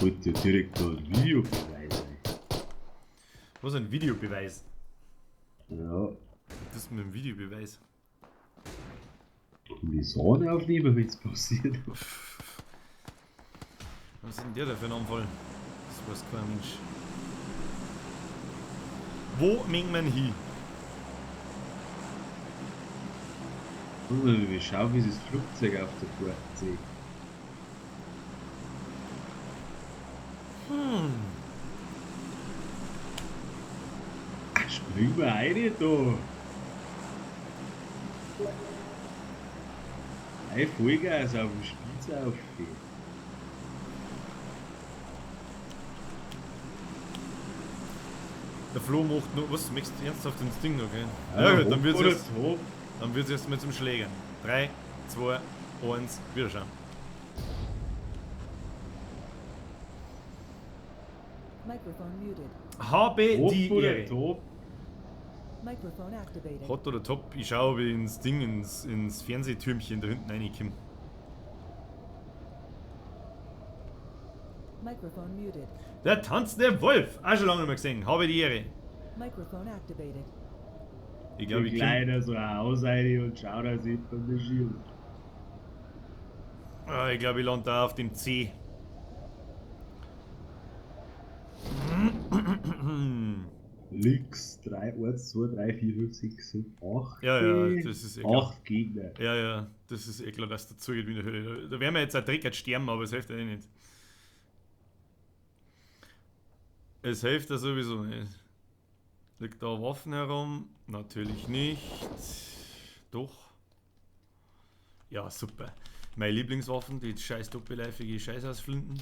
wollte ja direkt da ein Videobeweis ein. Was ein Videobeweis? Ja, Das ist mit dem Videobeweis. und die Sahne aufnehmen, wenn es passiert. Was ist denn der da für ein Anfall? Das weiß kein Mensch. Wo mengt man hin? Wir schauen, wie sie das Flugzeug auf der Karte sieht. Spring mal rein da! Ein Vollgas auf dem Spitz auf. Der Flo macht noch. Was? Möchtest du ernsthaft ins Ding noch gehen? Ja, Ja, gut, dann wird's oder jetzt. top. Dann wird's erst mal zum Schlägern. 3, 2, 1, wieder schauen. Microphone muted. Habe Top die oder Ehre. top? Microphone activated. Hot oder top? Ich schaue, ob ich ins Ding, ins Fernsehtürmchen da hinten reinkomme. Microphone muted. Der tanzende Wolf! Auch schon lange nicht mehr gesehen. Habe die Ehre. Microphone activated. Ich glaube, Ich ich komm, gleich so ein Haus rein und schau, dass ich von der Schirm. ich glaube, ich lande da auf dem C. Links 3, 1, 2, 3, 4, 5, 6, 7, 8. Ja, ja, das ist eh klar. 8 Gegner. Ja, ja, das ist eh klar, dass dazu geht wie in der Hölle. Da werden wir jetzt ein Trick sterben, aber es hilft ja eh nicht. Es hilft ja sowieso nicht. Liegt da Waffen herum? Natürlich nicht. Doch. Ja, super. Meine Lieblingswaffen, die scheiß doppelleifige Scheißhausflinten.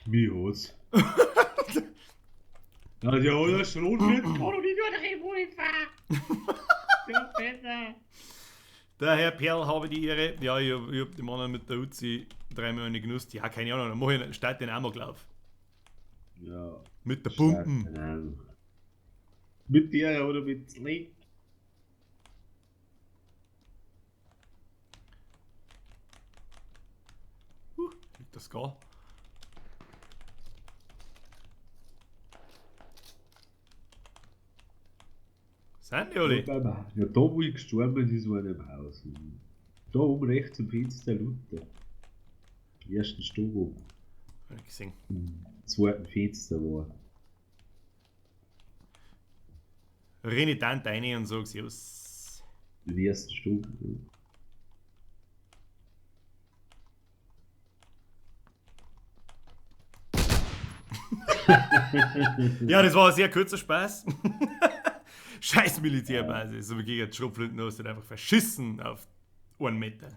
Wie hat's? Na, der hat einen Schrotflinte. Kann doch nicht nur der Remote fahren. Ja, besser. Der Herr Perl habe die Ehre. Ja, ich hab den Mann mit der Uzi dreimal eine genutzt. Ja, keine Ahnung, dann mach ich starte den Amoklauf. Ja. Mit der Pumpen. Keine Ahnung. Mit der oder mit Slick? Liegt das gar? Sind die alle? Ja, da wo ich gestorben bin, ist einer im Haus. Da oben rechts am Fenster Luther. Im ersten Stock oben. Hab ich gesehen. Im zweiten Fenster war. Renn ich dann rein und sag Servus. Im ersten Stock. Ja, das war ein sehr kurzer Spaß. Scheiß Militärbasis. So wie gegen die Schrotflinten hast du einfach verschissen auf 1 Meter.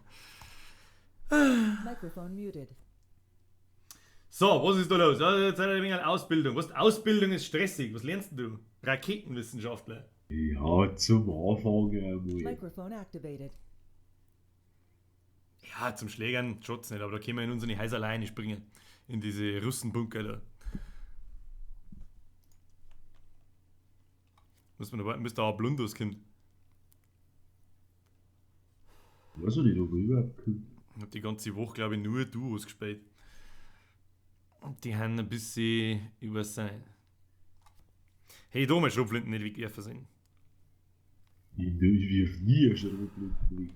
Microphone muted. So, was ist da los? Ja, jetzt hat er ein wenig eine Ausbildung. Was? Ausbildung ist stressig. Was lernst du? Raketenwissenschaftler. Ja, zum Anfang einmal. Microphone activated. Ja, zum Schlägern schaut's nicht, aber da können wir in unsere Häuser alleine springen. In diese Russenbunker da. Muss man da warten, bis da ein Blundus kommt. Weiß ich nicht, ob er überhaupt kommt. Ich hab die ganze Woche, glaube ich, nur Duos gespielt. Und die haben ein bisschen über sein. Hey, da mal Schrotflinten nicht wegwerfen sind. Ich wirf nie einen Schrotflinten weg.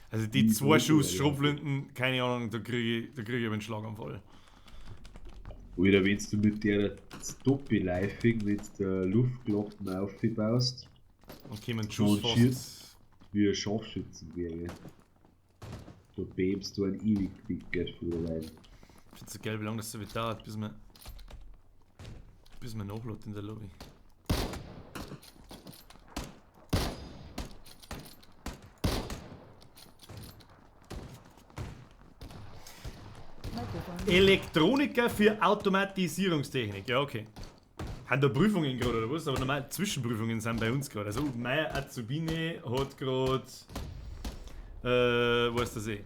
Also die 2 Schuss Schrotflinten, keine Ahnung, da krieg ich aber einen Schlaganfall. Oder wenn du mit der Doppelleifung mit der Luftglocken aufbaust, Dann kommen die Schuss Schon fast. wie ein Scharfschützengewehr. Da bebst du ein ewig Wickert vor der Leine. Ich finde so geil, wie lange das so wird dauert, bis man nachlädt in der Lobby. Microphone Elektroniker für Automatisierungstechnik, ja okay. Haben da Prüfungen gerade oder was? Aber normal Zwischenprüfungen sind bei uns gerade. Also meine Azubine hat gerade, was das eh?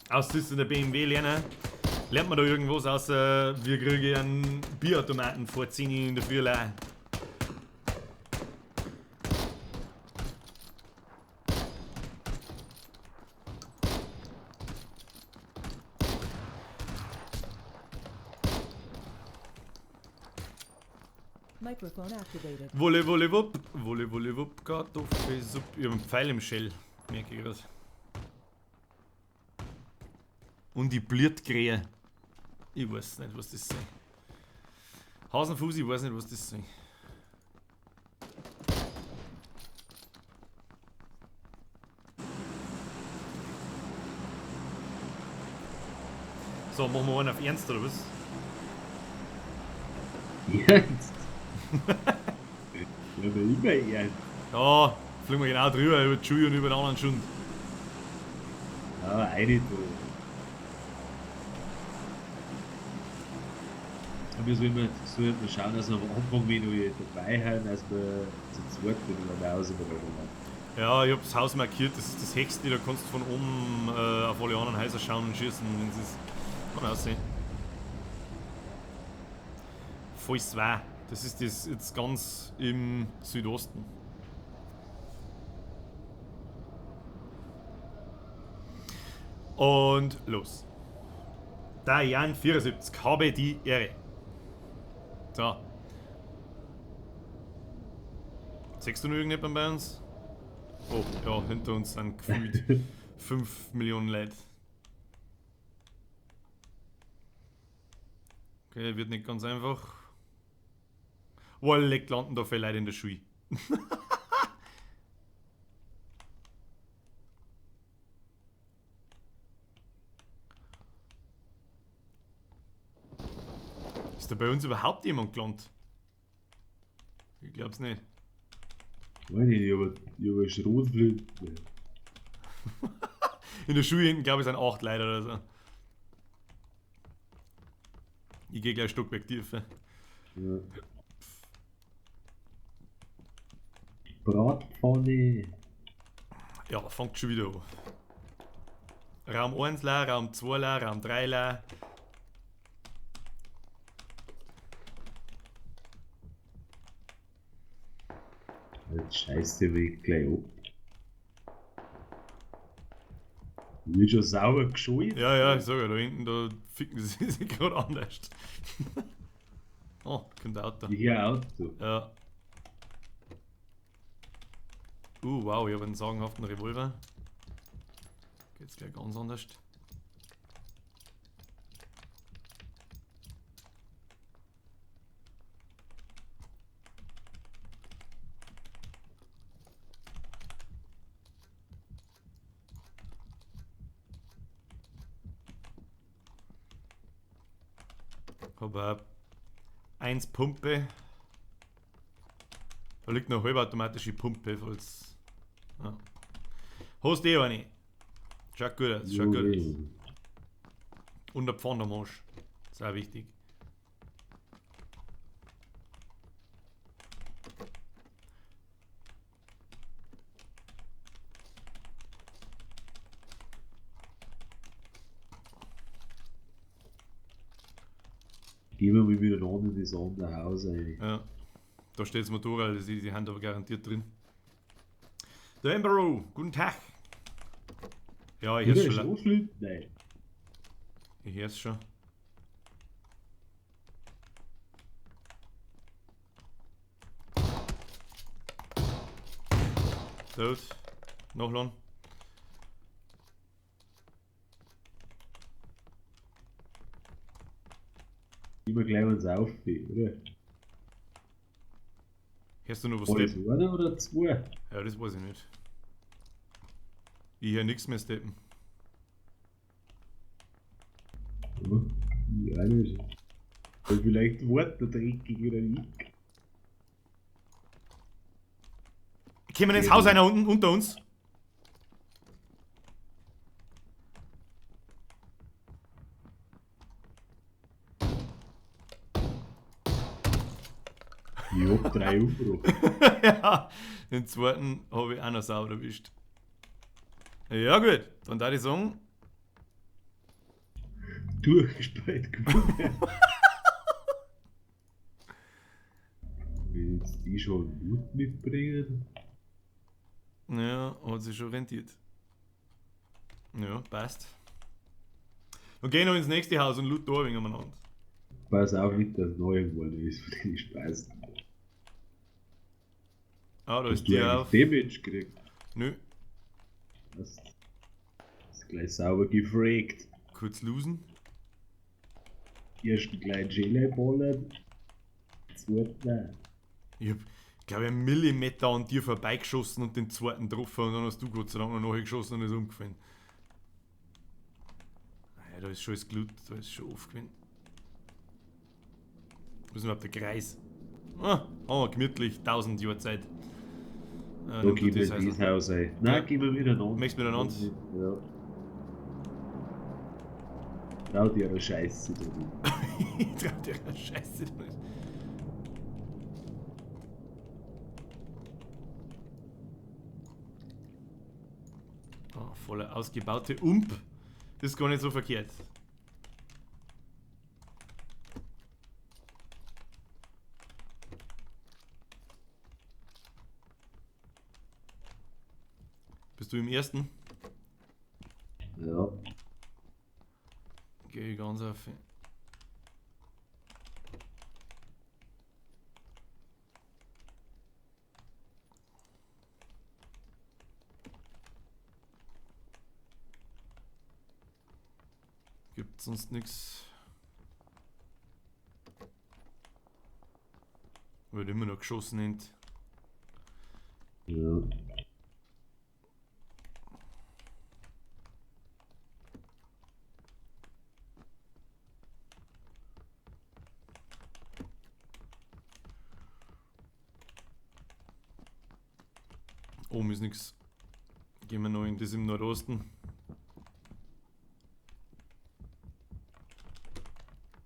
Aus das in der BMW lernen. Lernt man da irgendwas außer wir kriegen einen Bierautomaten vor 10 Uhr in der Früh allein. Microphone activated. Wolle, wolle, wupp. Wolle, wolle, wupp. Kartoffelsuppe. Ich hab einen Pfeil im Shell. Merke ich gerade. Und die Blütkrähe. Ich weiß nicht, was das ist. Hasenfuß, ich weiß nicht, was das ist. So, machen wir einen auf Ernst oder was? Ernst? Ja, aber immer ernst. Ja, fliegen wir genau drüber, über die Schuhe und über den anderen Schund. Ja, eine da. Aber wir sollen mal schauen, dass wir am Anfang, wenn wir dabei haben, dass wir zu zweit nach Hause bringen. Ja, ich hab das Haus markiert, das ist das Hexte, da kannst du von oben auf alle anderen Häuser schauen und schießen, wenn es ist. Kann aussehen. Voll 2. Das ist das jetzt ganz im Südosten. Und los. Der Jan 74 habe die Ehre. So. Siehst du noch irgendjemanden bei uns? Oh, ja, hinter uns sind gefühlt 5 Millionen Leute. Okay, wird nicht ganz einfach. Walleck landen da viele Leute in der Schule. Ist da bei uns überhaupt jemand gelandet? Ich glaub's nicht. Meine ich habe eine Schrotflinte. In der Schule hinten, glaube ich, sind 8 Leute oder so. Ich gehe gleich Stockwerk tiefer. Ja. Bratpfanne. Ja, fängt schon wieder an. Raum 1 leer, Raum 2 leer, Raum 3 leer. Jetzt scheiße weg gleich ab. Wird schon sauber geschult. Ja, ja, ich sag ja, da hinten, da ficken sie sich gerade anders. Oh, kommt ein Auto. Hier Auto. Ja. Wow, ich habe einen sagenhaften Revolver. Geht's gleich ganz anders. Habe 1 Pumpe. Da liegt noch eine halbautomatische Pumpe, falls. Ja. Hast du eine? Schaut gut aus, schaut gut aus. Und der Pfandermarsch. Sehr wichtig. Gehen wir mal wieder in das andere Haus rein. Ja. Da steht das Motorrad, das ist die Hand aber garantiert drin. Der Emperor, guten Tag. Ja, ich hör's Wieder schon. Schrotflinte? Nein. Ich hör's schon. Tot. Nachladen. Immer gleich uns auf, oder? Hörst du noch was Alles steppen? einer oder zwei? Ja, das weiß ich nicht. Ich höre nichts mehr steppen. Ja, nicht. Oder vielleicht Wort der dreckig oder ich. Kommen ins Haus einer unten unter uns? Ich hab 3 umgebracht. Ja, den zweiten habe ich auch noch sauber erwischt. Ja gut, dann darf ich sagen, Durchgespielt gewonnen. Wenn jetzt die schon Loot mitbringen. ja, hat sich schon rentiert. Ja, passt. Dann gehen wir ins nächste Haus und loot da ein wenig umeinander. Pass auf nicht, dass neu geworden ist, von den Speisen. Ah, da Hast ist du die eigentlich auf. Damage gekriegt? Nö, Hast gleich sauber gefragt. kurz losen. Ersten kleinen Gelee-Ballen. Zweiten nein. Ich hab, glaube ich, einen Millimeter an dir vorbeigeschossen und den zweiten getroffen und dann hast du Gott sei Dank noch nachgeschossen und ist umgefallen. Ja, da ist schon das Glut, da ist schon aufgefallen. Wo ist überhaupt der Kreis? Ah, haben wir gemütlich 1000 Jahre Zeit. Da Nimm gehen du wir das in also. das Haus ein. Nein, Ja. gehen wir miteinander. Möchtest du miteinander? Ja. Trau dir eine Scheiße da drin. Ich trau dir eine Scheiße damit. Ah, voller ausgebaute Ump. Das ist gar nicht so verkehrt. Bist du im ersten? Ja. Gehe ich ganz auf. Gibt sonst nichts. Wird immer noch geschossen nennt. Ja. Oben ist nichts. Gehen wir noch in das im Nordosten.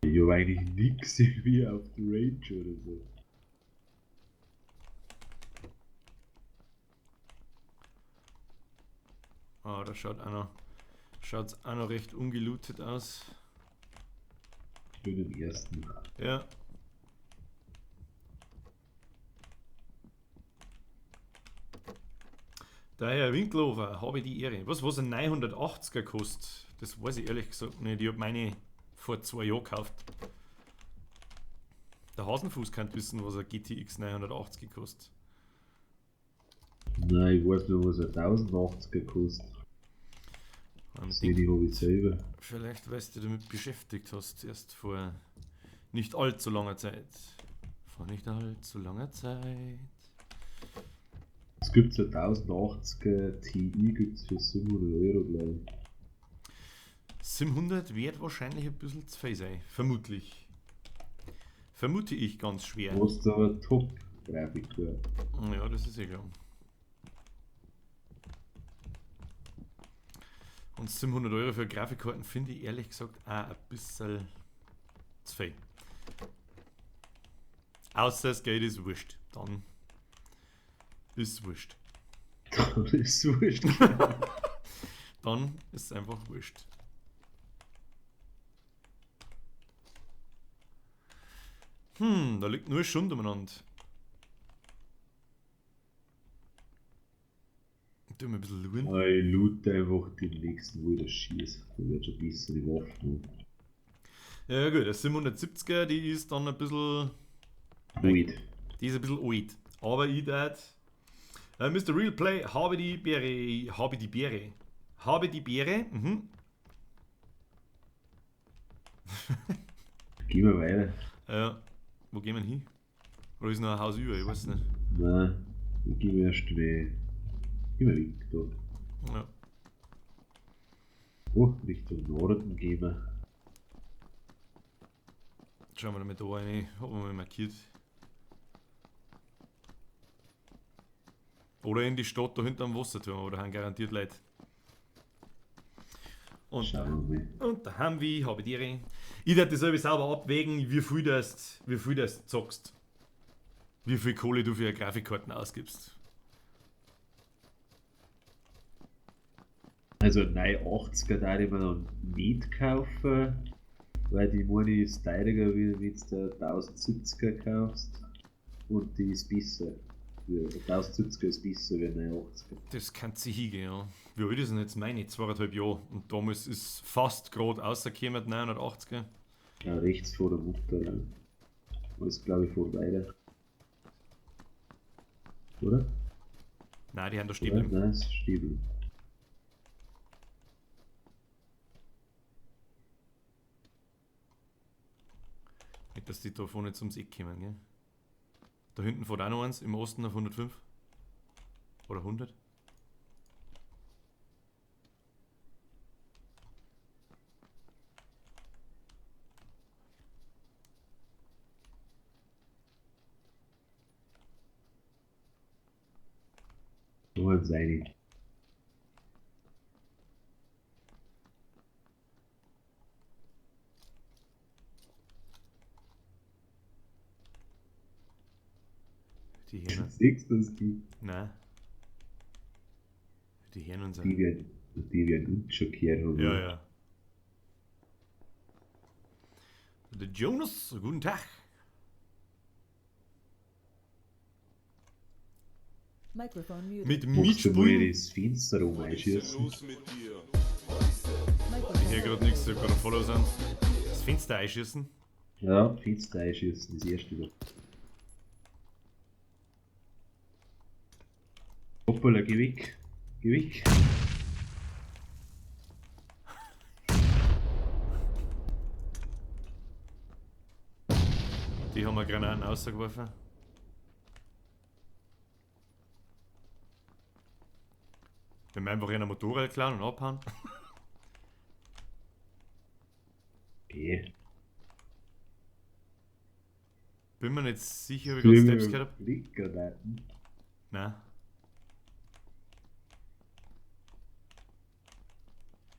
Ich hab eigentlich nix wie auf der Range oder so. Ah, da schaut's auch noch recht ungelootet aus. Ich bin im ersten. Ja. Daher Winklover, habe ich die Ehre. Was ein 980er kostet, das weiß ich ehrlich gesagt nicht. Ich habe meine vor 2 Jahren gekauft. Der Hasenfuß kann wissen, was ein GTX 980 kostet. Nein, ich weiß nur, was ein 1080er kostet. Das sehe ich, habe ich selber. Vielleicht, weil du damit beschäftigt hast, erst vor nicht allzu langer Zeit. Vor nicht allzu langer Zeit. Es gibt ein 1080er Ti gibt's für 700 €, glaube ich. Sim 100 wird wahrscheinlich ein bisschen zu viel sein. Vermutlich. Vermute ich ganz schwer. Was da eine Top-Grafik wäre. Ja, das ist eh klar. Und 700 € für Grafikkarten finde ich ehrlich gesagt auch ein bisschen zu viel. Außer das Geld ist wurscht. Dann ist es wurscht. Das ist wurscht. Dann ist es einfach wurscht. Da liegt nur Schund umeinander. Tu mir ein bisschen looten. Ich loot einfach den nächsten, wo ich das schieße. Da wird schon besser die Waffen haben. Ja gut, der 770er, die ist dann ein bisschen... Wait. Die ist ein bisschen alt. Aber ich dat. Mr. Real Play, habe die Beere. Habe die Beere. Habe die Beere. Gehen wir weiter. Ja. Wo gehen wir hin? Oder ist noch ein Haus über? Ich weiß es nicht. Nein, dann gehen wir erst weg. Gehen wir weg da. Ja. Oh, Richtung Norden gehen wir. Schauen wir mal da rein. Haben wir mal markiert. Oder in die Stadt da hinterm Wasserturm, aber da haben garantiert Leute. Und, Schauen wir mal. und da haben wir, habe ich die. Ich werde das selber sauber abwägen, wie viel das zockst. wie viel Kohle du für Grafikkarten ausgibst. Also neue 80er da ich mir dann nicht kaufen, weil die Money ist teurer, wie wenn du der 1070er kaufst. Und die ist besser. Ja, 1070er ist besser wie eine 80er. Das kann sich hingehen, ja. Wie alt ist denn jetzt meine? 2,5 Jahre. Und damals ist fast gerade rausgekommen, 980er. Ja, rechts vor der Mutter. Ja. Ist glaube ich vor beide. Oder? Nein, die haben da Oder? Stiebel. Nein, es ist Stiebel. Nicht, dass die da vorne jetzt ums Eck kommen, gell? Da hinten fährt auch noch eins, im Osten auf 105. Oder 100. So ein Seini. Die Hirnen. Siehst du das die? Nein. Die Hirnen sind. Die werden uns schockiert haben. Ja, ja. Der Jonas, guten Tag. Microphone muted. Mit Magst du mal Mietspul. das Fenster rum Was ist einschießen? denn los mit dir? Microphone Hier gerade nichts, da gerade Follow sind. Das Fenster einschießen. Ja, Fenster einschießen, das erste da. Hoppala, geh weg. Geh weg. Die haben wir Granaten rausgeworfen. Wenn wir einfach in ein Motorrad klauen und abhauen. Geh. Bin mir nicht sicher, wie ich gerade Steps gehört habe. Blickgranaten. Nein.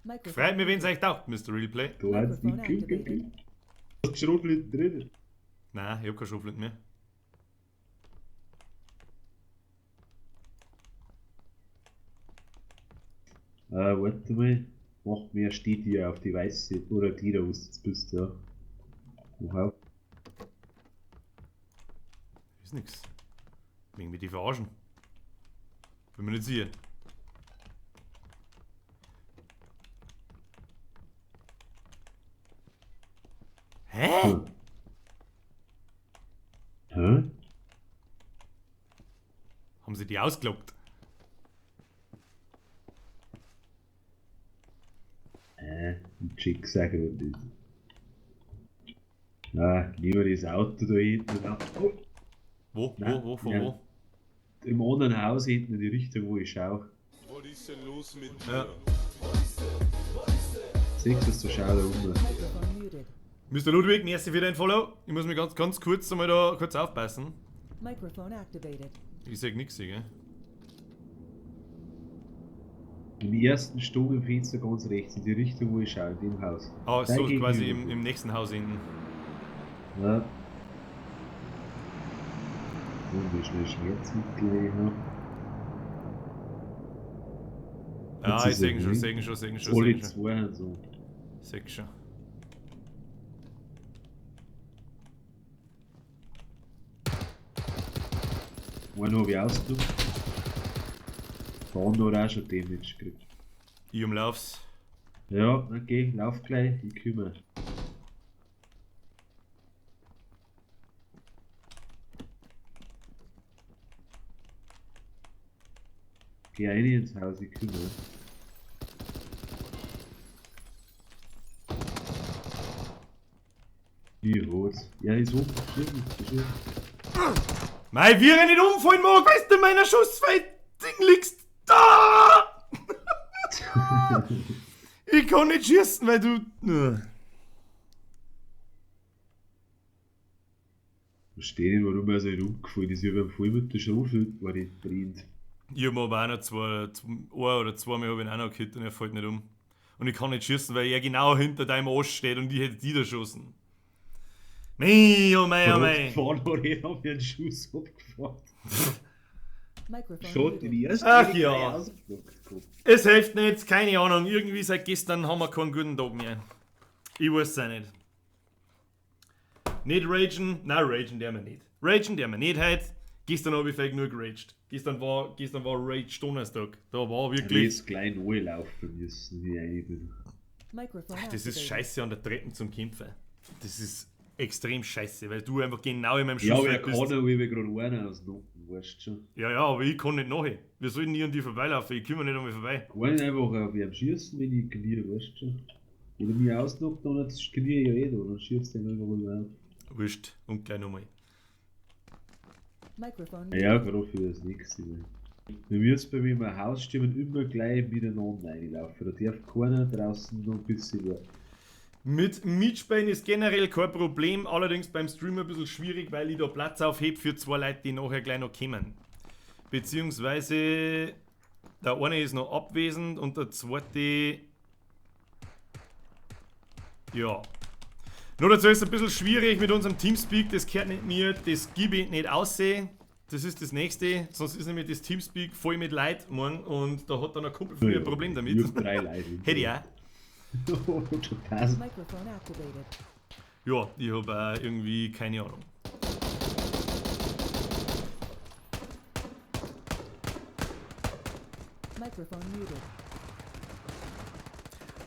Microphone Freut mich, wenn es muted. euch taugt, Mr. Realplay. Da hat's Microphone nicht activated. gekriegt. Hast du Schrotflinten drin? Nein, ich hab kein Schrotflint mehr. Warte mal. Macht mehr steht hier auf die weiße oder die da, wo du jetzt bist, ja. Wow. Ist nix. Wegen mir die verarschen. Wenn wir nicht sehen. Hä? Hm. Hä? Haben sie die ausgelockt? Ein Chick sagen wir nicht. Nehmen wir das Auto da hinten ab. Oh, Wo? Nein, Wo? Von ja. wo? im anderen Haus hinten in die Richtung, wo ich schaue. Was ist denn los mit dir? Ja. Siehst du, schau da unten. Microphone muted. Mr. Ludwig, merci für dein Follow. Ich muss mich ganz kurz einmal da kurz aufbeißen. Microphone activated. Ich sag nix, gell? Im ersten Stock im Fenster ganz rechts, in die Richtung, wo ich schaue, in dem Haus. Ah, so Dein quasi Gegenüber. im nächsten Haus hinten. Ja. Und wie schnell Schmerzmittel ich habe. Ja, Jetzt ich ist sehe er schon, drin. sehe schon, sehe schon, Alle sehe schon. zwei und so. Sehe schon. Einen habe ich ausgedrückt. Der andere hat auch schon Damage gekriegt. Ich umlauf's. Ja, okay, lauf gleich, ich kümmere. Geh rein ins Haus, ich kümmere. Wie rot. Ja, ist oben, schlimm. Mei, wie er nicht umfallen mag, weißt du, meiner Schussfeit-Ding liegst da! Ich kann nicht schießen, weil du. Verstehe nicht, warum er so nicht umgefallen ist. Ich habe voll mit der Schrotflinte war nicht brennt. Ich hab aber auch noch ein oder zweimal hab ich ihn auch noch gehittet und er fällt nicht um. Und ich kann nicht schießen, weil er genau hinter deinem Arsch steht und ich hätte die erschossen. Mei, oh mei, oh Von mei. gefahren hat, haben wir einen Schuss abgefahren. Microphone Schon die muted. erste Ach Ewigkeit ja. ausgeflogen gehabt. Es hilft nicht, keine Ahnung. Irgendwie seit gestern haben wir keinen guten Tag mehr. Ich weiß es auch nicht. Nicht ragen, nein, ragen der wir nicht. Ragen der wir nicht heute. Gestern habe ich vielleicht nur geraged. Gestern war Rage Donnerstag. Da war Ich wirklich. jetzt gleich neu laufen müssen, wie ich rein bin. Microphone Das ist activated. scheiße an der Treppen zum Kämpfen. Das ist extrem scheiße, weil du einfach genau in meinem Ja, aber Schussfeld er kann bist. auch, weil wir gerade einen ausnocken, weißt du schon. Ja, aber ich kann nicht nachher. Wir sollen nie an die vorbeilaufen. Ich komme nicht an mich vorbei. Ich kann nicht einfach auf ihn schießen, wenn ich knie, weißt du schon. Wenn er mich ausnockt, dann knie ich ja eh da, dann schießt er einfach rüber. Wurscht. Und gleich nochmal. Microphone Ja, muted. gerade für das nächste Mal. Wir müssen bei mir im Haus stehen immer gleich miteinander reinlaufen. Da darf keiner draußen noch ein bisschen warten. Mit Mitspielen ist generell kein Problem, allerdings beim Stream ein bisschen schwierig, weil ich da Platz aufhebe für zwei Leute, die nachher gleich noch kommen. Beziehungsweise der eine ist noch abwesend und der zweite. Ja. Nur dazu ist es ein bisschen schwierig mit unserem Teamspeak, das gehört nicht mir, das gebe ich nicht aussehen. Das ist das nächste, sonst ist nämlich das Teamspeak voll mit Leid morgen und da hat dann ein Kumpel früher ein Problem damit. Ich hab 3 Leute. Hätte ich auch. Schon passt. Microphone activated. Ja, ich habe auch irgendwie keine Ahnung. Microphone muted.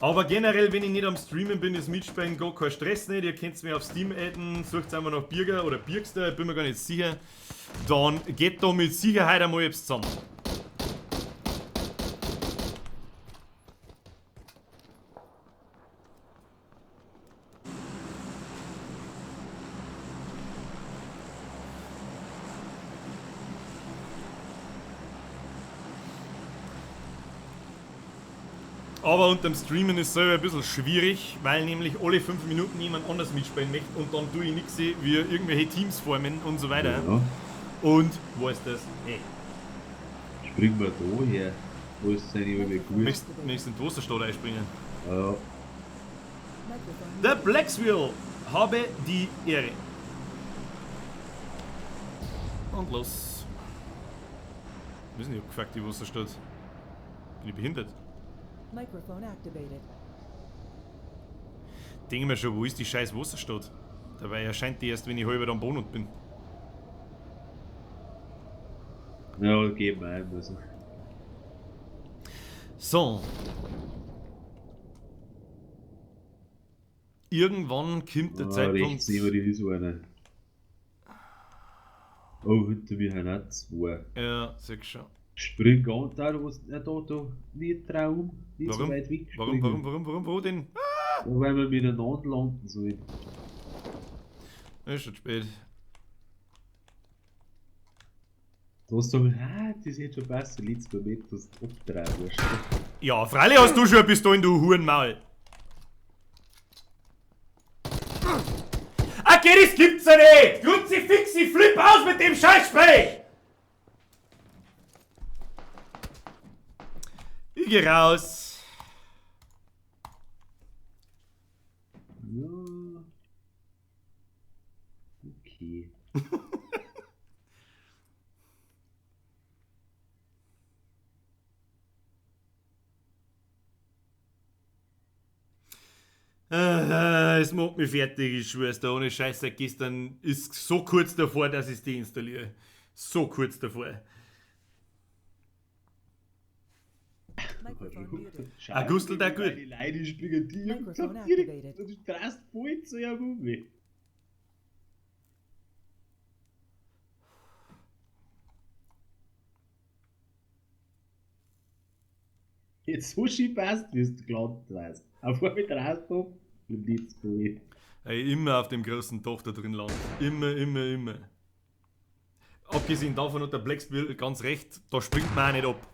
Aber generell, wenn ich nicht am Streamen bin, ist Mitspielen gar kein Stress nicht. Ihr könnt mir auf Steam adden, sucht einmal nach Birger oder Birgster, ich bin mir gar nicht sicher. Dann geht da mit Sicherheit einmal etwas zusammen. Aber unterm Streamen ist es selber ein bisschen schwierig, weil nämlich alle 5 Minuten jemand anders mitspielen möchte und dann tue ich nichts, wie irgendwelche Teams formen und so weiter. Ja, Und wo ist das? Hey, springen wir da her. Wo ist seine alle gut? möchtest du in die Wasserstadt einspringen? Ja, Microphone Der muted. Blackswheel habe die Ehre. Und los. Wir sind ja gefragt, die Wasserstadt. Bin ich behindert? Microphone activated. Denke mir schon, wo ist die scheiß Wasserstadt? Dabei erscheint die erst, wenn ich halber am Boden bin. ja, geben wir ein. Also. So. Irgendwann kommt der Ah, Zeitpunkt. rechts neben dir ist einer. Oh, hinter mir haben auch 2. Ja, sag schon. Spring an, da, nicht trauen, nicht so Warum? weit weg Warum, wo denn? Weil wir miteinander landen sollen. Ist schon spät. Du hast gesagt, das hätte schon besser, letztes Mal mit, dass du abdrehen wirst. Ja, freilich hast du schon bis dahin, du Hurenmaul. Okay, das gibt's ja nicht! Kruzifix, ich flipp aus mit dem Scheißsprech! Ich geh raus. Ja. Okay. Es macht mich fertig, ich schwör's da, ohne Scheiß, seit gestern ist so kurz davor, dass ich die installiere. So kurz davor. Microphone muted. Gustl, der gut. Die Leute spielen die und Microphone sagt direkt, activated. du drast voll zu ja Mummi. Jetzt so schön passt, wie du gelandet hast. Auf einmal drast du, und nichts voll. Ey, immer auf dem großen Dach da drin landen. Immer. Abgesehen davon hat der Blackswheel ganz recht, da springt man auch nicht ab.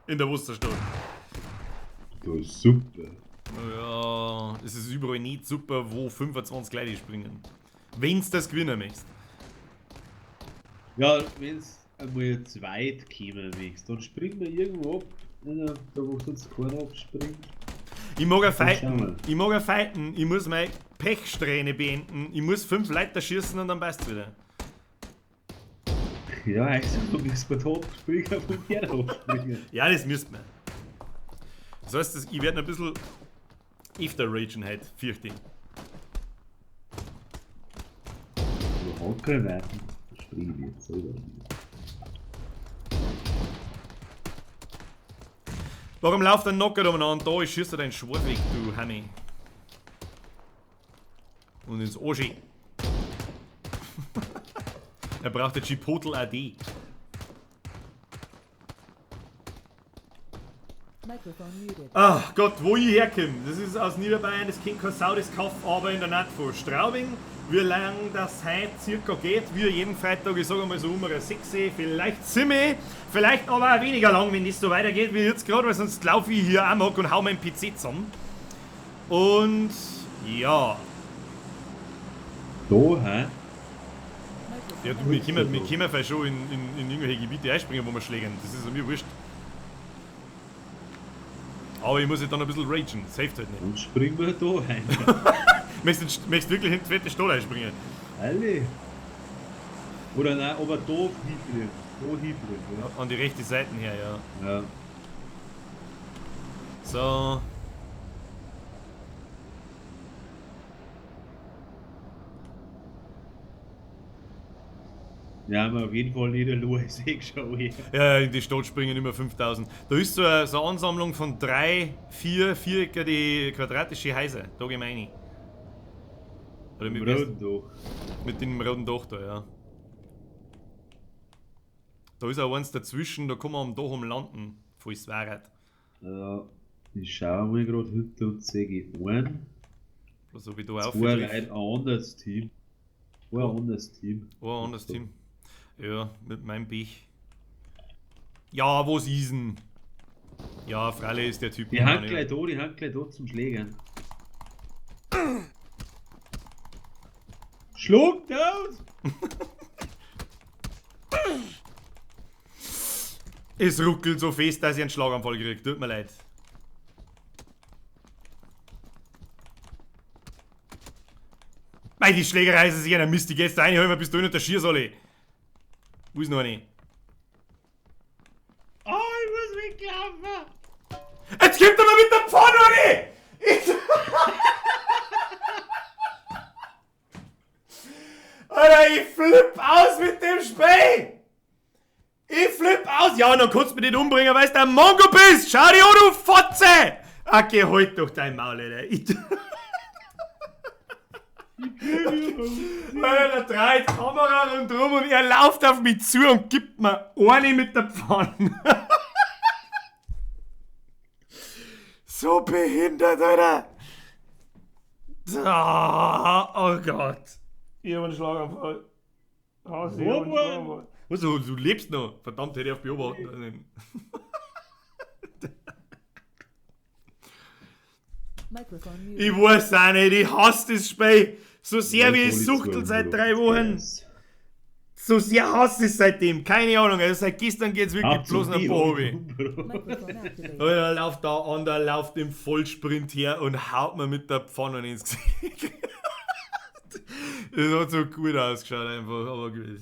In der Wasserstadt. Das ist super. Ja, es ist überall nicht super, wo 25 Leute springen. Wenn's das gewinnen möchtest. Ja, wenn es einmal zu weit kommen möchtest, dann springen wir irgendwo ab, da wo sonst keiner abspringt. Ich mag ja Schau fighten. mal. Ich mag ja fighten. Ich muss meine Pechsträhne beenden. Ich muss 5 Leiter schießen und dann passt wieder. Ja, also du müssen wir hochspringen und hier hochspringen. Ja, das müsst man. Das heißt, ich werde noch ein bisschen After-Ragen heute, fürchte ich. So hocken werden. Springen wir jetzt selber. Warum läuft der Knocker umeinander? Da ist schießt er dein Schwert weg, du Hammy. Und ins Oschi. Er braucht der Chipotle AD. Microphone muted. Ach Gott, wo ich herkomme. Das ist aus Niederbayern, das kennt keine Sau, das kauft aber in der Naht von Straubing. Wie lang das heute circa geht, wie jeden Freitag, ich sage mal so um 6, vielleicht 7, vielleicht aber auch weniger lang, wenn das so weitergeht wie jetzt gerade, weil sonst laufe ich hier amok und hau meinen PC zusammen. Und ja. Da, hä? Ja, du, wir können vielleicht schon in irgendwelche Gebiete einspringen, wo wir schlägen. Das ist mir wurscht. Aber ich muss ja dann ein bisschen ragen. Das hilft halt nicht. Und springen wir da rein. Möchtest du wirklich in die zweite Stadt einspringen? Alle. Oder nein, aber da hinten. Da hinten, ja. An die rechte Seite her, ja. Ja. So. Ja, haben wir auf jeden Fall nicht eine Louis schon hier. Ja, in die Stadt springen immer 5000. Da ist so eine Ansammlung von 3, 4 Vierecker, die quadratische Häuser. Da gehen wir rein. Oder Im mit, Roten doch. mit dem roten Dach da, ja. Da ist auch eins dazwischen, da kann man am Dach landen, falls es wäre. Ja, ich schaue mal gerade heute und sehe ein. Also wie da auch Zwei Leute, ein anderes Team. Ein anderes Team. Oh, ein anderes Team. Ja, mit meinem Pech. Ja, wo ist denn? Ja, freilich ist der Typ. Die haben gleich da zum Schlägern. Schluckt aus! Es ruckelt so fest, dass ich einen Schlaganfall kriege. Tut mir leid. Mei, die Schlägerei ist sich einer Mist. Die gehst da rein, hör mal, bist du nicht der Schiersolle. Wo ist noch eine? Oh, ich muss weglaufen! Jetzt kommt er mal mit der Pfanne, rein! Alter, ich flipp aus mit dem Spray! Ich flipp aus! Ja, und dann kannst du mich nicht umbringen, weil du ein Mongo bist! Schau dich an, du Fotze! Okay, halt doch dein Maul, Alter. Alter, der dreht die Kamera rundherum und er läuft auf mich zu und gibt mir eine mit der Pfanne. So behindert, Alter! Oh Gott! Ich hab einen Schlaganfall. Was, du lebst noch? Verdammt, hätte ich auf beobachten sollen. Microphone muted. Ich weiß auch nicht, ich hasse das Spiel. So sehr wie ich suchtel seit 3 Wochen. So sehr hasse ich es seitdem. Keine Ahnung, also seit gestern geht's wirklich bloß nach Probe. Microphone activated. Er läuft da an, der läuft im Vollsprint her und haut mir mit der Pfanne ins Gesicht. Das hat so gut ausgeschaut einfach, aber gut.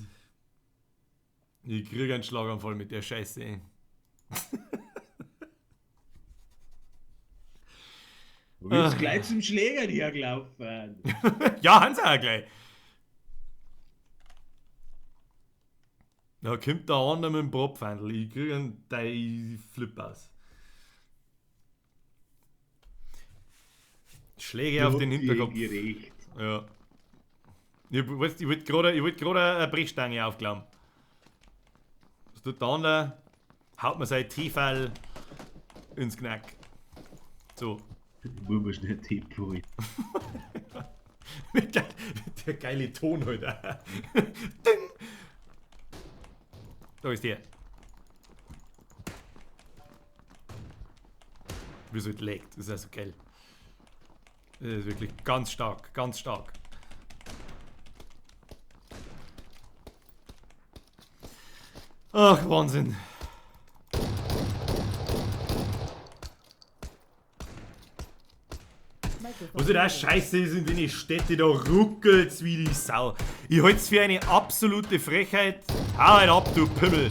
Ich krieg einen Schlaganfall mit der Scheiße. Du bist gleich zum Schläger hergelaufen. Ja, Hans auch gleich. Da kommt der andere mit dem Bratpfeindl. Ich krieg einen Flip aus. Schläge auf den Hinterkopf. Gerecht. Ja. Ich wollte gerade eine Brechstange aufklappen. Was tut der andere? Haut mir sein T-Fall ins Knack. So. Muss man schnell Tipp holen. Der geile Ton heute. Ding. Da ist der. Wie so legt, das ist also geil. Das ist wirklich ganz stark, ganz stark. Ach, Wahnsinn. Microphone Was halt auch muted. scheiße ist, in den Städten, da ruckelt's wie die Sau. Ich halt's für eine absolute Frechheit. Hau halt ab, du Pimmel.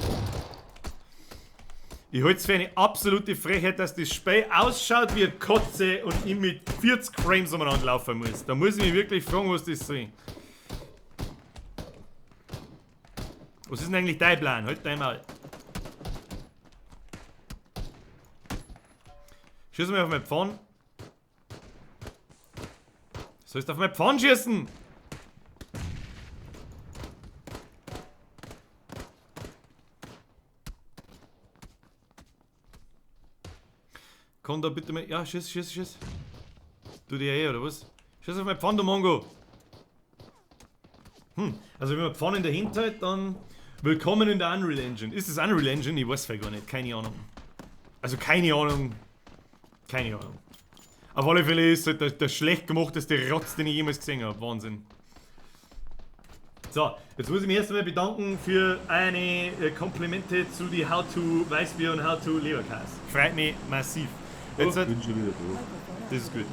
Ich halt's für eine absolute Frechheit, dass das Spiel ausschaut wie eine Katze und ich mit 40 Frames umeinander laufen muss. Da muss ich mich wirklich fragen, was das soll. Was ist denn eigentlich dein Plan? Halt dein Maul. Schieß mal auf meine Pfanne. Sollst du auf meine Pfanne schießen? Komm da bitte mal. Ja, schieß. Du dir oder was? Schieß auf meine Pfanne, du Mongo. Also wenn man Pfanne in der Hand hält, dann willkommen in der Unreal Engine. Ist das Unreal Engine? Ich weiß es gar nicht. Keine Ahnung. Also keine Ahnung. Auf alle Fälle ist es halt der schlecht gemachteste Rotz, den ich jemals gesehen habe. Wahnsinn. So, jetzt muss ich mich erst einmal bedanken für eine Komplimente zu die How to Weißbier und How to Leberkäse. Freut mich massiv. Jetzt Ich bin schon wieder da. das ist gut.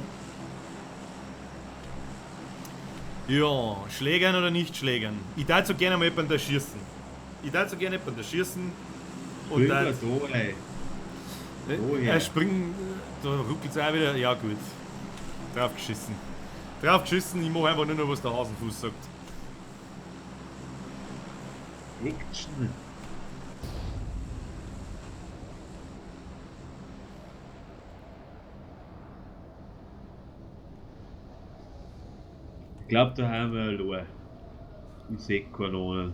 Ja, schlägern oder nicht schlägern? Ich darf so gerne mal jemanden da schießen. Und Bin dann. da, ey. Oh ja. Er springt, da ruckelt's auch wieder. Ja, gut. Drauf geschissen, ich mache einfach nur noch, was der Hasenfuß sagt. Action. Ich glaube, da haben wir allein. Ich sehe keine Ahnung.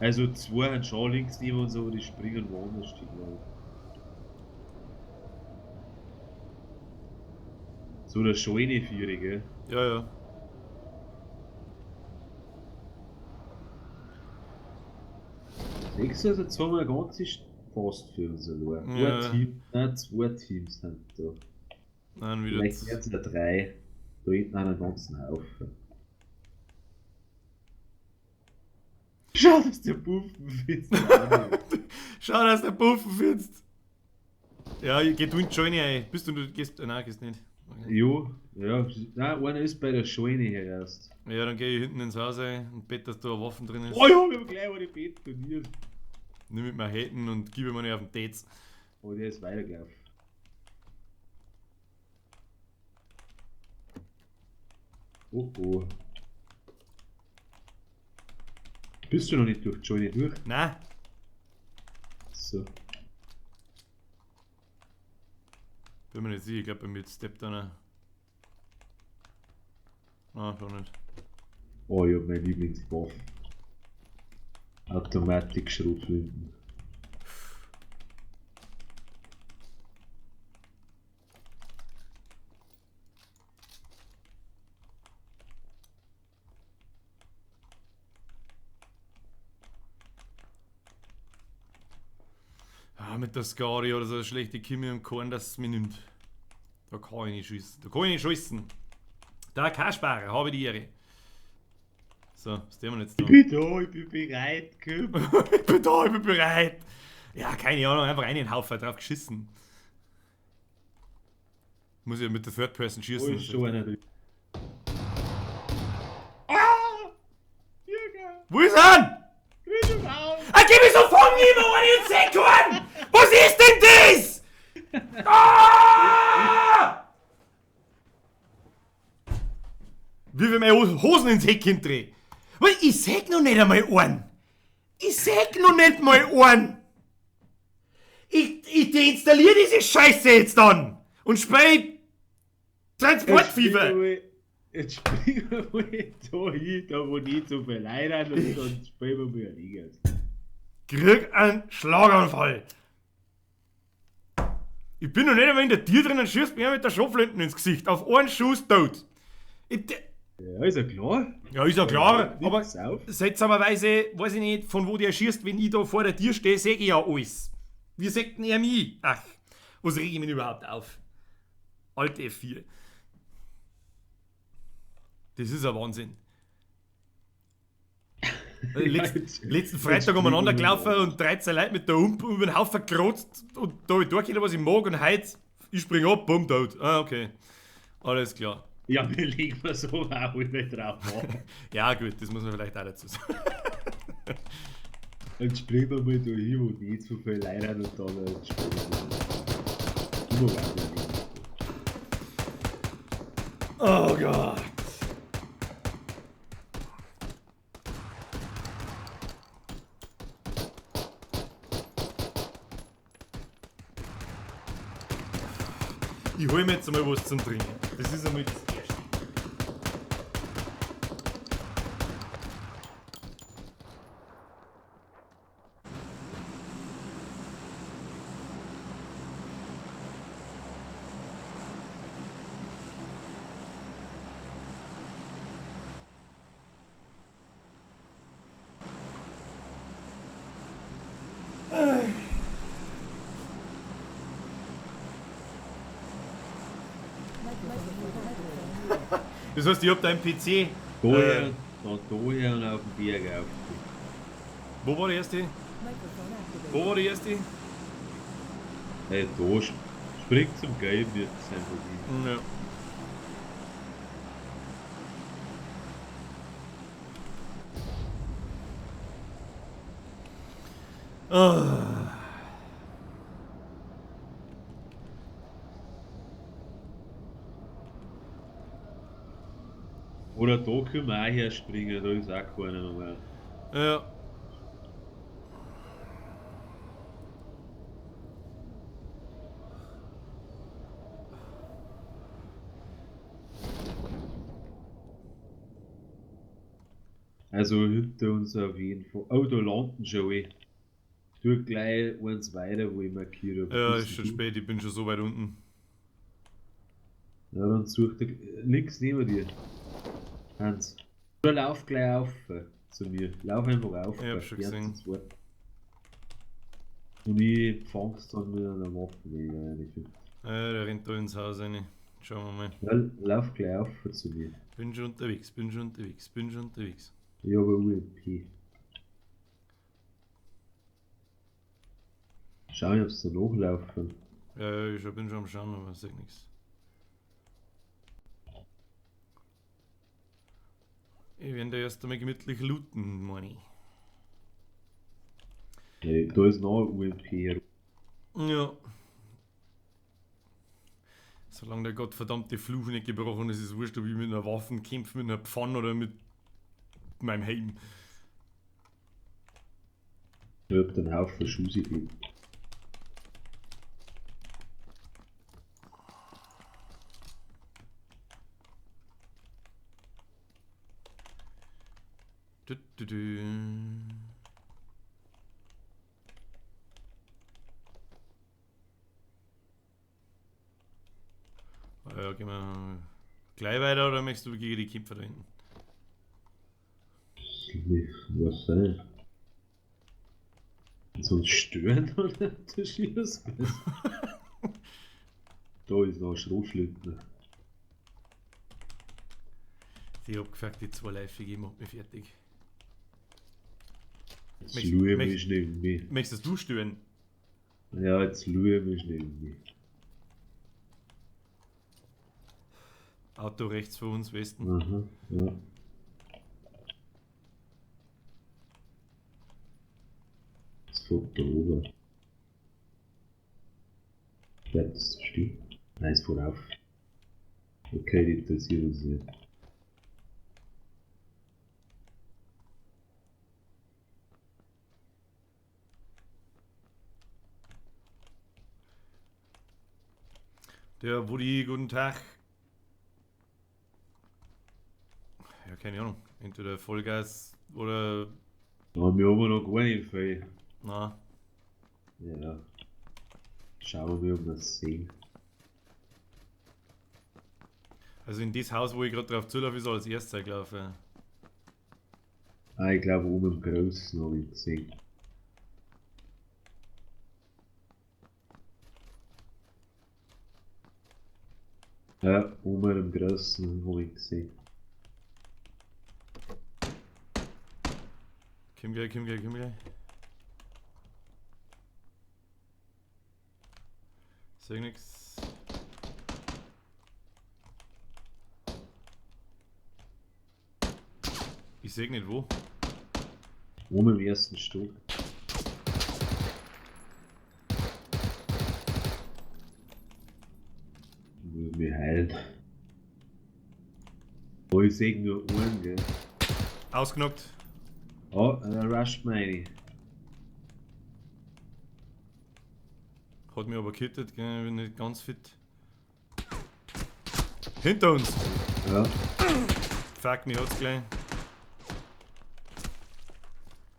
Also zwei haben schon links neben uns, aber die springen woanders, glaube ich. So der schöne Vierer, gell? Ja. Siehst du, also jetzt haben wir eine ganze fast für uns allein. Ja. Zwei Teams sind da. Dann wieder. Vielleicht werden es ja drei. Da hinten einen ganzen Haufen. Schau, dass der Buffen findest. Schau, dass der Puffen findest. Ja, geh du in die Scheune rein. Bist du gehst. Nein, gehst nicht. Okay. Jo, ja. Nein, einer ist bei der Scheune hier erst. Ja, dann geh ich hinten ins Haus rein und bett, dass da eine Waffen drin ist. Oh ja, wir haben gleich eine betoniert. Nimm mit meinen Händen und gib mir nicht auf den Dates. Oh, der ist weitergelaufen. Oh. Bist du noch nicht durch die Scheune durch? Nein, So. bin mir nicht sicher. Ich glaube, bei mir steppt einer. Ah, schon nicht. Oh ja, mein Lieblingswaffe. Automatik-Schrotflinten. Ah, mit der Skari oder so eine schlechte Kimme und Korn, dass es mich nimmt. Da kann ich nicht schießen. Da kein Sparer, habe ich die Ehre. So, was tun wir jetzt da? Ich bin da, ich bin bereit, komm. Ich bin da, ich bin bereit. Ja, keine Ahnung, einfach einen Haufen drauf geschissen. Muss ich mit der Third Person Wo schießen. ist schon einer drin? Wo ist er? Ah, gib mir so von mir, ohne Sektoren! Was ist denn das? Ah! Wie wenn meine Hosen ins Heck hindreh. Weil ich sag noch nicht einmal einen. Ich deinstalliere diese Scheiße jetzt dann und spiel Transportfieber. Jetzt springen wir mal da hin, da wo nicht so viel Leute haben, und dann spielen wir mal Liga. Krieg einen Schlaganfall. Ich bin noch nicht einmal in der Tür drin und schießt mir mit der Schrotflinte ins Gesicht. Auf einen Schuss tot. Ja, ist ja klar. Ja, ist ja klar, Ja, aber nix auf. seltsamerweise weiß ich nicht, von wo der schießt, wenn ich da vor der Tür stehe, sehe ich ja alles. Wie sagt denn er mich? Ach, was reg ich mich überhaupt auf? Alt F4. Das ist ein Wahnsinn. Letzten Freitag umeinander gelaufen und 13 Leute mit der Ump über den Haufen gerotzt und da hab ich durchgehört, was ich mag und heute, ich spring ab, bumm, tot. Ah, okay. Alles klar. Ja, wir legen mal so auch nicht drauf an. Ja, gut, das muss man vielleicht auch dazu sagen. Dann springen wir mal da hin, wo nicht so viel Leute haben und dann springen wir. Immer weiter. Oh Gott. Ich hol mir jetzt einmal was zum Trinken. Das ist einmal das Erste. Das heißt, ich hab da einen PC. Daher, dann daher und auf den Berg auf. Wo war der erste? Microphone activated. Wo war der erste? Hey, da springt zum Gelb, wird es einfach hin. Ja. Ah. Oder da können wir auch herspringen, da ist auch keiner mehr. Ja. Also hinter uns auf jeden Fall. Oh, da landen schon eh. Tu gleich eins weiter, wo ich markiere. Wo Ja, bist ist schon du? spät, ich bin schon so weit unten. Ja, dann such dir links neben dir. Hans. Oder lauf gleich auf zu mir. Lauf einfach auf. Ich hab schon die gesehen. ganzen zwei. Und ich fang's dann mit einer Waffe rein. Ja, der rennt da ins Haus rein. Schauen wir mal. Ja, lauf gleich auf zu mir. Bin schon unterwegs, bin schon unterwegs, bin schon unterwegs. Ich habe UMP. Schau, ob sie da nachlaufen. Ja, ich bin schon am Schauen, aber sag nichts. Ich werde erst einmal gemütlich looten, Money. Hey, da ist noch ein UMP. Ja. Solange der gottverdammte Fluch nicht gebrochen ist, ist es wurscht, ob ich mit einer Waffe kämpfe, mit einer Pfanne oder mit meinem Helm. Ich hab den Haufen Schuhe gegeben. Du, du, du. Ja, gehen wir gleich weiter oder möchtest du gegen die Kämpfer da hinten? Was sein? Sonst stören oder du schießt? Da ist noch ein Schrotflinten. Die abgefuckte zweiläufige macht mich fertig. Jetzt Möchtest- schaue ich möcht- mich neben mich. Möchtest du stören? Ja, jetzt schaue ich mich neben mich. Auto rechts vor uns, Westen. Aha, ja. Das fährt da oben. Bleibt es stehen? Nein, es fährt auf. Okay, die interessiert uns nicht. Der Woody, guten Tag. Ja, keine Ahnung. Entweder Vollgas oder. Aber wir haben noch gar nicht viel. Na, Ja. Schauen wir, ob wir das sehen. also in das Haus, wo ich gerade drauf zulaufe, ist als erstes eingelaufen. Ah, ich glaube, oben im Großen habe ich gesehen. Ja, oben im Großen habe ich gesehen. Komm gleich, komm gleich, komm gleich. Sag nix. Ich sehe nicht wo. Oben im ersten Stock. Wir heilen. Oh, ich sehe nur einen, gell. Ausgenockt. Oh, er rusht meine. Hat mich aber gekittet, gell? Ich bin nicht ganz fit. Hinter uns! Ja. Fuck, mich hat's gleich.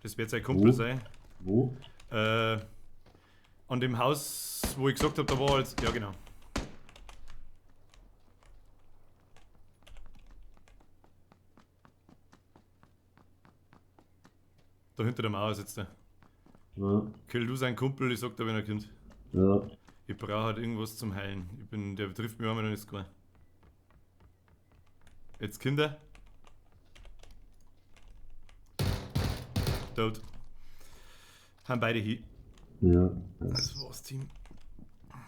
Das wird sein Kumpel Wo? sein. Wo? An dem Haus, wo ich gesagt habe, da war jetzt. Ja, genau. Da hinter der Mauer sitzt er. Ja. Kill du seinen Kumpel, ich sag dir, wenn er kommt. Ja. Ich brauche halt irgendwas zum Heilen. Der betrifft mich einmal noch nicht gar. Jetzt Kinder. Tot. Haben beide hin. Ja. Das war's, Team.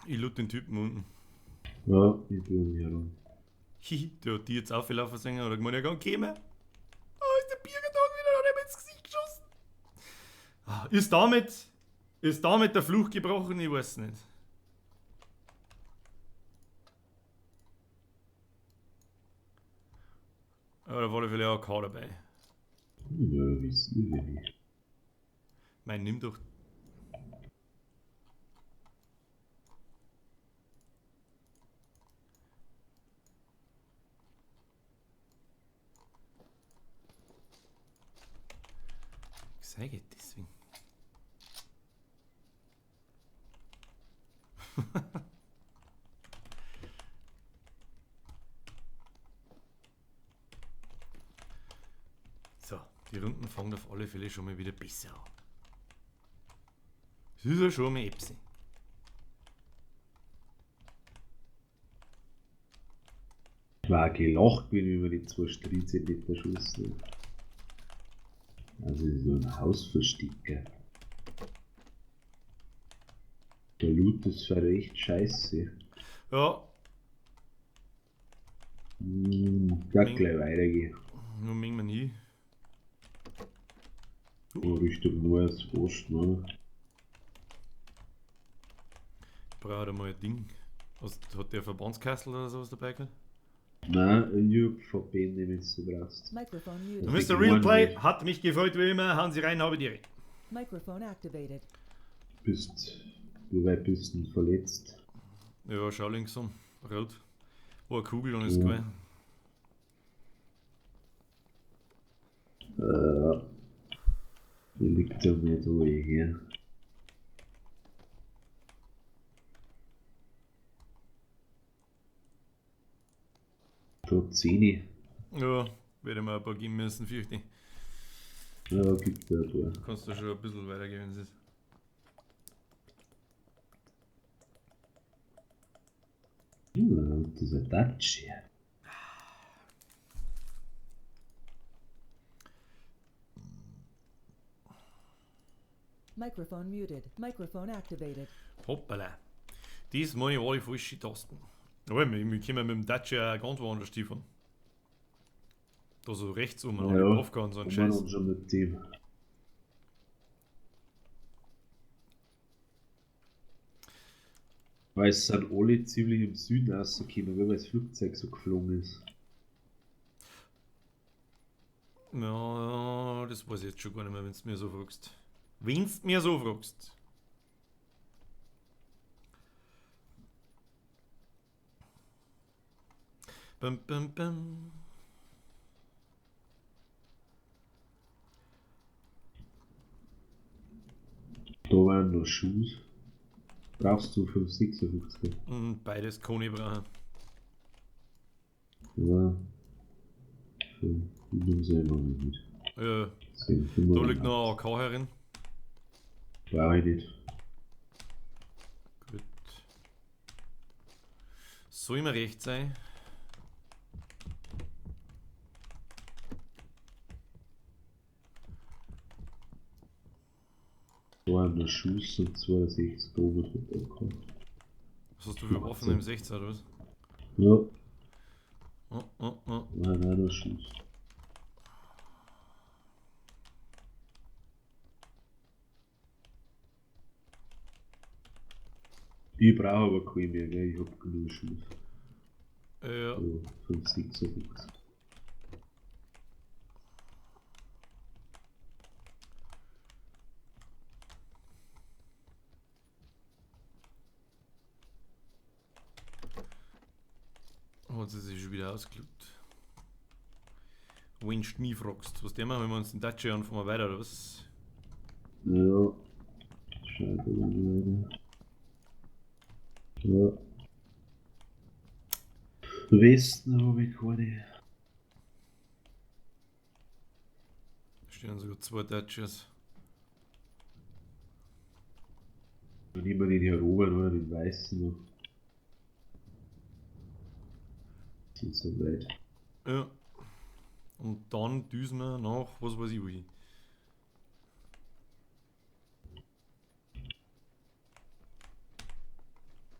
Ich loot den Typen unten. Ja, ich bin hier rum. Hihi, der hat die jetzt aufgelaufen sehen oder gemeint, er kann kommen. Oh, ist der Bierkarton wieder, hat er mir ins Gesicht geschossen. Ist damit der Fluch gebrochen? Ich weiß nicht. Aber da war auf alle Fälle auch K dabei. Ja, wie sie will ich. Mein, nimm doch. Ich sage deswegen. So, die Runden fangen auf alle Fälle schon mal wieder besser an. Das ist ja schon mal Epsi. Ich war gelacht, bin über die 2 Strize-Liter Schüsse. Also so ein Hausversticker. Der Loot ist für recht scheiße. Ja, Kann gleich weitergehen. nur mengen wir nie. In Richtung Nordosten, oder? Ich brauche mal ein Ding. Hat der Verbandskessel oder sowas dabei gehabt? Nein, ich hab von Ben nicht, wenn du brauchst. Microphone Und muted. Mr. Real Play hat mich gefreut wie immer. Hauen Sie rein, habe die Ehre. Microphone activated. Wie weit bist du denn verletzt? Ja, schau links um. Rot. Oh, eine Kugel und ist Ja. geil. Hier liegt er mir da hier. Da 10. Ja, werde mal ein paar geben müssen, fürchte ich. Ja, gibt er da. Kannst du schon ein bisschen weitergehen, wenn es ist. Ja, das ist ein Touch hier. Microphone muted. Microphone activated. Hoppala. Diesmal war ich falsche Tasten. Aber wir können mit dem Dacia ganz woanders tiefen. Da so rechts um, und Ja, aufgehen, so ein kommen wir Scheiß. dann schon mit dem. Weil es sind alle ziemlich im Süden rausgekommen, weil das Flugzeug so geflogen ist. Ja, das weiß ich jetzt schon gar nicht mehr, wenn du mir so fragst. Wenn du mir so fragst. Bam, bam, bam. Da waren noch Schuhe. Brauchst du 556? Beides kann ich brauchen. Ja. Für die selber nicht. Da 10, liegt noch ein AK herin. Brauche ich nicht. Gut. Soll immer recht sein? Da waren noch Schuhe und 62 Ober für den AK. Was hast du für Waffen im 16 oder was? Ja, Oh, oh, oh. waren auch noch Schuhe. Ich brauche aber keinen mehr, gell? Ich hab genug Schuss. Ja. So, 5, 56. Hat sie sich schon wieder ausgelugt. Wenn du mich fragst, was der machen, wenn wir uns den Dacia anfangen weiter oder was? Ja. Scheiße, dann ja. Westen habe ich keine. Da stehen sogar 2 Dacias. Dann nehmen wir den hier oben oder den weißen noch. Sind so weit. Ja. Und dann düsen wir nach, was weiß ich wohin.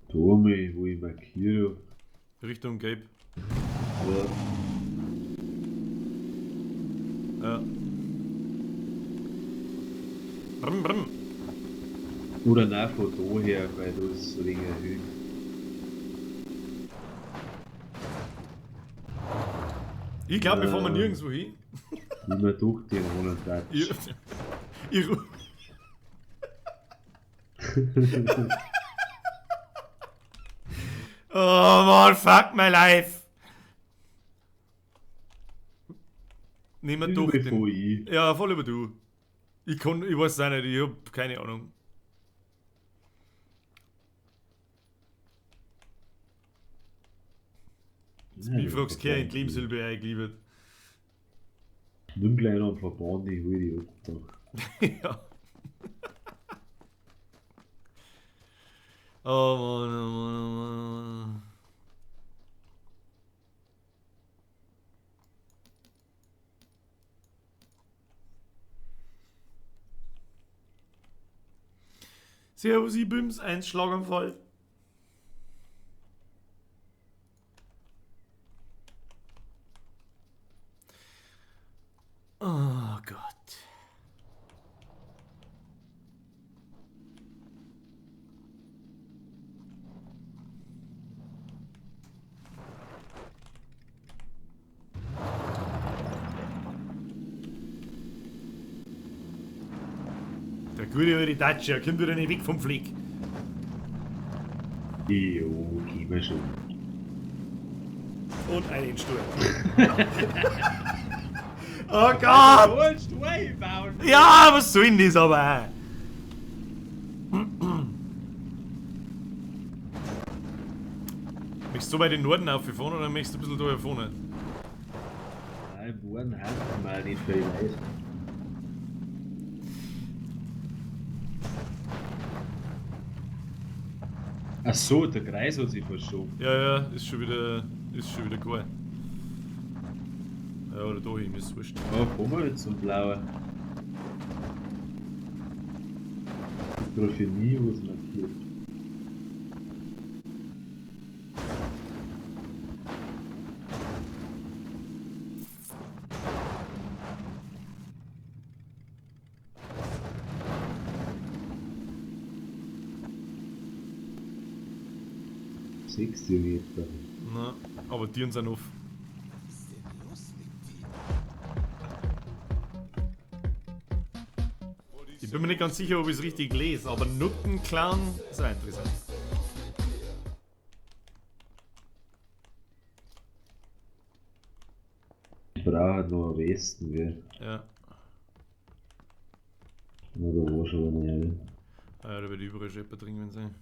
Da mal, wo ich markiere. Richtung Gelb. Ja. Ja. Brumm, brumm. Oder nein, von da her, weil da ist so wenig erhöht. Ich glaube, wir fahren nirgendwo hin. Wie man durch den Roland Ich, ich, oh man, fuck my life. Nehmen wir doch Bevor den. ich. Ja, voll über du. Ich weiß es auch nicht, ich hab keine Ahnung. Ich frag's keiner in die Lebenshilfe eingeliefert. Nimm gleich noch einen Verband, ich hol die ab. Ja. Oh Mann, oh Mann, oh Mann. Servus, Ibims, ein Schlaganfall. Oh Gott. Der gute alte Dacia, kommt wieder nicht weg vom Fleck. Jo, gib mir schon. Und einen Sturm. Oh Gott! wolltest du einbauen? Ja, was soll denn das aber? Möchtest du bei den Norden auffahren oder möchtest du ein bisschen da vorne? Nein, im Norden hat man mal nicht viel Leid. Ach so, der Kreis hat sich verschoben. Ja, ist schon wieder geil. Ja, oder da hin, ist wurscht. Ja, kommen wir jetzt zum Blauen. Ich brauche nie was markiert. Sechste Meter. Na, aber die sind auf. Ich bin mir nicht ganz sicher, ob ich es richtig lese, aber Nuttenclan ist auch interessant. Ich brauche noch einen Westen, gell? Ja, Na, da war schon eine. ja da wird überall schon jemand drin sein.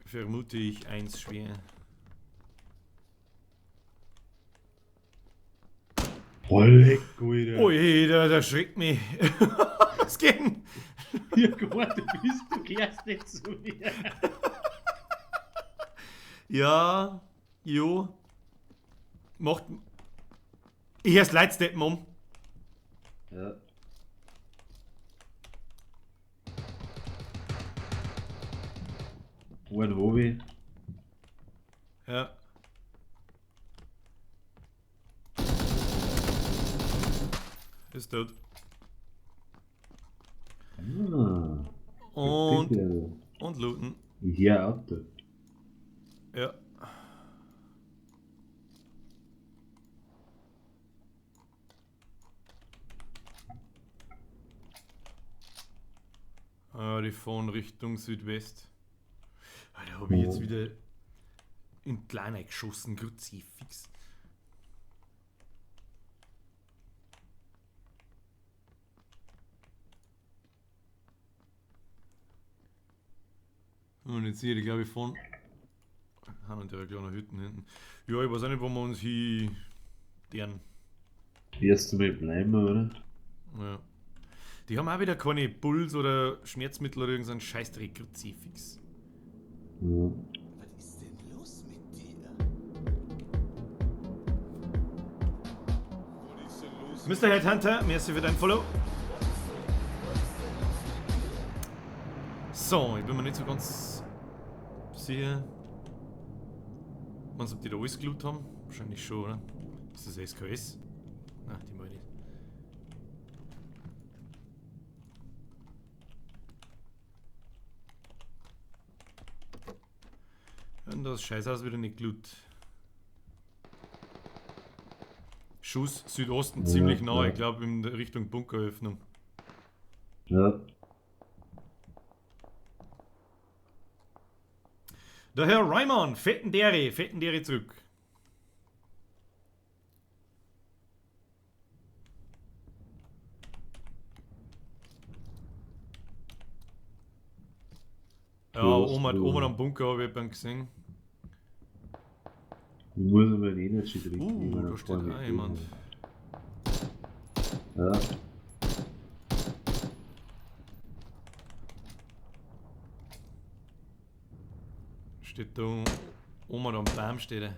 Vermute ich eins schwer. Leck, Alter. Ui, der schreckt mich. Was geht denn? Ja, Gott, du klärst nicht zu mir. Ja, jo. Macht. Ich erst Leitsteppen um. Ja. Ein Hobby. Ja. Ist tot. Und looten. Hier Auto. Ja. Ah, die fahren Richtung Südwest. Da habe ich jetzt wieder in kleiner geschossen, Kruzifix. Und jetzt sehe ich, glaube ich, von. Haben wir direkt noch Hütten hinten. Ja, ich weiß auch nicht, wo wir uns hier. Deren. Erst einmal bleiben, oder? Ja. Die haben auch wieder keine Puls oder Schmerzmittel oder irgendeinen Scheißdreck, Kruzifix. Ja. Was ist denn los mit dir? Was ist denn los Mr. Headhunter, merci für dein Follow. So, ich bin mir nicht so ganz sicher. Meinst du, ob die da alles gelootet haben? Wahrscheinlich schon, oder? Ist das SKS? Nein, die meine ich nicht. Und das Scheißhaus wieder nicht gelootet. Schuss Südosten, ziemlich nah, ich glaube in Richtung Bunkeröffnung. Ja. Der Herr Reimann, fetten Dere zurück. Ja, oben am Bunker habe ich jemanden gesehen. Ich muss aber ein Energy trinken. Da steht auch jemand. Ja. Steht da oben am Baum steht er.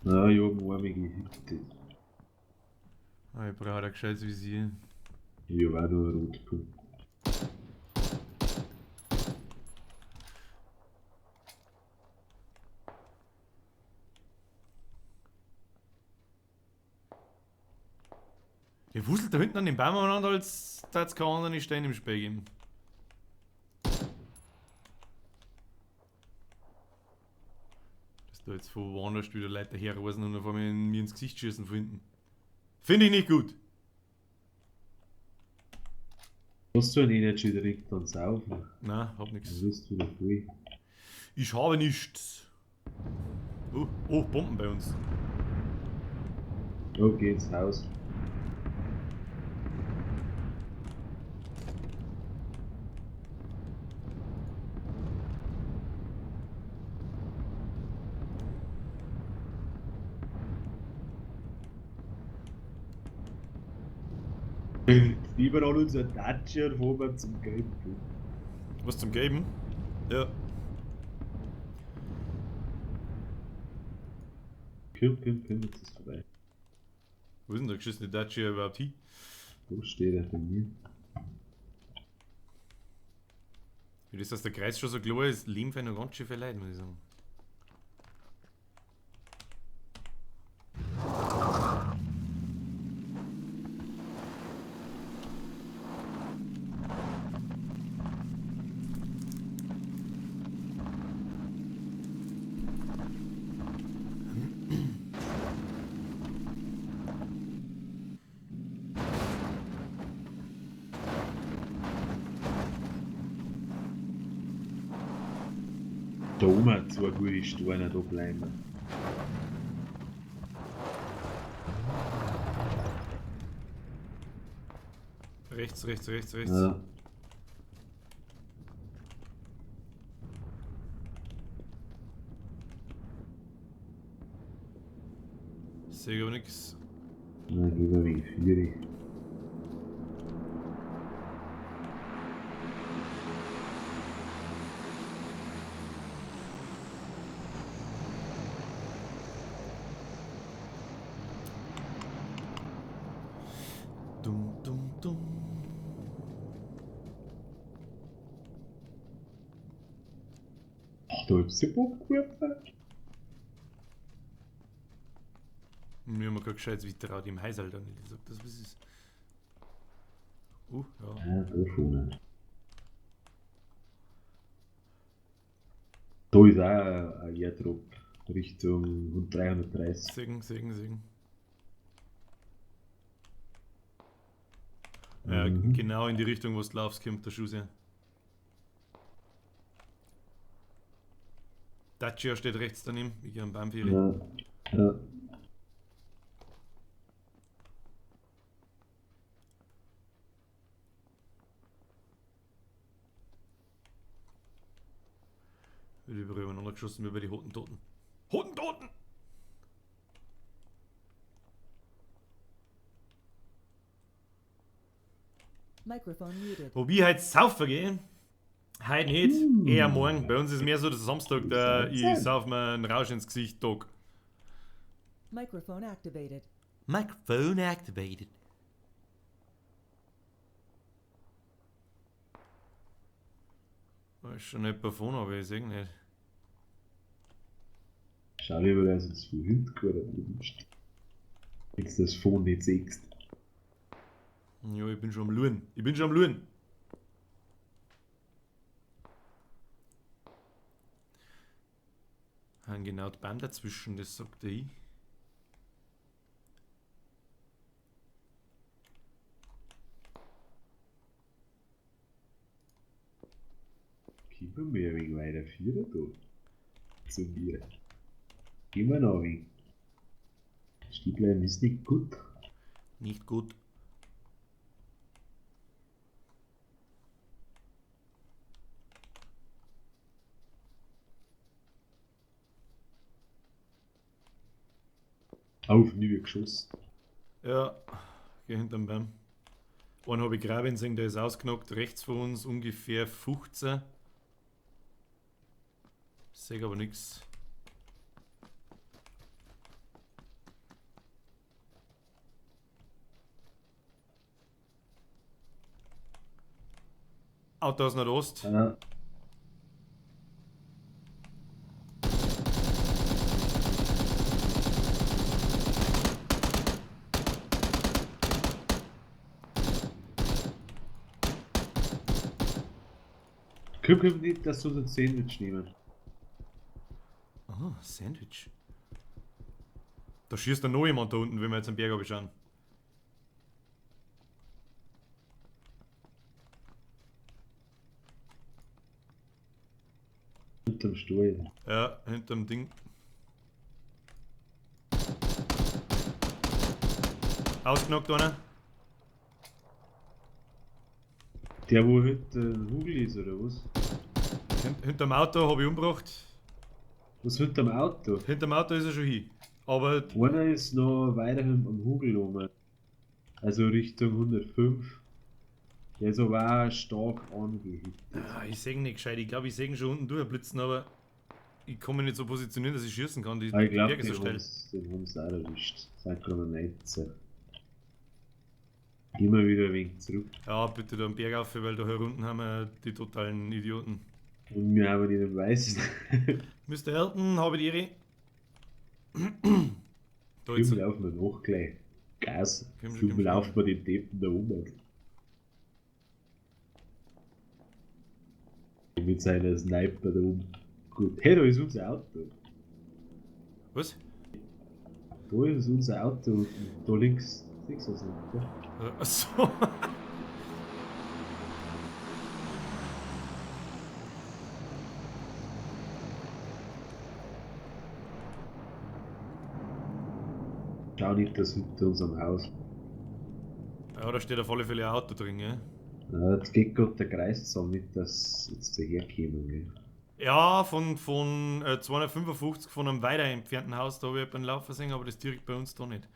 Ja, ich habe eine armige Hütte. Ich brauche ein gescheites Visier. Ich habe auch noch einen Rotpunkt. Ihr wuselt da hinten an den Baum aneinander, als da es keine anderen Steine im Spiel geben. Dass da jetzt von woanders wieder Leute herrasen und auf einmal mir ins Gesicht schießen von hinten. Finde ich nicht gut. Hast du einen Energy direkt dann saufen? Nein, hab nix. Dann wirst du wieder voll. Ich habe nichts. Oh, Bomben bei uns. Oh, geh ins Haus. Überall unser Dacia und fahren wir zum Gelben. Was zum Geben? Ja. Komm, jetzt ist vorbei. Wo ist denn der geschissene Dacia überhaupt hin? Wo steht er bei mir? Wie das, dass der Kreis schon so klar ist, leben für noch ganz schön viel Leute, muss ich sagen. Da oben hat zwei gute Steine, da bleiben wir. Rechts. Ja. Sehe aber nix. Dann gehen wir wegen 4. Dumm. Da hab's ja Bock geworfen. Wir haben kein gescheites Vitraut im Haushalt nicht. Ich sag das, was ist. Ja. Ah, da vorne. Da ist auch ein Airdrop Richtung 330. Sägen. Ja, Mhm. genau in die Richtung, wo du laufst, kommt der Schuss her. Dacia steht rechts daneben, ich gehe am Baum für. Ja, ja. Wird übereinander geschossen wie bei den Hottentoten. Hottentoten! Microphone muted. Wo wir heute saufen gehen, heute nicht, eher morgen. Bei uns ist mehr so der Samstag, der ich sauf mir einen Rausch ins Gesicht Tag. Microphone activated. Microphone activated. Da ist schon jemand davon, aber ich sehe nicht. Schau lieber, dass du es von hinten geworden bist. Jetzt das Phone nicht siehst. Ja, ich bin schon am Luren. Haben genau die Band dazwischen, das sagt ich. Können wir ein wenig weiterführen da? Zu mir. Gehen wir noch ein wenig. Stieblein ist nicht gut. Nicht gut. Auf, nie geschossen. Ja, geh hinterm Baum. Einen habe ich gerade gesehen, der ist ausgenockt, rechts von uns ungefähr 15. Sehe aber nichts. Auto aus Nordost. Ah, komm nicht, dass du so ein Sandwich nehmen. Aha, Sandwich. Da schießt dann noch jemand da unten, wenn wir jetzt am Berg schauen. Unterm Stuhl. Ja, hinterm Ding. Ausgenockt einer. Der, wo heute ein Hugel ist, oder was? Hinterm Auto habe ich umgebracht. Was hinterm Auto? Hinterm Auto ist er schon hin. Aber Einer ist noch weiter am Hugel oben. Also Richtung 105. Der ist aber auch stark angehittet. ich sehe nicht gescheit. Ich glaube, ich sehe ihn schon unten durchblitzen, aber ich kann mich nicht so positionieren, dass ich schießen kann. Die Aber ich glaube, Berge so steil. den haben sie auch erwischt. Seit gerade 19. Gehen wir wieder ein wenig zurück. Ja, bitte da am Berg auf, weil da hier unten haben wir die totalen Idioten. Und wir haben die nicht weißen. Mr. Elton, habe ich die Ehre. Da Komm, jetzt. laufen wir noch gleich. Gas. Komm schon, Komm, komm schon. laufen wir den Deppen da um. Mit seiner Sniper da um. Gut. Hey, da ist unser Auto. Was? Da ist unser Auto und da links. Siehst du das nicht? Ja? Achso. Schau nicht, dass hinter unserem Haus. Ja, da steht auf alle Fälle ein Auto drin, ja. Ja, jetzt geht gerade der Kreis zusammen, nicht dass jetzt daherkommen. Gell? Ja, von 255 von einem weiter entfernten Haus, da habe ich jemanden laufen sehen, aber das direkt bei uns da nicht.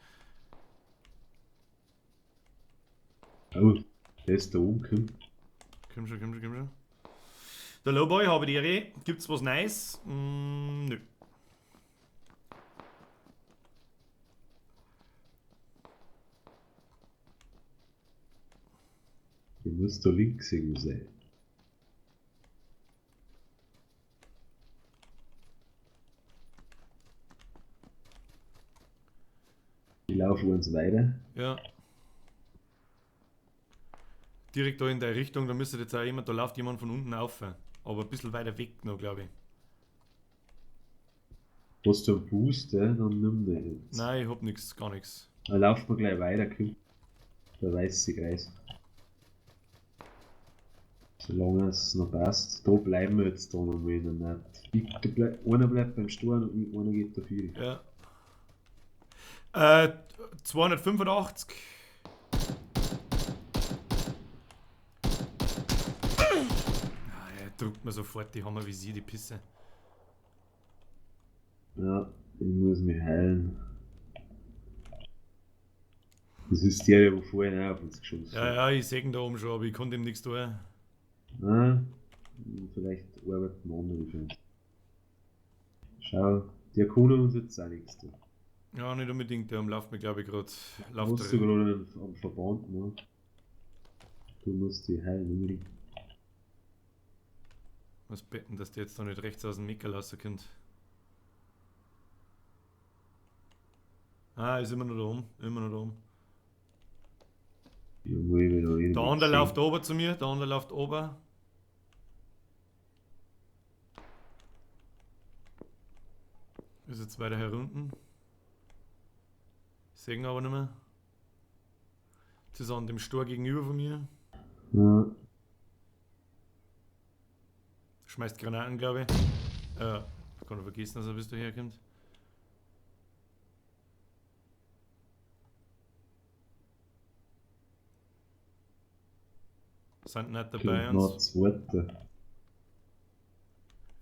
Oh, der ist da oben. Komm schon. Der Lowboy, habe die Ehre. Gibt's was Neues? Nö. Der muss da links irgendwo sein. Ich laufe uns weiter. Ja. Direkt da in der Richtung, da müsste jetzt auch jemand, da läuft jemand von unten auf. Aber ein bisschen weiter weg noch, glaube ich. Hast du einen Boost, dann nimm den jetzt. Nein, ich hab nichts, gar nichts. Dann laufen wir gleich weiter, kommt der weiße Kreis. Solange es noch passt. Da bleiben wir jetzt da noch mal in der Net. Einer bleibt beim Sturm und einer geht dafür. Ja. 285. Ah, er drückt mir sofort die Hammer wie sie, die Pisse. Ja, ich muss mich heilen. Das ist der, der vorhin auch auf uns geschossen Ja, hat. ja, ich sehe ihn da oben schon, aber ich konnte ihm nichts tun. Ah, vielleicht arbeiten wir andere für uns. Schau, der kann uns jetzt auch nichts tun. Ja, nicht unbedingt, der läuft mir, glaube ich, gerade. Hast du gerade am Verband, ne? Du musst die heilen unbedingt. Muss betten, dass der jetzt da nicht rechts aus dem Mecker rauskommt. Ah, ist immer noch da oben, immer noch da oben. Ja, wo ich wieder reden. Der andere läuft ober zu mir, der andere läuft ober. Ist jetzt weiter herunten. Sehen aber nicht mehr. Jetzt ist er an dem Stor gegenüber von mir. Ja, Schmeißt Granaten, glaube ich. Kann ich vergessen, dass er bis daher kommt. Sind nicht dabei kommt noch uns. zweite.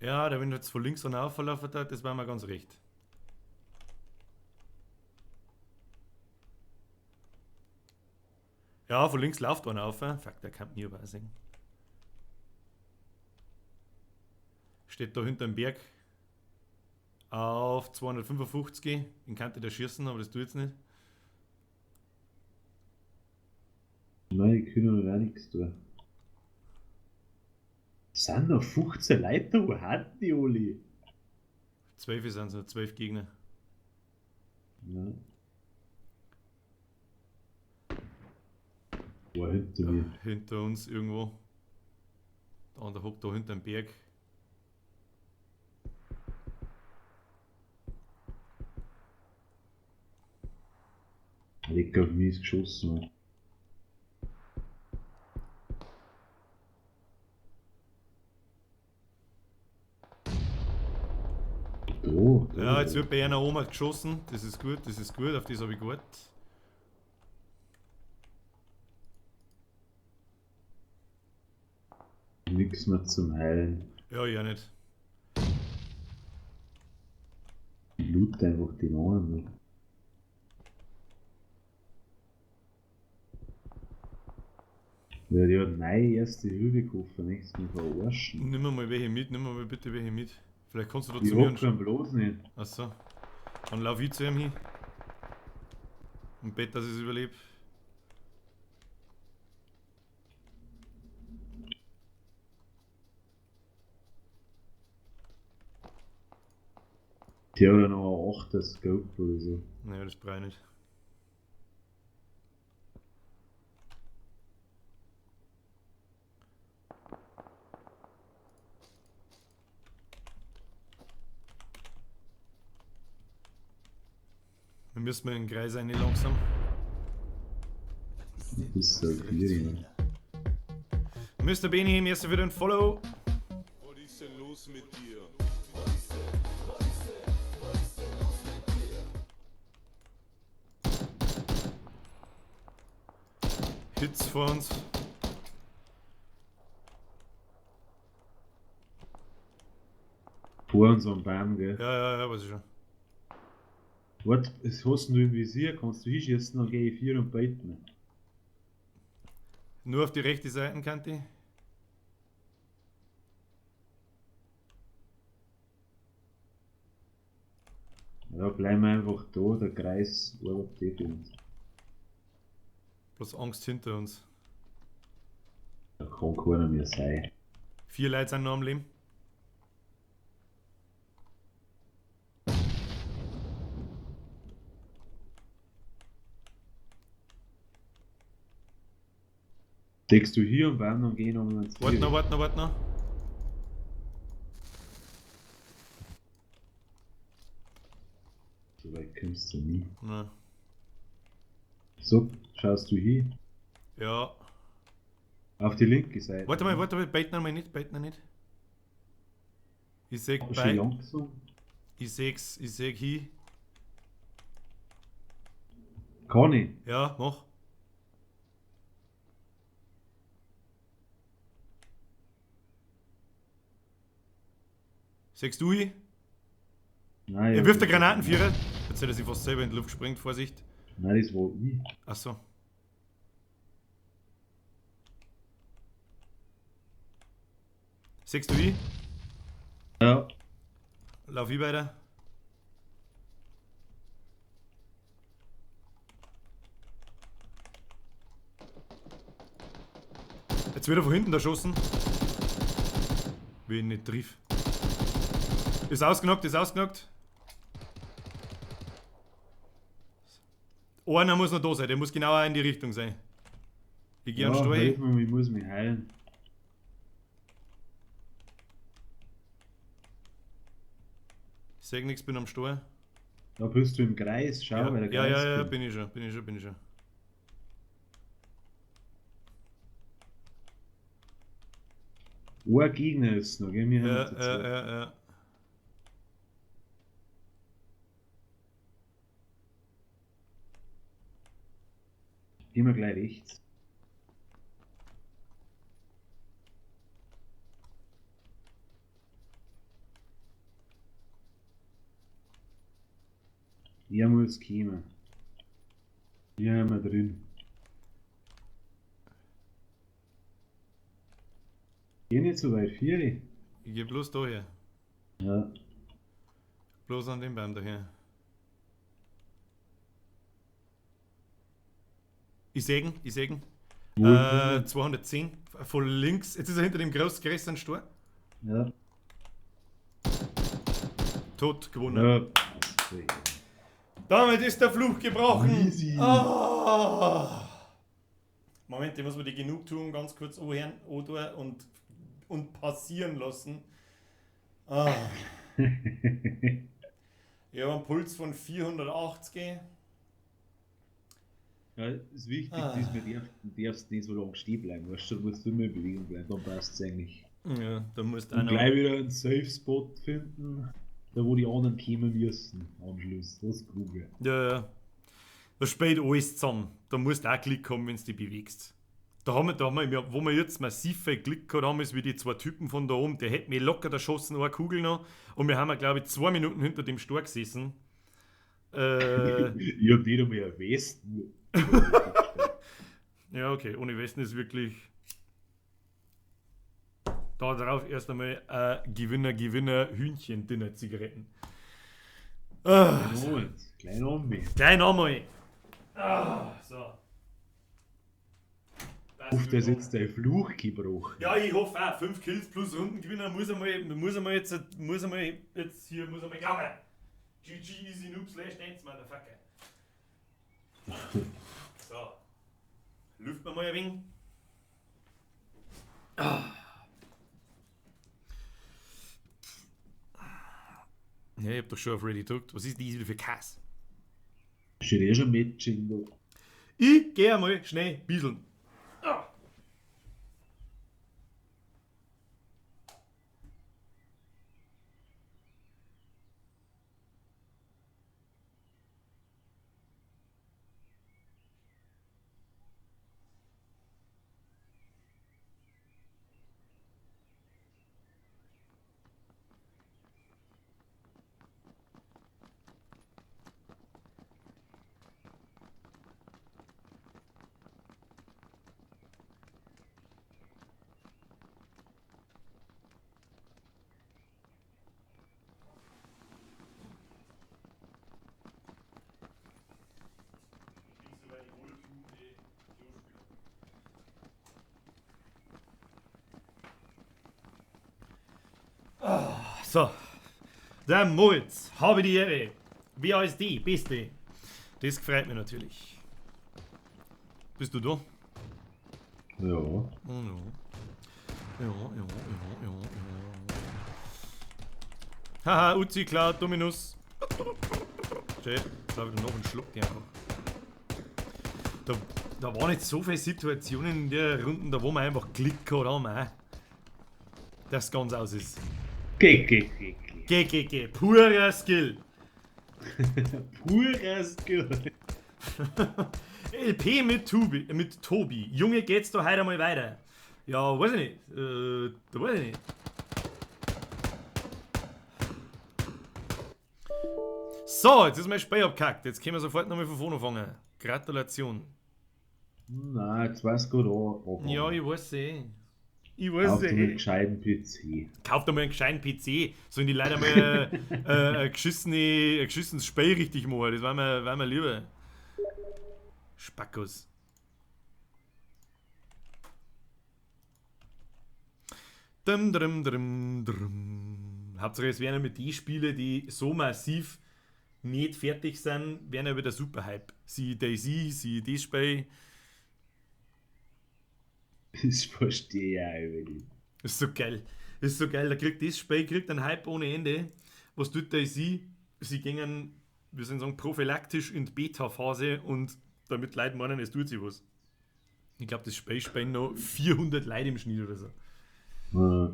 Ja, der wenn jetzt von links und auflaufen hat, das war mir ganz recht. Ja, von links läuft einer auf. Fuck, der kann mir aber auch sehen. Steht da hinter dem Berg. Auf 255. Den könnte der schießen, aber das tut jetzt nicht. Nein, die können noch auch nichts tun. Sind noch 15 Leute da? Wo hatten die alle? 12 sind es, 12 Gegner. Ja. War hinter mir. Hinter uns irgendwo. Der andere hockt da hinter dem Berg. Ich glaube, mir ist geschossen. Da. Ja, jetzt wird bei einer Oma geschossen. Das ist gut, auf das habe ich gewartet. Nix mehr zum Heilen. Ja, ja nicht. Ich loot einfach die anderen. Weil die hat neue erste Hilfe gekauft, nichts mehr verarschen. Nimm mir mal welche mit, nimm mir mal bitte welche mit. Vielleicht kannst du da Ich zu mir hab keinen bloß nicht. Achso. Dann lauf ich zu ihm hin. Und bett, dass ich es überlebe. Die hat ja noch ein 8er Scope oder so. Naja, das brauche ich nicht. Wir müssen mal in den Kreis rein langsam. Was ist denn Das ist los so mit viel, dir? Mr. Benny, merci für den Follow. Was ist denn los mit dir? Hits vor uns. Vor unserem Baum, gell? Ja, weiß ich schon. Warte, es hast du im Visier, kannst du hinschießen, dann gehe ich 4 und beiten. Nur auf die rechte Seitenkante. Ja, bleiben wir einfach da, der Kreis arbeitet eh für uns. Bloß Angst hinter uns. Da kann keiner mehr sein. 4 Leute sind noch am Leben. Steckst du hier und beim dann gehen wir ins Warte noch, warte noch, warte noch. So weit kommst du nie. Na. So, schaust du hier. Ja. Auf die linke Seite. Warte mal, beten wir nicht, beten wir nicht. Ich seh Schon bei. langsam. Ich seh hier. Kann ich. Ja, mach. Sagst du hier? Nein, Er wirft der Granatenvierer. Jetzt hat er sich fast selber in die Luft gesprengt, Vorsicht. Nein, das war ich. Achso. Sagst du wie? Ja. Lauf ich weiter. Jetzt wird er von hinten erschossen. Wie ihn nicht triff. Ist ausgenockt, ist ausgenockt. Einer muss noch da sein, der muss genauer in die Richtung sein. Ich gehe an den Stuhl hilf hin. mir, ich muss mich heilen. Ich sag nichts, bin am Stuhl. Da bist du im Kreis, schau, Ja, weil der ja, Kreis ja, kommt. bin ich schon. Ein Gegner ist noch, gell? Wir haben Ja, jetzt zwei. ja. Gehen wir gleich rechts. Er muss kommen. Hier haben wir drin. Geh nicht so weit, Vieri. Ich geh bloß da her. Ja. Bloß an dem Baum daher. Ich sägen. Wo? 210. Von links. Jetzt ist er hinter dem größeren Stor. Ja. Tot gewonnen. Ja. Also, Damit ist der Fluch gebrochen. Easy. Ah. Moment, ich muss mir die Genugtuung ganz kurz anhören und passieren lassen. Ah. Ich habe einen Puls von 480. Ja, das Wichtigste ist, du darfst nicht so lange stehen bleiben. Weißt du, du musst immer in Bewegung bleiben, dann passt es eigentlich. Ja, da musst du Und gleich wieder einen Safe-Spot finden, da wo die anderen kommen müssen am Schluss. Das ist Kugel. Ja. Da spielt alles zusammen. Da musst du auch Glück haben, wenn du dich bewegst. Da haben wir, wo wir jetzt massiv viel Glück gehabt haben, ist wie die zwei Typen von da oben. Der hätte mir locker erschossen, eine Kugel noch. Und wir haben, glaube ich, 2 Minuten hinter dem Stor gesessen. Ich hab nicht einmal einen Westen. Ja, okay. Ohne Westen ist wirklich. Da drauf erst einmal Gewinner, Hühnchen, Dinner, Zigaretten. Klein Ombi. Klein einmal. So. Auf das jetzt der Fluch gebrochen. Ja, ich hoffe auch. 5 Kills plus Rundengewinner muss einmal jetzt glauben. GG easy noob slash dance, motherfucker. So. Lüften wir mal ein wenig. Ja, ich hab doch schon auf Ready gedrückt. Was ist diese für Kass? Steht eh schon Matching da. Ich geh einmal schnell bieseln. So, der Moritz, habe die Ehre. WASD, Beste. Das freut mich natürlich. Bist du da? Ja. Ja. Ja. Haha, Uzi, klar, Dominus. Schön, jetzt habe ich noch einen Schluck die einfach. Da waren nicht so viele Situationen in der Runden, da wo man einfach Klick gehabt haben, dass es ganz aus ist. Geh. Purer Skill. Purer Skill. LP mit Tobi. Junge, geht's da heute mal weiter? Ja, weiß ich nicht. Da weiß ich nicht. So, jetzt ist mein Spiel abgekackt. Jetzt können wir sofort nochmal von vorne anfangen. Gratulation. Nein, jetzt weiß gut an. Ja, ich weiß Auf einen gescheiten PC. Kauft einmal einen gescheiten PC. Sollen die Leute mal ein geschissenes Spiel richtig machen. Das war mir lieber. Spackos. Hauptsache es werden mit die Spiele, die so massiv nicht fertig sind, werden ja wieder super Hype. Sie Daisy, sie das Spiel. Das verstehe ich auch nicht. Ist so geil. Ist so geil. Da kriegt das Spiel einen Hype ohne Ende. Was tut Daisy? Sie gingen, wir sind sagen, prophylaktisch in die Beta-Phase und damit Leute meinen, es tut sich was. Ich glaube, das Spiel spielen noch 400 Leute im Schnitt oder so. Ja.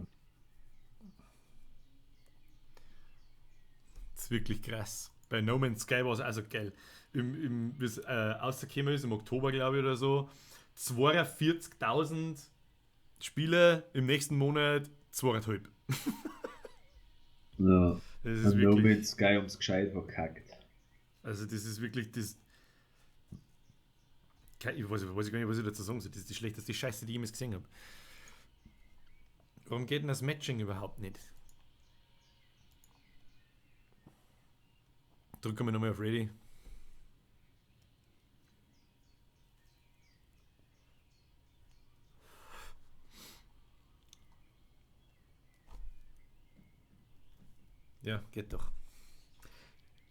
Das ist wirklich krass. Bei No Man's Sky war es also geil. Wie es rausgekommen ist, im Oktober, glaube ich, oder so, 42.000 Spieler, im nächsten Monat 2,5. Ja. Das ist Und wirklich, No Man's Sky ums gescheit verkackt. also das ist wirklich das. Ich weiß gar nicht, was ich dazu sagen soll. Das ist die schlechteste Scheiße, die ich jemals gesehen habe. Warum geht denn das Matching überhaupt nicht? Drücken wir nochmal auf Ready. Ja, geht doch.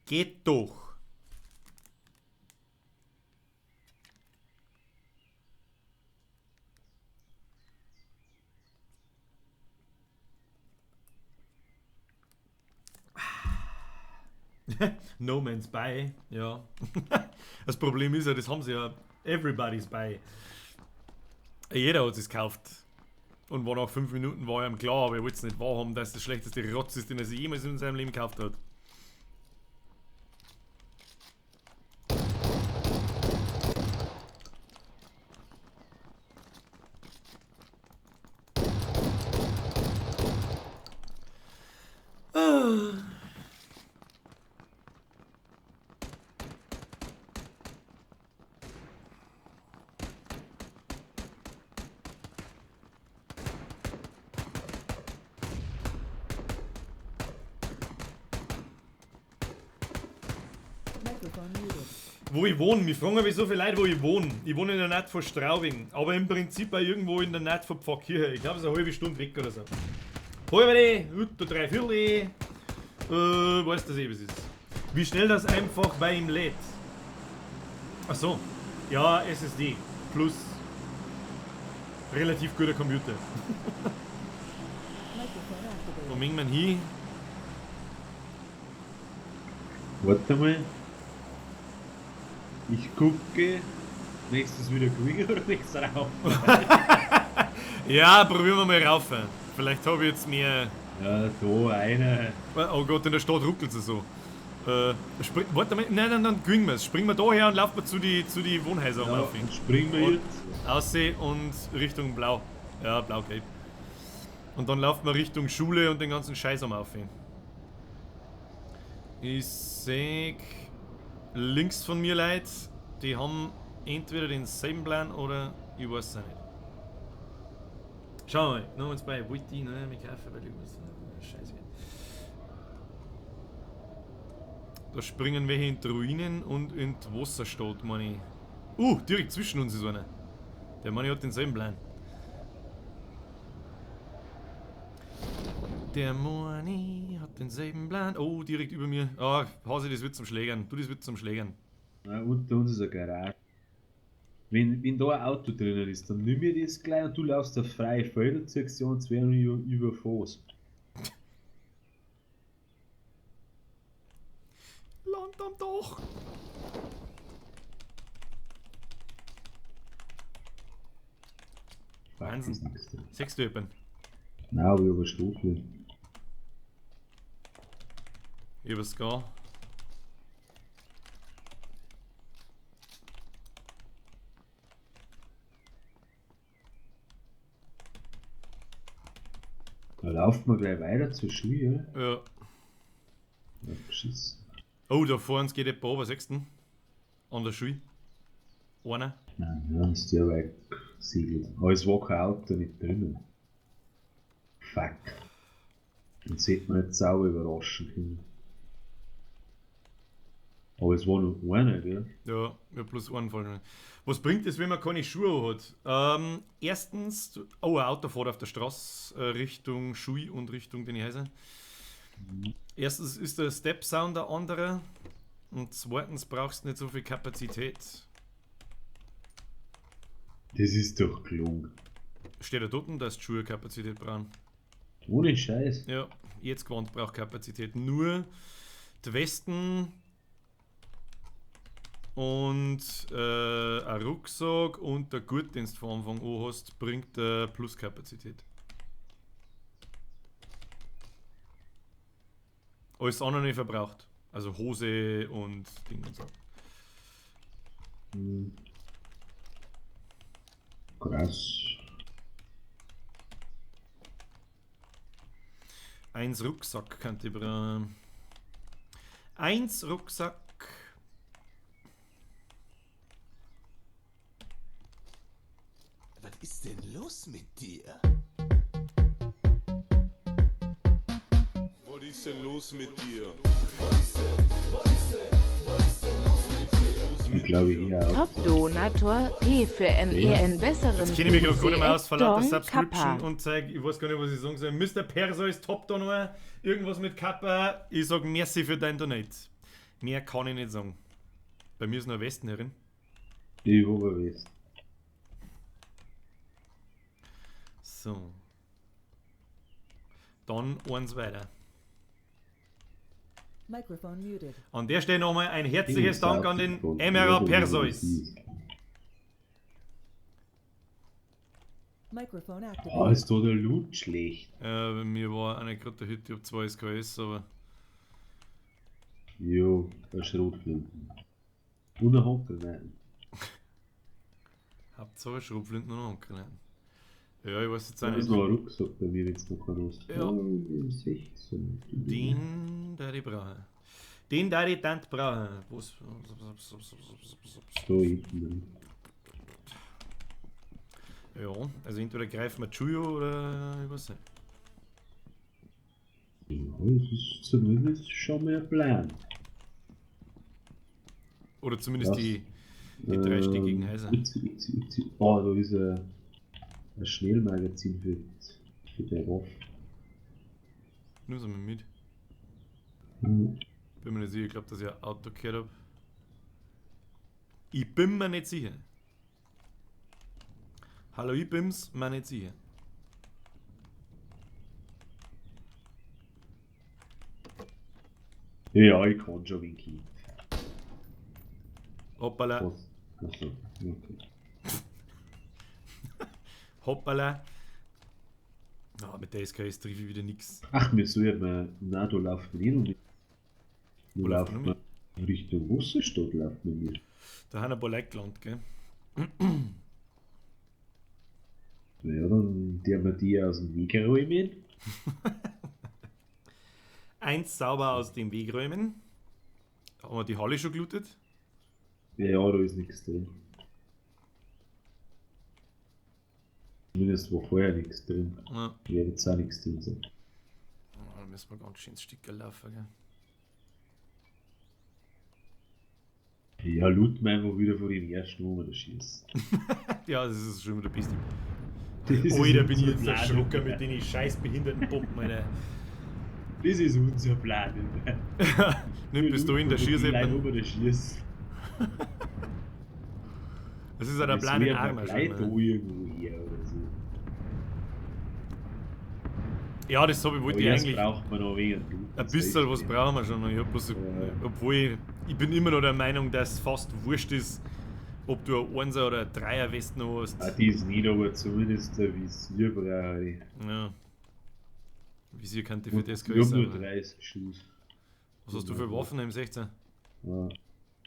Geht doch. No Man's Buy, ja. Das Problem ist ja, das haben sie ja Everybody's Buy. Jeder hat es gekauft. Und war nach 5 Minuten war ihm klar, aber er wollte es nicht wahrhaben, dass das schlechteste Rotz ist, den er sich jemals in seinem Leben gekauft hat. Microphone muted. Wo ich wohne, mich fragen wie so viele Leute, wo ich wohne. Ich wohne in der Nähe von Straubing, aber im Prinzip auch irgendwo in der Nähe von Pfarrkirche. Ich glaube, es ist eine halbe Stunde weg oder so. Halbe, drei Viertel, weiß das eh, was ist. Wie schnell das einfach bei ihm lädt. Ach so, ja, SSD plus relativ guter Computer. Microphone Wo activated. mengen wir hin? Warte mal. Ich gucke. Nächstes wieder Quick oder nächstes rauf? Ja, probieren wir mal rauf. Vielleicht habe ich jetzt mehr. Ja, da einer. Oh Gott, in der Stadt ruckelt es so. Warte mal, nein, dann gewinnen wir es. Springen wir da her und laufen wir zu die Wohnhäuser Ja, auf. und springen wir Und- jetzt. Aussehen und Richtung Blau. Ja, Blau-Gelb. Und dann laufen wir Richtung Schule und den ganzen Scheiß am auf. Ich sehe links von mir Leute, die haben entweder denselben Plan oder ich weiß es auch nicht. Schau mal, noch uns bei, wollte ich noch mich kaufen, weil ich was Scheiße. Da springen welche in die Ruinen und in die Wasserstadt, meine ich. Direkt zwischen uns ist einer. Der Mann hat denselben Plan. Der Moni hat denselben Plan. Oh, direkt über mir. Ah, Hase, das wird zum Schlägern. Du, das wird zum Schlägern. Ja, unter uns ist eine Garage. Wenn da ein Auto drinnen ist, dann nimm mir das gleich und du laufst auf freie Felder, ziehst du uns werden überfährst. Land am Dach! Wahnsinn. Das ist nichts drin. Sechst du jemanden? Nein, aber ich habe Stufe. Ich hab's gar. Da laufen wir gleich weiter zur Schule. Ja. Ja, beschissen. Oh, da vorne geht jemand runter, sechst du? An der Schule. Einer. Nein, ja, ist der weit gesegelt. Aber es war kein Auto nicht drinnen. Fuck. Dann hätte man jetzt sauber überraschen können. Aber es war nur einer, gell? Ja, ja, plus einen Fall. Was bringt es, wenn man keine Schuhe hat? Erstens, ein Auto fährt auf der Straße Richtung Schule und Richtung den Häuser. Erstens ist der Step Sound der andere. Und zweitens brauchst du nicht so viel Kapazität. Das ist doch gelungen. Steht da dort, dass die Schuhe Kapazität brauchen? Ohne Scheiß. Ja, jetzt gewandt braucht Kapazität. Nur die Westen und ein Rucksack und der Gurt, den du von Anfang an hast, bringt Pluskapazität. Alles andere nicht verbraucht. Also Hose und Ding und so. Hm. Krass. Eins Rucksack könnte ich brauchen. Eins Rucksack. Was ist denn los mit dir? Was ist denn los mit dir? Ich glaube eher auch. Top-Donator P für einen besseren Jetzt kenne ich mich gerade gar nicht mehr aus, verlauter Don Subscription Kappa. und zeige, ich weiß gar nicht, was ich sagen soll. Mr. Perseus Top Donor, irgendwas mit Kappa. Ich sage merci für dein Donate. Mehr kann ich nicht sagen. Bei mir ist nur Westen herin. Die Oberwest. So. Dann eins weiter. Microphone muted. An der Stelle nochmal ein herzliches Dank an den Emera Perseus. Microphone Ah, activated. ist da der Loot schlecht. Bei mir war eine gerade der Hütte, ich habe 2 SKS, aber Jo, der Schrotflinten. Und ein Hockernähen. hab 2 Schrotflinten und noch Granaten. Ja, ich weiß jetzt auch Da ist nicht. noch ein Rucksack bei mir jetzt noch raus. Ja. Oh, 16. Den da ich brauchen. Den da ich dann brauchen. Was? Da hinten drin. Ja, also entweder greifen wir Chuyo oder ich weiß nicht. Ja, das ist zumindest schon mal ein Plan. Oder zumindest Was? die 3-stickigen Häuser. Oh, da ist ein Schnellmagazin für der Waffe. Nur so mit. Hm. Bin mir nicht sicher, ich glaube, dass ich ein Auto gehört habe. Ich bin mir nicht sicher. Hallo, ich bin's mir nicht sicher. Ja, ich kann schon winken. Hoppala, Was? Achso, okay. hoppala. Ah, mit der SKS treffe ich wieder nix. Ach, wir sollen mal. Nein, da laufen wir nicht. Wo Da laufen laufen wir wir Richtung Wasserstadt laufen wir nicht. Da haben ein paar Leute gelandet, gell? Ja, dann der wir die aus dem Weg räumen. Eins sauber aus dem Weg räumen. Haben wir die Halle schon gelootet? Ja, da ist nichts drin. Zumindest war vorher nichts drin. Ja. Ja, jetzt auch nichts drin sein. Da müssen wir ganz schön ins Stück laufen, gell? Ja, loot mir einfach wieder vor den ersten, wo wir da schießen. Ja, das ist schon wieder beste. Das ist Ui, da bin ich unser jetzt Plan. erschrocken mit den scheiß behinderten Bomben, Alter. Das ist unser Plan. Nimm bis du in der Schieße. Nein, wo wir da schießen. Das ist ja der Das Plan in wird Armer gleich da schon. irgendwo her oder so. Ja, das habe ich, Aber wollte ich jetzt eigentlich. braucht man noch weniger. Ein bisschen was brauchen wir schon noch. Ich hab bloß, obwohl ich bin immer noch der Meinung, dass es fast wurscht ist, ob du ein 1er oder ein 3er Westen hast. Ah, die ist nicht, aber zumindest der Visier brauche ich. Ja. Visier könnte für Und das ich habe größer. nur Aber 30 Schuss. was hast du für Waffen im 16? Ja.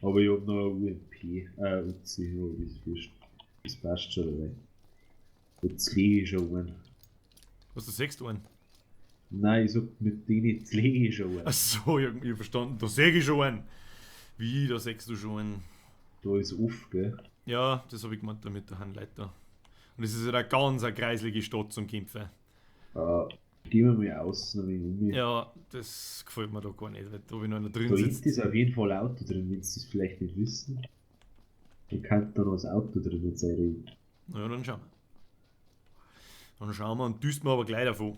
Aber ich habe noch ein UMP, Uzi, ja, das passt schon dabei. Jetzt lege ich schon einen. Was du sagst, einen? Nein, ich sag mit denen lege ich schon einen. Achso, ich hab verstanden. Da säge ich schon einen. Wie, da sägst du schon einen? Da ist auf, gell? Ja, das habe ich gemeint damit, da haben Leute da. Und es ist ja eine ganz eine kreislige Stadt zum Kämpfen. Gehen wir mal außen ein wenig um. Ja, das gefällt mir da gar nicht, weil da habe ich noch einer drin Da sitzt. hinten ist auf jeden Fall ein Auto drin, wenn sie das vielleicht nicht wissen. Dann kann da noch das Auto drin sein. Na ja, dann schauen wir. Dann schauen wir und düst mir aber gleich davon.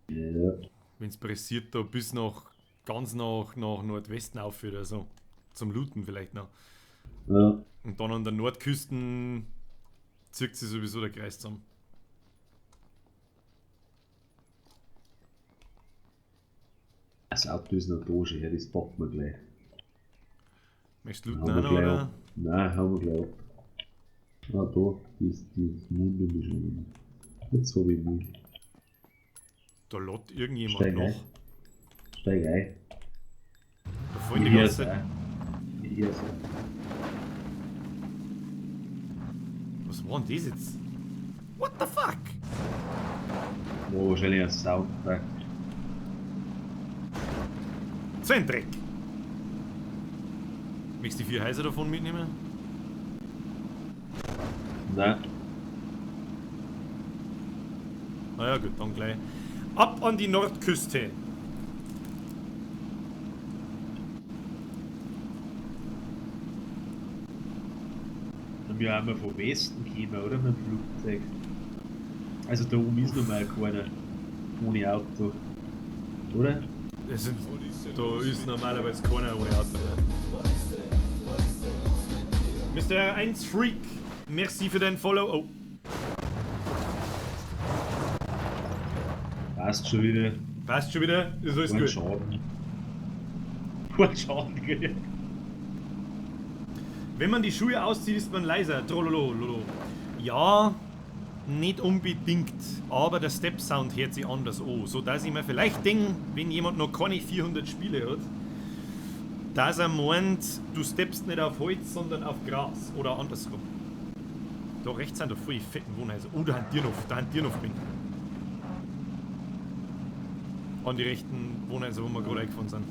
Ja. Wenn es pressiert, da bis ganz nach Nordwesten aufführt, also zum Looten vielleicht noch. Ja. Und dann an der Nordküste zieht sich sowieso der Kreis zusammen. Das Auto ist noch da schon, ja, das packen wir gleich. Möchtest du looten Haben auch wir noch, gleich oder? ab. Nein, haben wir gleich ab. Ah, da, die Munde ist schon. Jetzt habe ich mich. Da lädt irgendjemand Steig ein. noch. Steig ein. Da fallen die Hier ganze ist Zeit. er. Hier ist er. Was war denn das jetzt? What the fuck? War wahrscheinlich ein Soundtrack. So ein Dreck. Möchtest du die 4 Häuser davon mitnehmen? Nein. Na ja, gut, dann gleich. Ab an die Nordküste. Und wir haben vom Westen gekommen, oder? Mit dem Flugzeug. Also da oben ist noch mal keiner. Ohne Auto. Oder? Da ist normalerweise keiner ohne Auto. Mr. 1 Freak, merci für dein Follow. Oh, Passt schon wieder. passt schon wieder. Ist alles Kein gut. Schaden. Kein Schaden, gell? Wenn man die Schuhe auszieht, ist man leiser. Trololo, lolo. Ja, nicht unbedingt, aber der Step-Sound hört sich anders an. So dass ich mir vielleicht denke, wenn jemand noch keine 400 Spiele hat, dass er meint, du steppst nicht auf Holz, sondern auf Gras oder andersrum. Da rechts sind da voll die fetten Wohnhäuser. Oh, da haben Tiernhof bin. An die rechten Wohnhäuser, wo wir gerade eingefahren sind.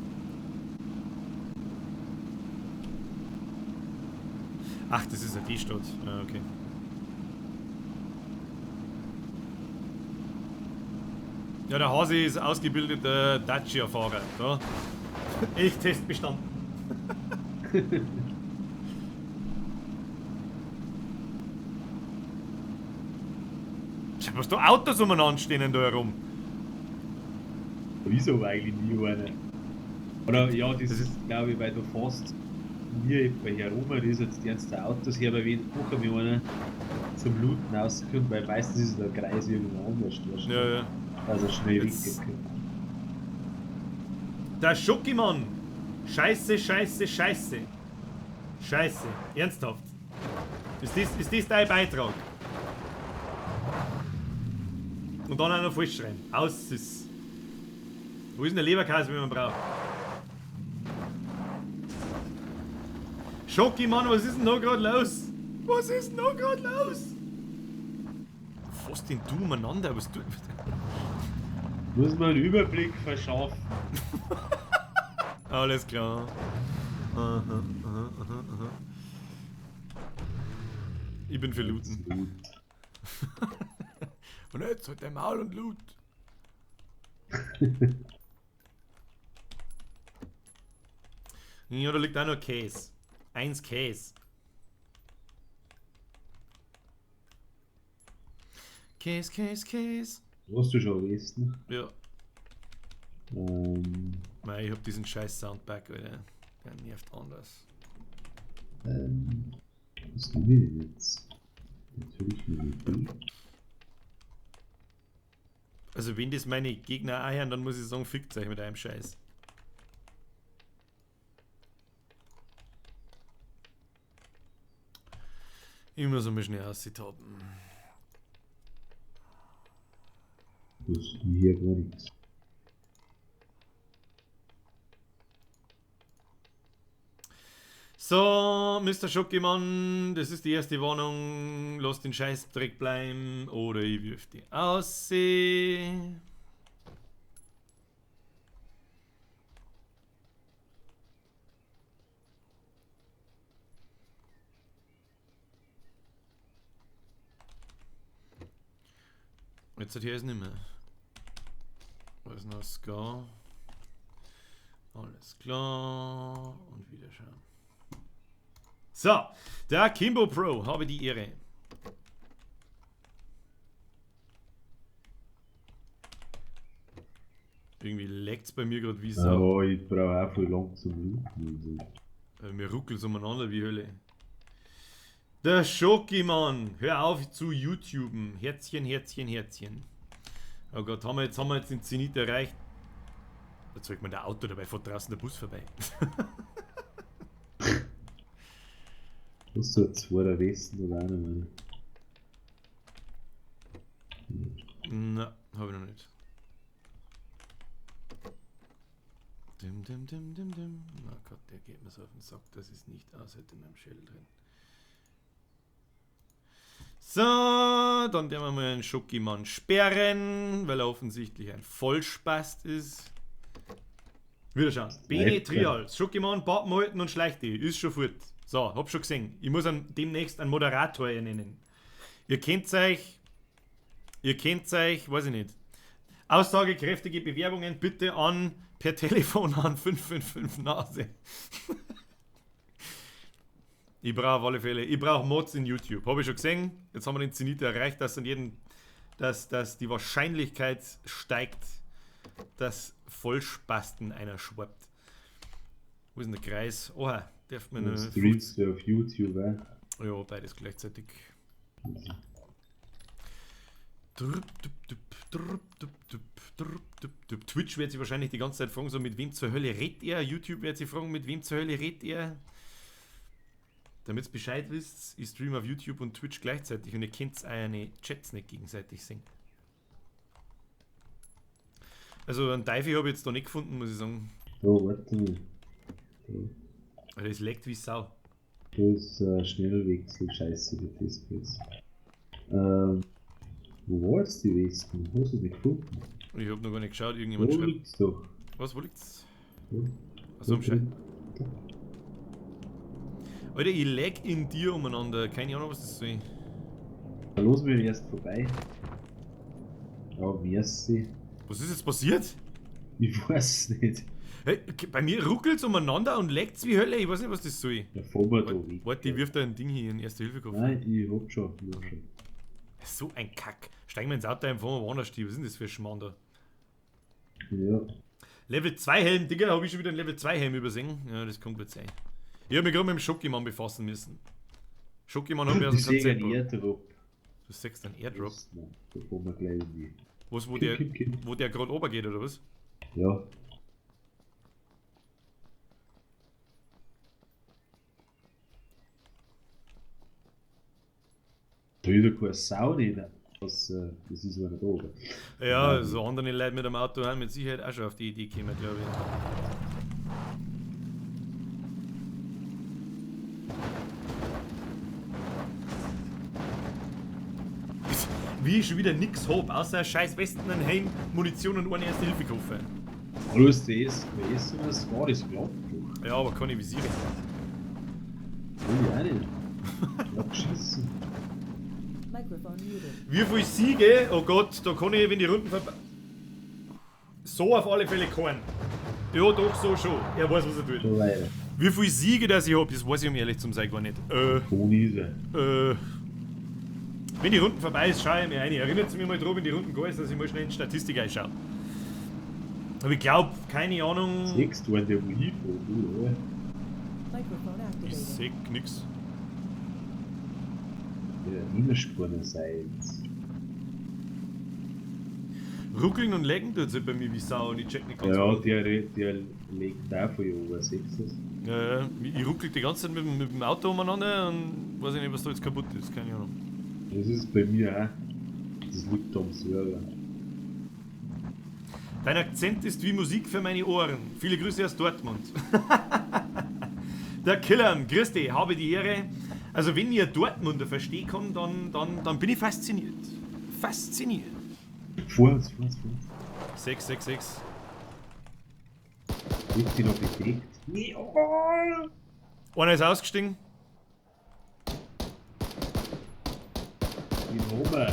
Ach, das ist ja die Stadt. Ja, okay. Ja, der Hasi ist ausgebildeter Dacia-Fahrer. Ja. Elchtest bestanden. Schau, was da Autos umeinander stehen da herum. Wieso eigentlich nie einer? Oder ja, das ist glaube ich, weil du fast nie etwa herum, das ist jetzt die ganzen Autos her, aber wenn gucken wir einer zum Looten rauskommt, weil meistens ist der Kreis irgendwo anders. Ja, ja. Also schnell Jetzt- weggekommen. Der Schokimann. Scheiße, scheiße, scheiße. Scheiße. Ernsthaft. Ist das dein Beitrag? Und dann auch noch falsch schreien. Aus ist. Wo ist denn der Leberkäse, wenn man braucht? Schokimann, was ist denn da gerade los? Was ist denn da gerade los? Was denn du umeinander? Was du. Muss man einen Überblick verschaffen. Alles klar. Aha, aha, aha, aha. Ich bin für Looten. Loot. Und jetzt halt dein Maul und Loot. Ja, da liegt auch noch Käse. 1 Käse. Käse, Käse, Käse. Hast du schon wissen? Ja. Ähm, Mei, ich hab diesen scheiß Soundpack, Alter. Der nervt anders. Was nehme ich denn jetzt? Natürlich nehme ich die. Also wenn das meine Gegner eiern, dann muss ich sagen, fickt euch mit einem Scheiß. Ich muss einmal schnell aussitappen. Das ist hier gar nichts. So, Mr. Schokimann, das ist die erste Warnung. Lass den Scheißdreck bleiben oder ich wirf die aus. Jetzt hat hier es nicht mehr. Was ist noch Ska? Alles klar. Und wieder schauen. So, der Kimbo Pro, habe die Ehre. Irgendwie leckt es bei mir gerade wie so. Oh, ich brauche auch viel lang zum Rufen. Mir ruckelt es umeinander wie Hölle. Der Schokimann, hör auf zu YouTuben. Herzchen, Herzchen, Herzchen. Oh Gott, jetzt haben wir jetzt den Zenit erreicht. Da zeigt man der Auto, dabei fährt draußen der Bus vorbei. Das ist so ein zweiter Westen oder einer, meine. Na, habe ich noch nicht. Dim, dim, dim, dim, dim. Na Gott, der geht mir so auf den Sack, das ist nicht aus, hätte in meinem Shell drin. So, dann werden wir mal einen Schokimann sperren, weil er offensichtlich ein Vollspast ist. Wieder schauen. Bene Trials, Schokimann, Bappen halten und schleicht die. Ist schon fort. So, hab schon gesehen. Ich muss demnächst einen Moderator ernennen. Ihr kennt euch, weiß ich nicht. Aussagekräftige Bewerbungen bitte an per Telefon an 555 Nase. Ich brauche auf alle Fälle, ich brauche Mods in YouTube. Habe ich schon gesehen. Jetzt haben wir den Zenit erreicht, dass die Wahrscheinlichkeit steigt, dass Vollspasten einer schwappt. Wo ist denn der Kreis? Oha, darf man Du streamst ja auf YouTube, ja, beides gleichzeitig. Twitch wird sich wahrscheinlich die ganze Zeit fragen, so mit wem zur Hölle redet er? YouTube wird sich fragen, mit wem zur Hölle redet er? Damit ihr Bescheid wisst, ich streame auf YouTube und Twitch gleichzeitig und ihr könnt eine Chats nicht gegenseitig sehen. Also einen Teufel habe ich jetzt da nicht gefunden, muss ich sagen. Oh, warte mal. Also das leckt wie Sau. Da ist Schnellwechsel, scheiße, mit FPS. Wo war jetzt die Westen? Hast du es nicht gefunden? Ich habe noch gar nicht geschaut, irgendjemand Wo schreibt. liegt's doch? Was, wo liegt's? Ja. Achso, am Schein. Alter, ich lag in dir umeinander, keine Ahnung was das soll. Los bin ich erst vorbei. Ja, merci. Was ist jetzt passiert? Ich weiß nicht. Hey, bei mir ruckelt's umeinander und leckt's wie Hölle, ich weiß nicht was das soll. Da fahren wir da weg. Warte, ich wirf da ein Ding hier in Erste-Hilfe-Koffer. Nein, ich hab schon. So ein Kack. Steigen wir ins Auto ein, fahren wir woanders stehen. Was ist denn das für ein Schmarrn da? Ja. Level 2 Helm, Digga, habe ich schon wieder einen Level 2 Helm übersehen? Ja, das kann gut sein. Ich habe mich gerade mit dem Schokimann befassen müssen. Schokimann hat mir aus dem Ich sehe Konzept. einen Airdrop. Du sagst einen Airdrop? Nein, da fahren wir gleich in die. Was, wo Kim. der gerade oben geht, oder was? Ja. Da ist ja keine Sau nicht. Das ist ja nicht oben. Ja, so andere Leute mit dem Auto haben mit Sicherheit auch schon auf die Idee gekommen, glaube ich. Wie ich schon wieder nix hab, außer scheiß Westen, ein Helm, Munition und einen Erste-Hilfe-Koffer. Du hast das gewesen, was war das glatt? Ja, aber keine Visiere. Ich auch nicht. Ich hab geschissen. Microphone muted. Wie viel Siege? Oh Gott, da kann ich, wenn die Runden vorbei. So auf alle Fälle keinen. Ja, doch, so schon. Er weiß, was er tut. So leider. Wie viel Siege das ich hab, das weiß ich um ehrlich zu sein gar nicht. Bonise. Wenn die Runden vorbei ist, schaue ich mir ein. Erinnert mich mal dran, wenn die Runden gehen ist, dass ich mal schnell in die Statistik einschaue. Aber ich glaube, keine Ahnung. Siehst du, wenn der wo hinfährt, oder? Microphone Ich activated. seh nix. Ja, hingesprungen seid. Ruckeln und lecken tut sie bei mir wie Sau und ich check nicht ganz Ja, warum. der legt auch von oben, siehst du das? Ja, ja. Ich ruckel die ganze Zeit mit dem Auto umeinander und weiß ich nicht, was da jetzt kaputt ist. Keine Ahnung. Das ist bei mir auch. Das liegt am Server. Dein Akzent ist wie Musik für meine Ohren. Viele Grüße aus Dortmund. Der Killer, grüß dich, habe die Ehre. Also wenn ihr Dortmunder versteht, dann bin ich fasziniert. Fasziniert. Vor uns, vor uns, vor uns. 666. Wird sie noch bewegt? Nee, oh! Einer ist ausgestiegen. Den Homer.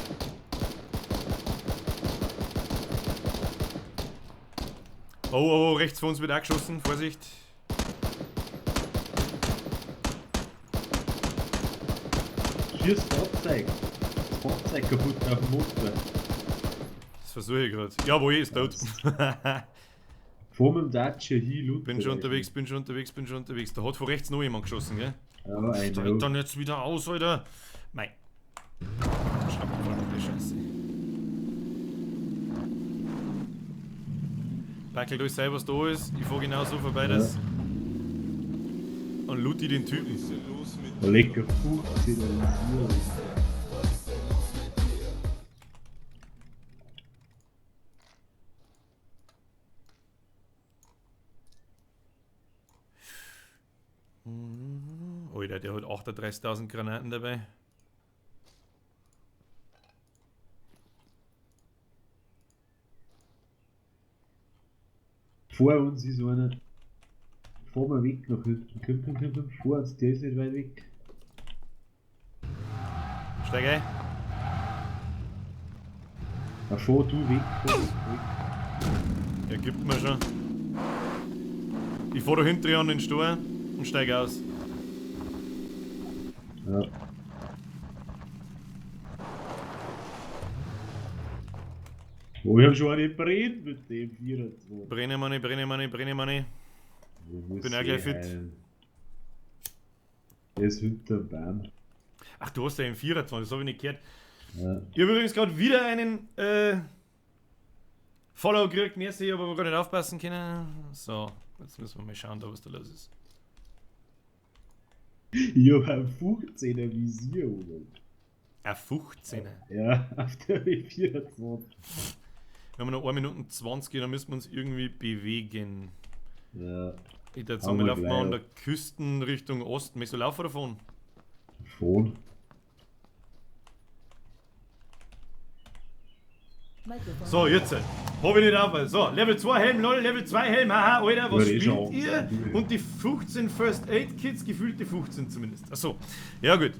Oh, rechts vor uns wird auch geschossen. Vorsicht. Schieß Fahrzeug. Das Fahrzeug kaputt auf dem Motor. Das versuche ich gerade. Jawohl, ist tot. Vor mit dem Dacia hin, Luther. bin schon unterwegs. Da hat von rechts noch jemand geschossen, gell? Ja, I Steigt know. dann jetzt wieder aus, Alter. Mei. Schraubverdammte Scheiße. Packel durch sei, was da ist. Ich fahr genau so vorbei, dass. Und loot ich den Typen. Was ist denn los mit Da lecker 15 oder so. Alter, der hat 38.000 Granaten dabei. Vor uns ist einer. Fahr mal weg nach hinten. Komm. Vor uns, der ist nicht weit weg. Steig ein. Da fahr du weg. Fahr weg. Er gibt mir schon. Ich fahr da hinten an den Stor und steig aus. Ja. Oh, ich hab schon eine brennt mit dem 24. Brenne Money. Wo muss Bin auch ich gleich fit. heilen? Der ist hinterm Baum. Ach, du hast ja einen 24, das habe ich nicht gehört. Ja. Ich habe übrigens gerade wieder einen Follow gekriegt, merci, aber gar nicht aufpassen können. So, jetzt müssen wir mal schauen, da was da los ist. Ich hab ein 15er Visier, oder? Ein 15er. Ja, auf der W24. Wir haben noch 1 Minute 20, dann müssen wir uns irgendwie bewegen. Ja, Ich würde Haben sagen, wir wir laufen mal gleich. an der Küsten Richtung Osten. Möchtest du laufen davon? Phone. Microphone So, jetzt. Hab ich nicht auf. So, Level 2 Helm, lol, Level 2 Helm, haha, Alter, was Ja, die ist spielt auch- ihr? Und die 15 First Aid Kits, gefühlte 15 zumindest. Achso, ja gut.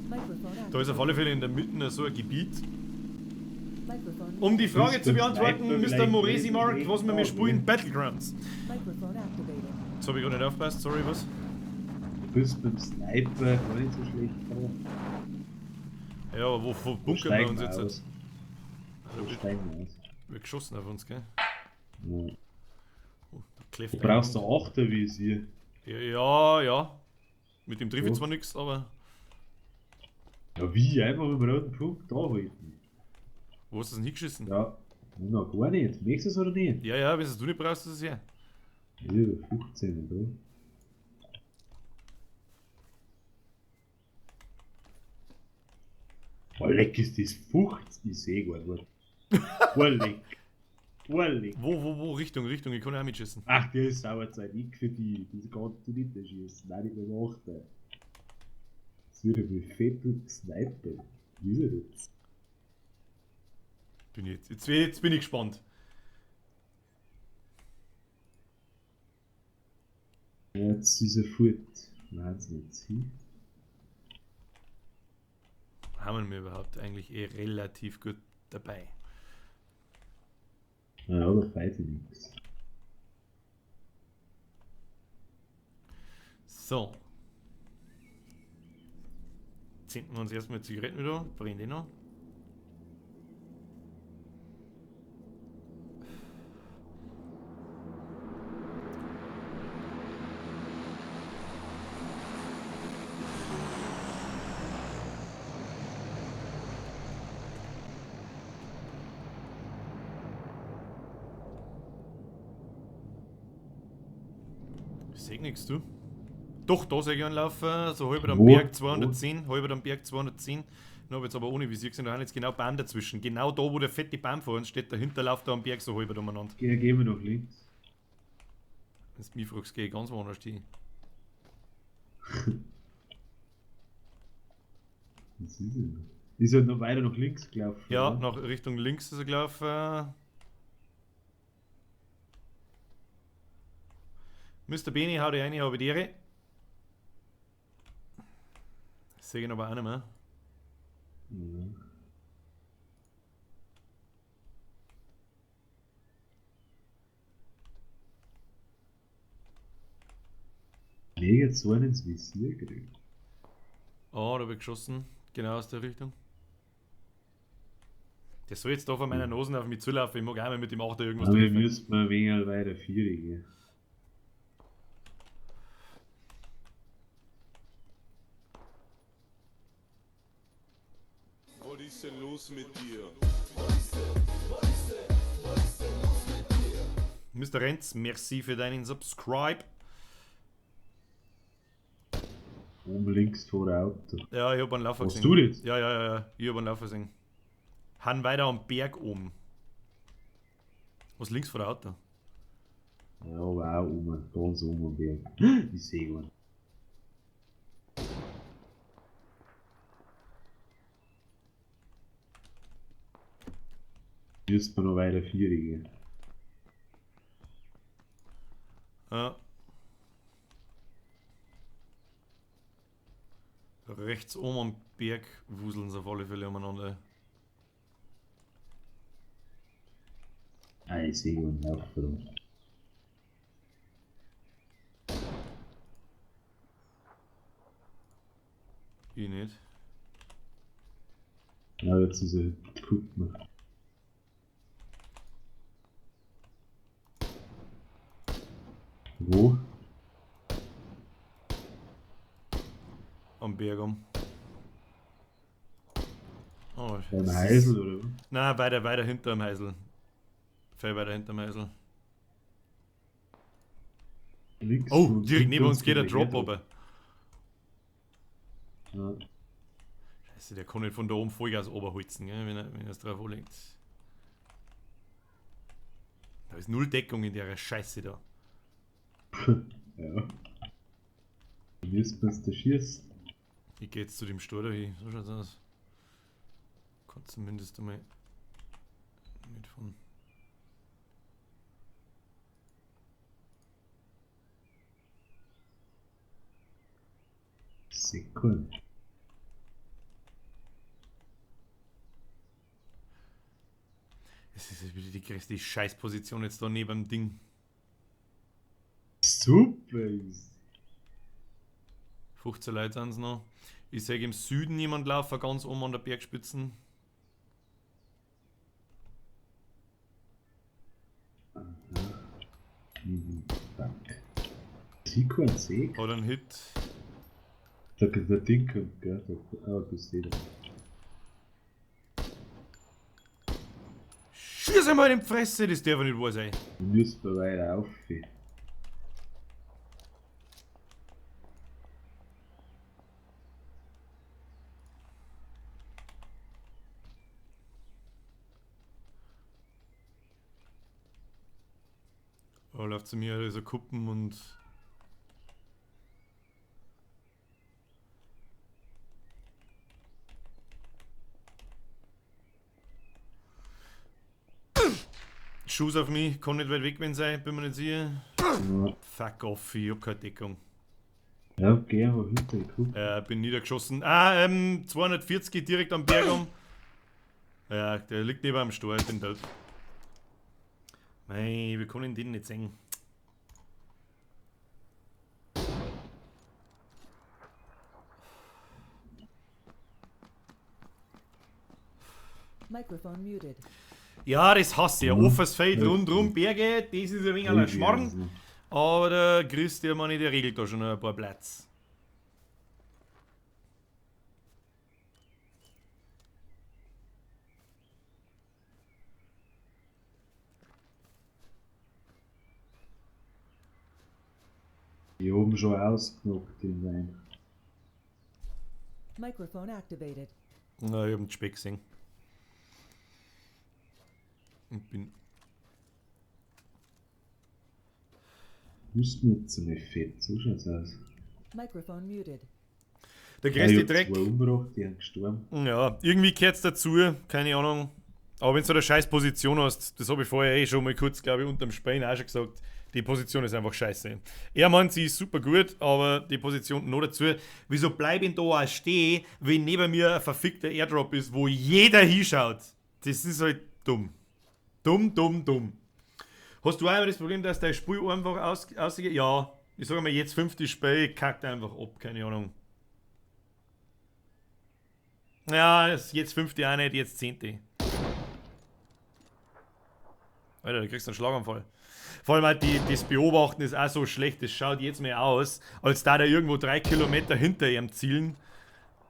Microphone Da ist auf alle Fälle in der Mitte so ein Gebiet. Microphone. Um die Frage Bist zu du beantworten, Sniper Mr. vielleicht Moresi Mark, irgendwie was wir mir auch, spielen, ne? Battlegrounds. Microphone activated. Jetzt habe ich gar nicht aufgepasst, sorry, was? Du bist beim Sniper gar nicht so schlecht drauf. Ja, aber wo Wo bunkern wir steigen uns wir jetzt? aus? Da Wo steigen wir aus? wird geschossen auf uns, gell? Ja. Oh, da kläfft Du ein brauchst Hund. ein 8er Visier. Ja. Mit dem triff ich So. zwar nichts, aber. Ja, wie? Einfach im roten Punkt da halten. Wo hast du das denn hingeschissen? Ja, noch gar nicht. Möchtest du es oder nicht? Ja, wenn es du nicht brauchst, ist es ja. Ja, 15, oder? Oh, leck ist das 15, ich seh gar nicht. Oh, leck. Oh, leck. Wo, Richtung, ich kann ja auch mitschießen. Ach, der ist Sauerzeit. Ich für die. Das kannst du nicht erschießen. Nein, nicht mehr machen. Das wird ja wohl fett und gesnipert. Wie ist er jetzt? Jetzt bin ich gespannt. Jetzt ist er fort. Wahnsinn. Hm? Haben wir überhaupt eigentlich relativ gut dabei. Ja, da feit ich nichts. So. Zünden wir uns erstmal Zigaretten wieder, brennen die noch. sehe nichts, du. Doch, da sehe ich einen laufen, so halber am Wo? Berg 210, halber am Berg 210. Dann habe ich jetzt aber ohne Visier gesehen, da haben jetzt genau Baum dazwischen. Genau da, wo der fette Baum vor uns steht, dahinter läuft da am Berg so halber umeinander. Gehen wir nach links. Wenn du mich fragst, gehe ich ganz woanders hin. Was ist denn? Ist halt noch weiter nach links gelaufen. Ja, oder? nach Richtung links ist er gelaufen. Mr. Beni, hau dich rein, habe die Ehre. Das sehe ich ihn aber auch nicht mehr. Ja. Leg jetzt so einen ins Visier gekriegt. Oh, da habe ich geschossen. Genau aus der Richtung. Der soll jetzt da von meiner Nase auf mich zulaufen. Ich mag auch mal mit dem 8er irgendwas Aber wir treffen. müssten mal ein wenig weiter 4 gehen. Was ist denn los mit dir? Mr. Renz, merci für deinen Subscribe. Oben links vor der Auto. Ja, ich habe einen Laufer Was gesehen. du jetzt? Ja. Ich habe einen Laufer gesehen. Han weiter am Berg oben. Was links vor der Auto? Ja, aber auch oben, ganz oben am Berg. Ich sehe einen. Müsste man noch weiter 4 gehen. Ja. Rechts oben am Berg wuseln sie auf alle Fälle umeinander. Ah, ich sehe einen Laufen. Ich nicht. Ja, jetzt ist er. Guck mal. Wo? Am Berg um. Oh, Beim Heisel oder was? nein, weiter hinter dem Heisel. Viel weiter hinter dem Heisel. Links Oh, von direkt neben uns geht der ein Drop runter. Ja. Scheiße, der kann nicht von da oben Vollgas oberholzen, gell, wenn er es drauf anlegt. Da ist null Deckung in der Scheiße da. Ja. Müsste man es da schießen. Ich gehe jetzt zu dem Stor da hin. So schaut's aus. Kann zumindest einmal mit von. Sekunde. Es ist wieder die größte Scheißposition jetzt da neben dem Ding. Super. 15 Leute sind es noch. Ich sehe im Süden jemand laufen, ganz oben an der Bergspitzen. Fuck. Sequence C? Hat einen Hit. Der Ding kommt, gell? Ah, du siehst. Schieß einmal in die Fresse, das darf nicht wahr sein. Du müsst mal weiter auf. Da läuft zu mir so Kuppen und. Schuss auf mich, kann nicht weit weg wenn sein, bin mir nicht sicher. Ja, Fuck off, ich hab keine Deckung. ja geh aber hinter, guck. Bin niedergeschossen. 240 direkt am Berg um. Ja, der liegt neben am Stor, ich bin tot. Mei, wir können den nicht sehen. Microphone muted. Ja, das hasse ich. Ein offenes Feld Ja. rundrum, Berge, das ist ein wenig ein Schmarrn. Aber der Chris, der Mann, der regelt da schon ein paar Plätze. Die oben schon ausgenockt den Wein. Microphone activated. Na, ich hab den Speck gesehen. Und bin. Hustennutzen nicht fett, so schaut's aus. Microphone muted. Der größte Dreck. 2 umgebracht, die sind gestorben. Ja, irgendwie gehört's dazu, keine Ahnung. Aber wenn du so eine scheiß Position hast, das habe ich vorher schon mal kurz, glaube ich, unterm Spielen auch schon gesagt, die Position ist einfach scheiße. Er meint, sie ist super gut, aber die Position noch dazu. Wieso bleibe ich da auch stehen, wenn neben mir ein verfickter Airdrop ist, wo jeder hinschaut? Das ist halt dumm. Dumm. Hast du auch immer das Problem, dass dein Spiel einfach ausgeht? Ja, ich sage mal, jetzt 5. Spiel, kackt einfach ab, keine Ahnung. Ja, jetzt 5. auch nicht, jetzt 10. Alter, du kriegst einen Schlaganfall. Vor allem halt das Beobachten ist auch so schlecht, das schaut jetzt mehr aus, als da irgendwo 3 Kilometer hinter ihm zielen,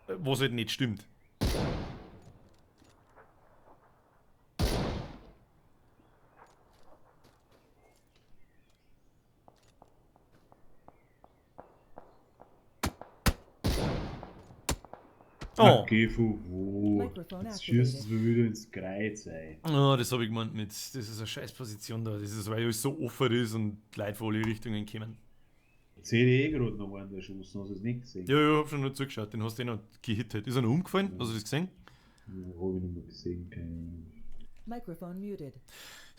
was halt nicht stimmt. Oh, Okay, von wo? Microphone Jetzt schießt es activated. mir wieder ins Kreuz, ey. oh das habe ich gemeint mit. Das ist eine scheiß Position da. Das ist, weil alles so offen ist und Leute von alle Richtungen kommen. Jetzt hätte ich gerade noch einen erschossen, hast du es nicht gesehen? Ja, ich hab schon noch zugeschaut, den hast du eh noch gehittet. Ist er noch umgefallen? Hast du das gesehen? Ja, hab ich nicht mehr gesehen, keine Ahnung. Microphone muted.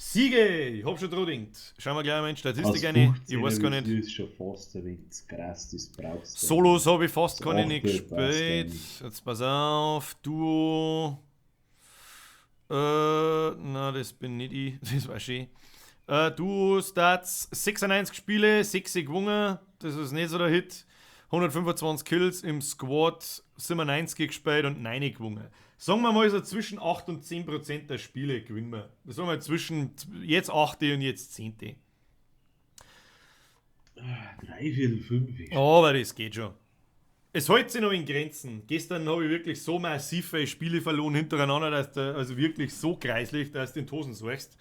Siege! Ich hab schon dran gedacht. Schauen wir gleich mal in die Statistik Aus rein. Ich 15er weiß gar bis nicht. ist schon fast ein wenig zu krass, das brauchst du. Solos habe ich fast Das keine nicht achte passt gespielt. nicht. Jetzt pass auf. Duo. Na, das bin nicht ich. Das war schön. Duo Stats 96 Spiele, 6 gewonnen. Das ist nicht so der Hit. 125 Kills im Squad, 97 gespielt und 9 gewonnen. Sagen wir mal so zwischen 8 und 10% der Spiele gewinnen wir. Sagen wir zwischen jetzt 8. und jetzt 10. 3, 4, 5. Aber das geht schon. Es hält sich noch in Grenzen. Gestern habe ich wirklich so massive Spiele verloren hintereinander, dass du also wirklich so kreislich, dass du in die Hosen suchst.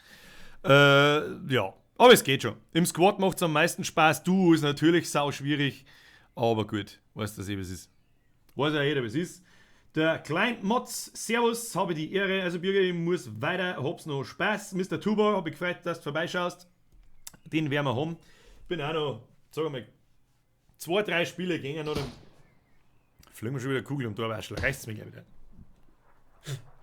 Ja, aber es geht schon. Im Squad macht es am meisten Spaß. Duo ist natürlich sau schwierig, aber gut, weißt du, was es ist. Weiß ja jeder, was es ist. Der Client Mods, Servus, habe die Ehre, also Bürger, ich muss weiter, hab's noch Spaß. Mr. Tuba, habe ich gefreut, dass du vorbeischaust. Den werden wir haben. Bin auch noch, sagen wir mal, 2, 3 Spiele gegen noch, dann fliegen wir schon wieder Kugel um Torwaschel, reißt es mir gleich wieder.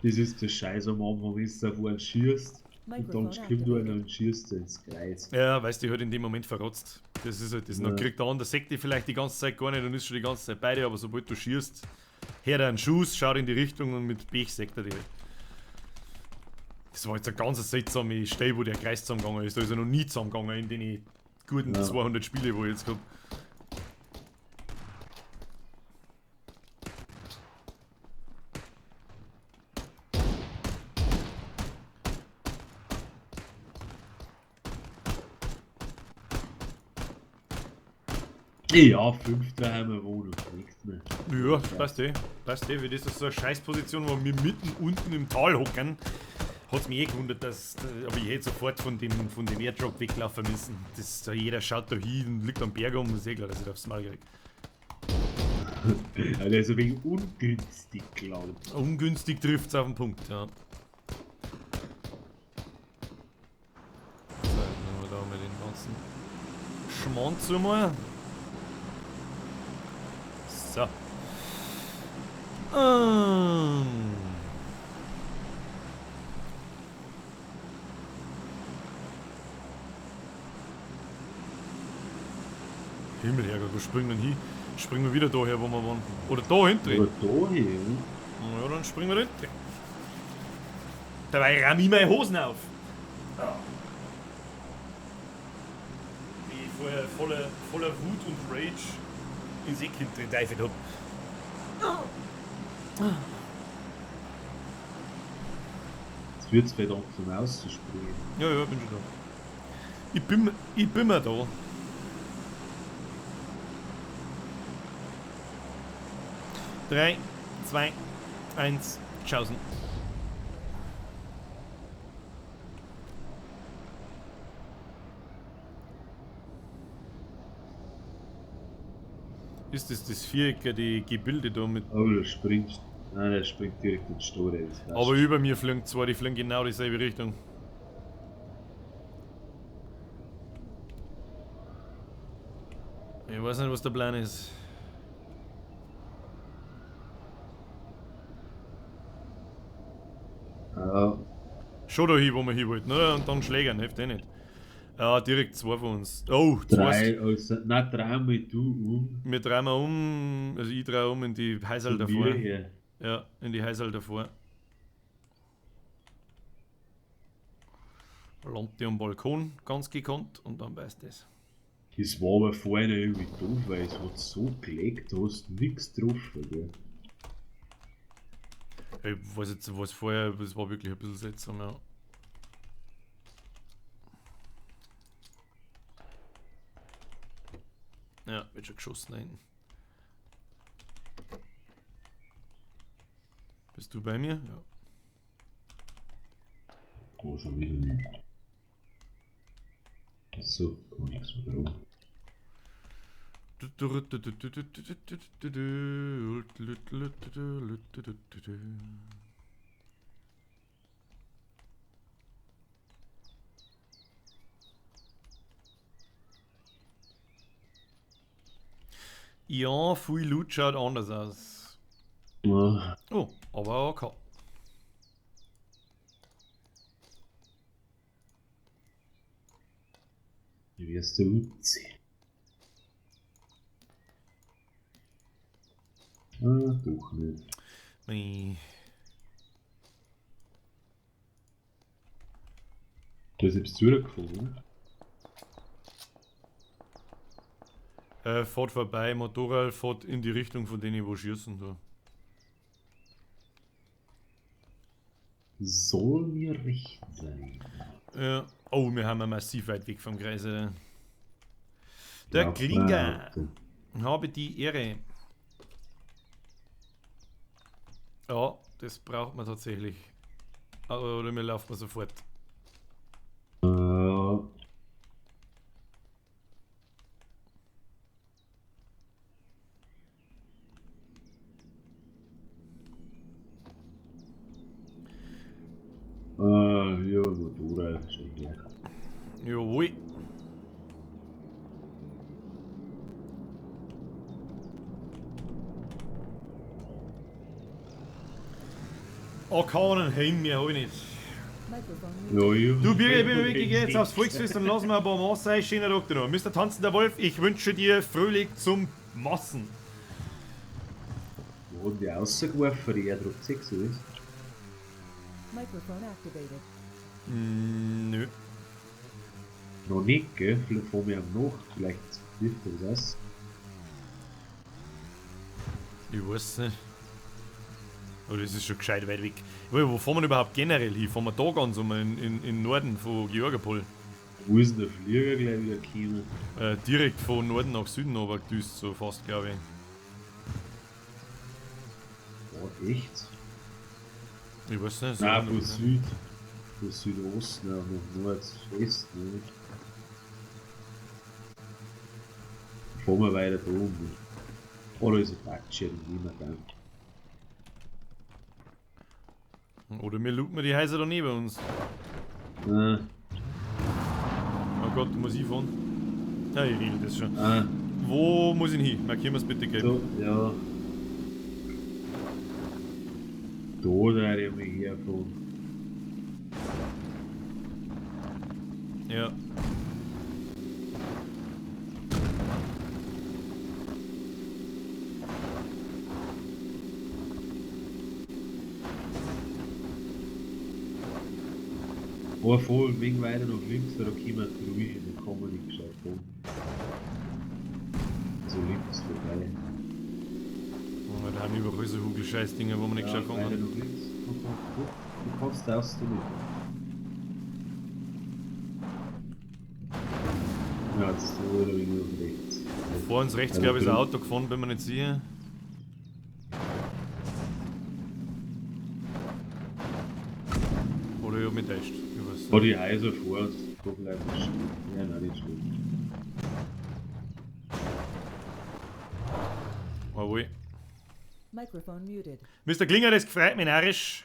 Das ist der Scheiß am Anfang, wenn du auf einen schießt und dann Microphone kommt du einer activated. und schießt dir ins Kreuz. Ja, weißt du, halt in dem Moment verrotzt. Das ist halt das. Ja. Dann kriegt der andere, sagt die vielleicht die ganze Zeit gar nicht und ist schon die ganze Zeit bei dir, aber sobald du schießt, hört er einen Schuss, schaut in die Richtung und mit Pech sagt er dir. Das war jetzt eine ganz seltsame Stelle, wo der Kreis zusammengegangen ist. Da ist er noch nie zusammengegangen in den guten Ja. 200 Spiele, wo ich jetzt habe. Ja, 5 haben wir Wohnung, nichts mehr. Ja, passt eh. Passt eh, weil das ist so eine Scheißposition, wo wir mitten unten im Tal hocken. Hat es mich eh gewundert, aber ich hätte sofort von dem Airdrop weglaufen müssen. Da jeder schaut da hin und liegt am Berg um, ist eh klar, dass ich aufs Maul krieg. Ja, der ist ein wenig ungünstig, glaube ich. Ungünstig trifft es auf den Punkt, ja. So, dann nehmen wir da mal den ganzen Schmonz mal. So. Himmelherrgott, wo springen wir denn hin? Springen wir wieder daher, wo wir waren. Oder da hinten. Oder da hier, ne? Ja, dann springen wir da hinten. Dabei ramm ich meine Hosen auf. Die vorher voller Wut und Rage ins Eck hinten geteifelt hab. Jetzt wird es verdammt zum Auszuspringen. Ja, bin schon da. Ich bin mir da. Drei, 2, 1, tschaußen. Ist das Viereck, die Gebilde da mit. Oh, der springt. Nein, der springt direkt ins Store. Aber über mir fliegen zwei, die fliegen genau dieselbe Richtung. Ich weiß nicht, was der Plan ist. Ja, Schon da hin, wo wir hin wollten, oder? Und dann Schlägern, hilft eh nicht. Ja, direkt zwei von uns. Oh, zwei. drei, also, nein, dreimal du um. Wir drehen mal um, also ich drehe um in die Häuser Von davor. mir her. Ja, in die Häuser davor. Landet die am Balkon, ganz gekonnt, und dann weiß das. Das war aber vorhin irgendwie doof, weil es hat so gelegt, du hast nichts getroffen, gell? Ich weiß jetzt, was vorher, das war wirklich ein bisschen seltsam, ja. Ja, wird schon geschossen da hinten. Bist du bei mir? Ja. Oh, schon wieder nicht. So, kann nichts mehr drauf. Ja, viel Loot schaut anders aus. Ja, Oh, aber okay. wie wirst du umziehen? Ah, doch nicht. Mei. Du hast jetzt zurückgefahren, oder? Fährt vorbei, Motorrad fährt in die Richtung von denen, wo schießen. Da. Soll mir recht sein. Ja. Oh, wir haben massiv weit weg vom Kreise. Der Ja, Klinger. Frau. Habe die Ehre. Ja, das braucht man tatsächlich. Oder wir laufen sofort. Ja, Motorrad, schon her. Jawohl. Arkanen haben wir auch nicht. Microphone muted. Ja, ja. Du, Birge, ich gehe jetzt aufs Volksfest und lass mir ein paar Massen ein. Schöner Tag dir noch. Mr. Tanzender Wolf, ich wünsche dir fröhlich zum Massen. Wo haben die rausgeworfen, die Airdrop 6 oder was? Microphone activated. Nö. Noch nicht, gell? Vielleicht fahren wir am Nacht, vielleicht hilft das aus. Ich weiß nicht. Oh, das ist schon gescheit weit weg. Wo fahren wir überhaupt generell hin? Fahren wir da ganz um in Norden von Georgopol? Wo ist denn der Flieger gleich wieder gekommen? Direkt von Norden nach Süden runtergedüst, so fast, glaube ich. Oh, echt? Ich weiß nicht. So Nein, von Süd. Von Südosten auch nach Nordwesten, ne? Fahren wir weiter da oben. Oder ist ein Taxi, niemand da. Oder wir looten die Häuser da neben uns. Ah, Oh Gott, muss ich fahren? Ja, ich regel das schon. ah, Wo muss ich hin? Markieren wir es bitte gelb. so, ja. Da werde ich mich herfahren. Ja. Aber voll ein wenig weiter nach links, weil da kommen wir ruhig und dann kann man nicht gescheit fahren. So links vorbei. Oh, da haben überall so Hugelscheiß-Dinge, wo man nicht gescheit fahren weiter kann. nach links. Du kannst raus, du nicht. Ja, jetzt ist der wieder wegen nach rechts. Vor uns rechts, glaube ich, ist ein Auto gefahren, wenn man nicht sieht. Oder ich hab mich täuscht. Ich weiß War nicht. die Häuser vor uns, da bleiben wir stehen. Ja, nein, nicht schlimm. Jawohl. Microphone muted. Mr. Klinger, das gefreut mich narrisch.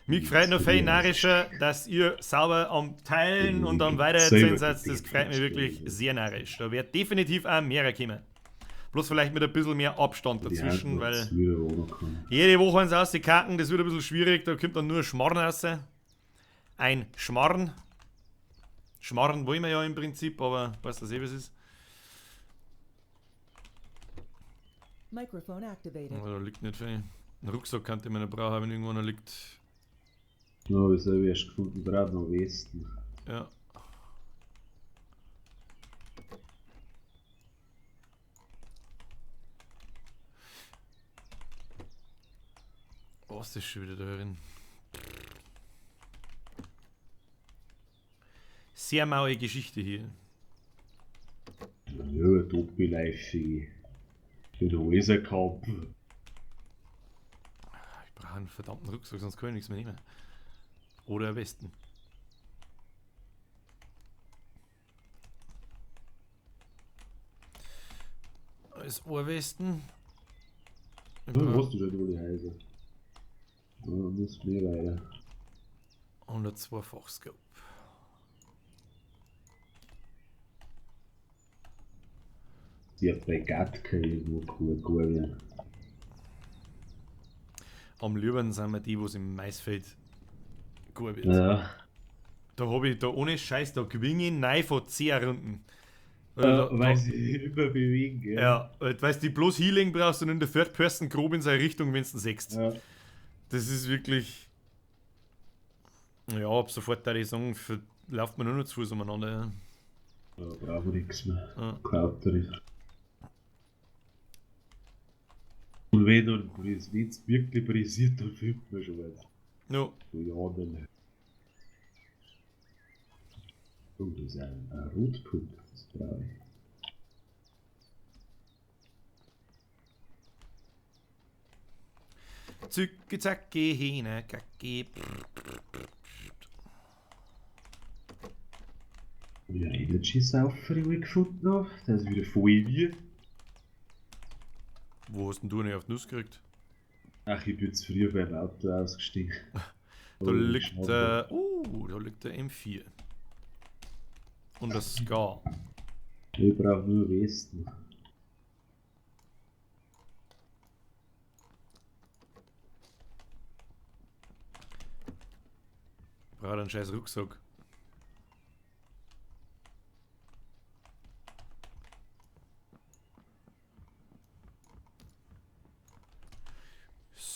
Mich gefreut noch viel narrischer, dass ihr sauber am Teilen und am Weitererzählen seid. Das gefreut mich wirklich sehr narrisch. Da wird definitiv auch mehr kommen. Bloß vielleicht mit ein bisschen mehr Abstand dazwischen, weil jede Woche eins aus die Karten, das wird ein bisschen schwierig. Da kommt dann nur Schmarrn raus. Ein Schmarrn. Schmarrn wollen wir ja im Prinzip, aber weißt du, was es ist? Microphone activated. Aber da liegt nicht viel. Ein Rucksack könnte man nicht brauchen, wenn irgendwo noch liegt. Ja, das habe ich erst gefunden, gerade noch Westen. Ja. Was ist schon wieder da drin? Sehr maue Geschichte hier. Ja, Doppelleife. Den Häuserkampf. Ich brauche einen verdammten Rucksack, sonst kann ich nichts mehr nehmen. Oder am besten. Als Ohrwesten. Ja, hast du schon über die Häuser. Ja, muss mehr weiter. Und ein Zweifachscope. Die hat bei Gatka irgendwo gut werden. Am liebsten sind wir die, wo es im Maisfeld gut wird. Ja. Da habe ich da ohne Scheiß, da gewinne ich nein von 10 Runden. Weil sie immer bewegen, gell? Ja, weil du bloß Healing brauchst und in der Third Person grob in seine Richtung, wenn du sechst. Ja. Das ist wirklich. Ja, ab sofort da ich sagen, läuft man nur noch zu Fuß umeinander. Ja. Da brauchen wir nichts mehr. Ja. Glaubt er nicht. Und wenn du es wirklich brisiert, dann filmt man schon was. Ja. Ja, dann. Oh, das ist ein Rotpunkt. Das brauche ich. Zücke, zacke, Hähne, Kacke. Ja, Energy-Saufer, den ich gefunden habe. Der ist wieder voll wie. Wo hast denn du nicht auf die Nuss gekriegt? Ach, ich bin jetzt früher beim Auto ausgestiegen. Da liegt der. Da liegt der M4. Und das Scar. Ich brauche nur Westen. Ich brauche einen scheiß Rucksack.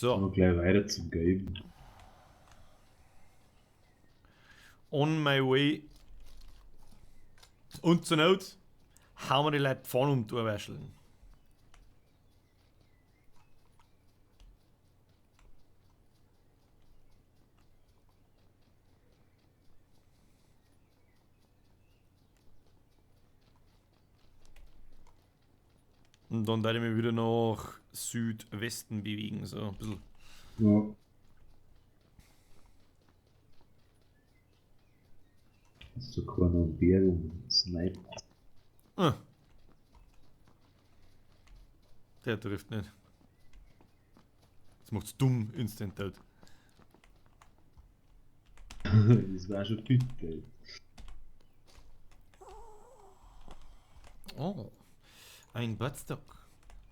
Dann So, gleich weiter zum Gelben. on my way. Und zur Not hauen wir die Leute vorne um die Ohrwäscheln. Und dann werde ich mich wieder nach Südwesten bewegen, so ein bisschen. Ja. So keiner am Berg und sniped. Ah. Der trifft nicht. Das macht's dumm, instant tot. Das war schon bitter. Oh, ein Buttstock.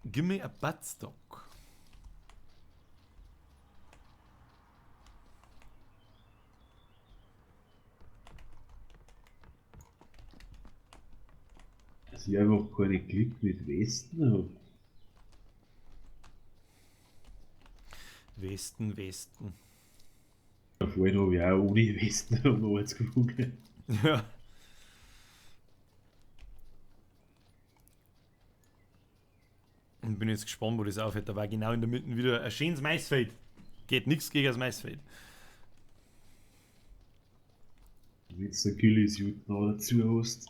Give me a Buttstock. Dass ich einfach keine Glück mit Westen habe. Westen, Westen. Vorhin habe ich auch ohne Westen noch eins gefunden. Ja. Und bin jetzt gespannt, wo das aufhört. Da war genau in der Mitte wieder ein schönes Maisfeld. Geht nichts gegen das Maisfeld. Wenn du den Gillis-Jut noch dazu hast.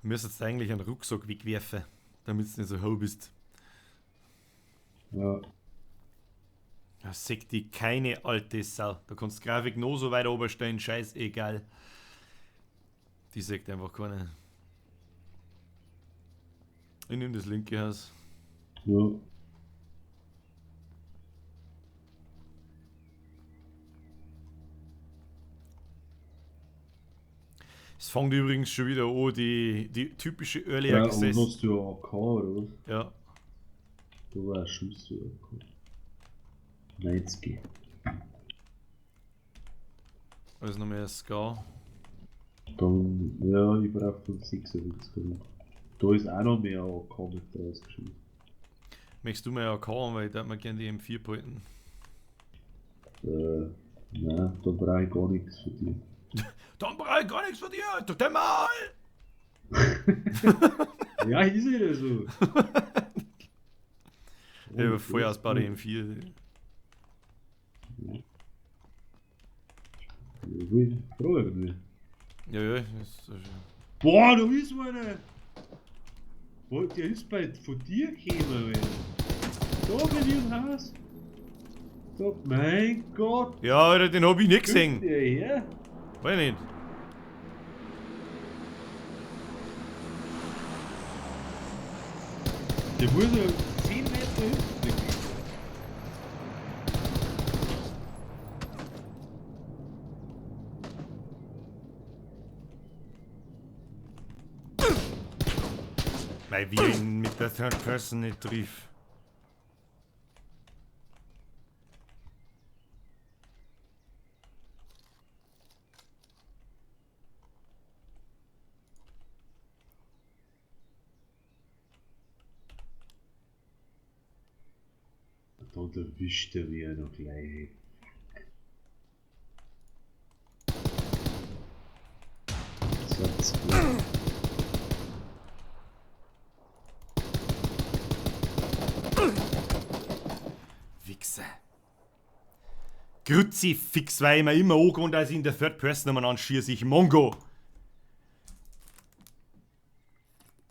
Du müsstest eigentlich einen Rucksack wegwerfen, damit du nicht so hoch bist. Ja. Ja, sagt die keine alte Sau. Da kannst du Grafik noch so weit oben stellen, scheißegal. Die sagt einfach keine. Ich nehme das linke Haus. Ja. Es fängt übrigens schon wieder an, die typische Early Ja, und Access. hast du ja AK, oder? Ja. Da war ein Schuss für AK. 90. Also noch mehr Scar. Dann, ja, ich brauche 76. Da ist auch noch mehr AK mit rausgeschrieben. Möchtest du mal AK haben, weil ich würde mir gerne die M4 behalten. Nein, da brauche ich gar nichts für dich. Dann brauche ich gar nichts von dir, du Dämmer! Ja, ist ja so. Ich habe voll ausgebaut die M4. Ich will fragen. Ja, ja, das ist so schön. Boah, da ist einer! Boah, der ist bald von dir gekommen, Alter. Da bei dir im Haus. Da, mein Gott! Ja, Alter, den hab ich nicht Kommt gesehen. der her? Weiß nicht. Der muss ja 10 Meter hinten gehen. Weil wir ihn mit der Third Person nicht triff. Da erwischt er mich ja noch gleich. Satz gut. Wichser. Kruzifix, weil ich mir immer angewohnt, als ich in der Third Person nochmal anschieße. Ich Mongo.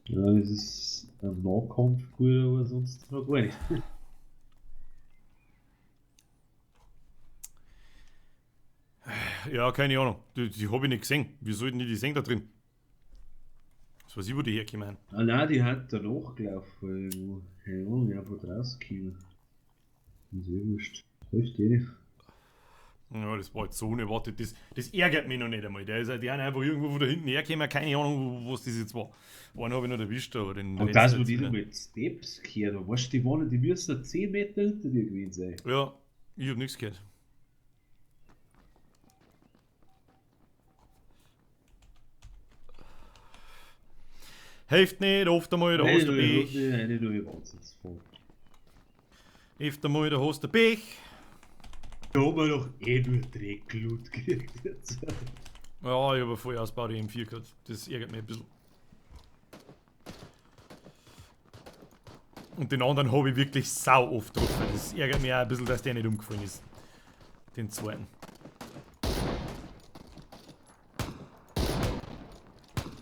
Ja, das ist ein Nahkampf gut, aber sonst noch gar nicht. Ja, keine Ahnung. Die hab ich nicht gesehen. Wie sollten die sehen da drin? Das weiß ich, wo die herkommen. Ah nein, die hat danach gelaufen irgendwo. Keine Ahnung, einfach rausgekommen. Das ist eh wurscht. Hilft eh nicht. Ja, das war jetzt so unerwartet. Das ärgert mich noch nicht einmal. Die haben einfach irgendwo von da hinten hergekommen. Keine Ahnung, was das jetzt war. Einen habe ich noch erwischt, aber den. Und das, wo die noch mit Steps gehört haben, weißt du, die müssen 10 Meter hinter dir gewesen sein. Ja, ich hab nichts gehört. Hilft nicht, oft einmal, da hast du Pech. Eine neue Wahnsinnsfolge. Hilft einmal, da hast du Pech. Da haben wir doch eh nur Dreckglut gekriegt jetzt. Ja, ich habe voll ausgebaut die M4 gehabt. Das ärgert mich ein bisschen. Und den anderen habe ich wirklich sau oft getroffen. Das ärgert mich auch ein bisschen, dass der nicht umgefallen ist. Den zweiten.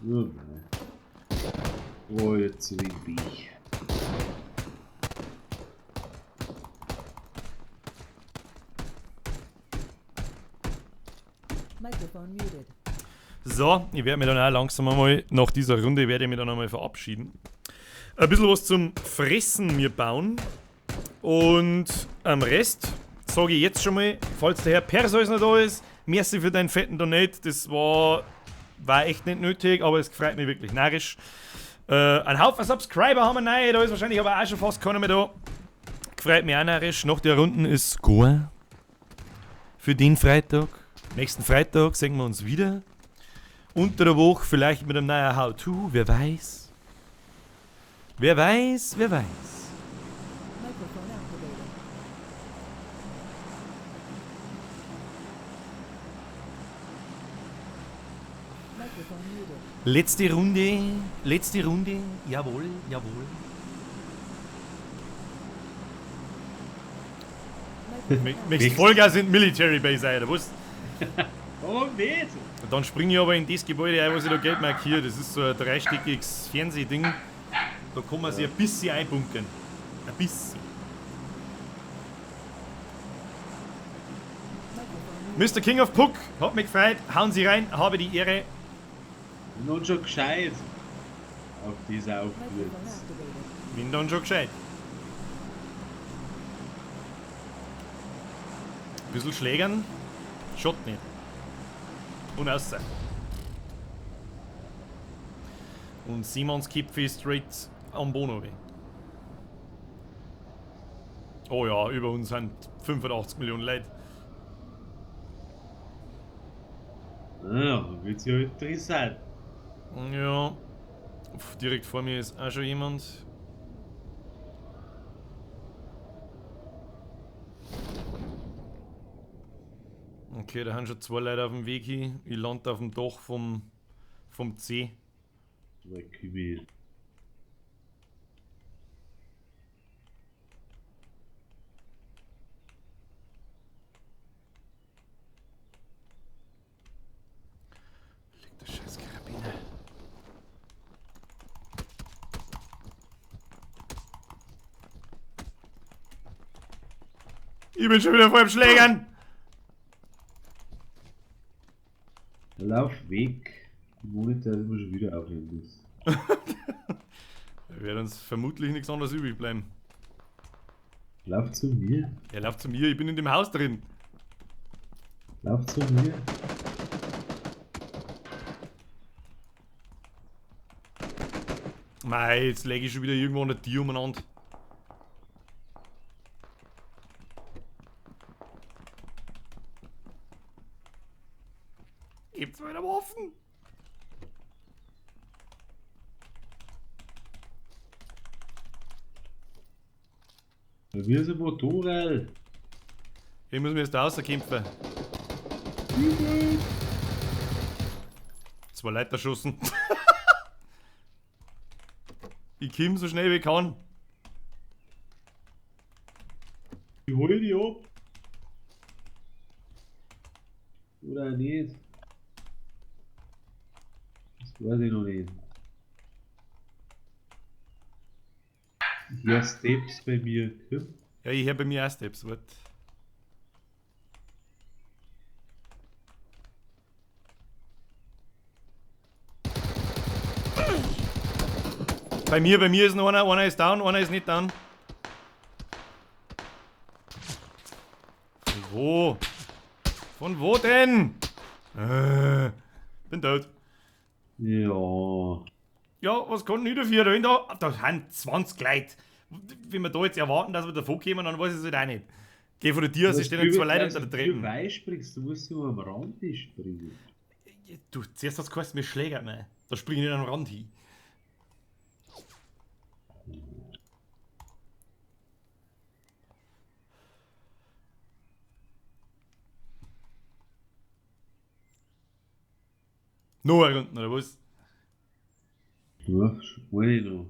Ja, nein. Oh, jetzt bin ich. Microphone muted. So, ich werde mich dann auch langsam einmal, nach dieser Runde werde ich mich dann einmal verabschieden. Ein bisschen was zum Fressen mir bauen. Und am Rest sage ich jetzt schon mal, falls der Herr Perseus noch da ist, merci für deinen fetten Donate. Das war echt nicht nötig, aber es freut mich wirklich narrisch. Ein Haufen Subscriber haben wir neu, da ist wahrscheinlich aber auch schon fast keiner mehr da. Freut mich auch narrisch. Nach der Runden ist Goa. Für den Freitag. Nächsten Freitag sehen wir uns wieder. Unter der Woche vielleicht mit einem neuen How-To, wer weiß. Wer weiß, wer weiß. Microphone activated. Microphone muted. Letzte Runde, jawohl, jawohl. Nächste Folge sind Military Base, oder was? Oh, nicht! Und dann springe ich aber in das Gebäude ein, was ich da gelb markiere. Das ist so ein dreistöckiges Fernsehding. Da kann man sich ein bisschen einbunkern. Ein bisschen. Mr. King of Puck, hat mich gefreut. Hauen Sie rein, habe die Ehre. Und schon gescheit. auf das aufwürzt. Microphone activated. Bin dann schon gescheit. Ein bisschen schlägern, schaut nicht. Und außer. Und Simons Kipfi straight am Bono weg. Oh ja, über uns sind 85 Millionen Leute. Ah, wird's ja interessant. Ja. Direkt vor mir ist auch schon jemand. Okay, da haben schon 2 Leute auf dem Weg hin. Ich lande auf dem Dach vom C. Leck mich. Liegt der scheiß Karabiner. Ich bin schon wieder vor dem Schlägern! Lauf weg. Der Monitor ist mir schon wieder aufhören müssen. Da wird uns vermutlich nichts anderes übrig bleiben. Lauf zu mir. Er läuft zu mir, ich bin in dem Haus drin. Lauf zu mir. Mei, jetzt lege ich schon wieder irgendwo an der Tür umeinander. Gibt's wieder Waffen? Bei mir ist ein Motorrad. Ich muss mir jetzt da rauskämpfen. 2 Leute erschossen. Ich komm so schnell wie ich kann. Ich hol die ab. Oder nicht? Das weiß ich noch nicht. Ich höre Steps bei mir. Komm. Ja, ich höre bei mir auch Steps. Wart. Bei mir ist noch einer ist down, einer ist nicht down. Von wo? Von wo denn? Bin tot. Ja. Ja, was kann ich dafür? Da sind 20 Leute. Wenn wir da jetzt erwarten, dass wir davon kommen, dann weiß ich es halt auch nicht. Geh von der Tür, es stehen 2 Leute unter der Treppe. Treppe. Du springst, du musst nur am Rand springen. Du, zuerst hast du geheißen, mir schlägert mich. Da springe ich an den Rand hin. Noch eine Runde, oder was? Ja, meine noch.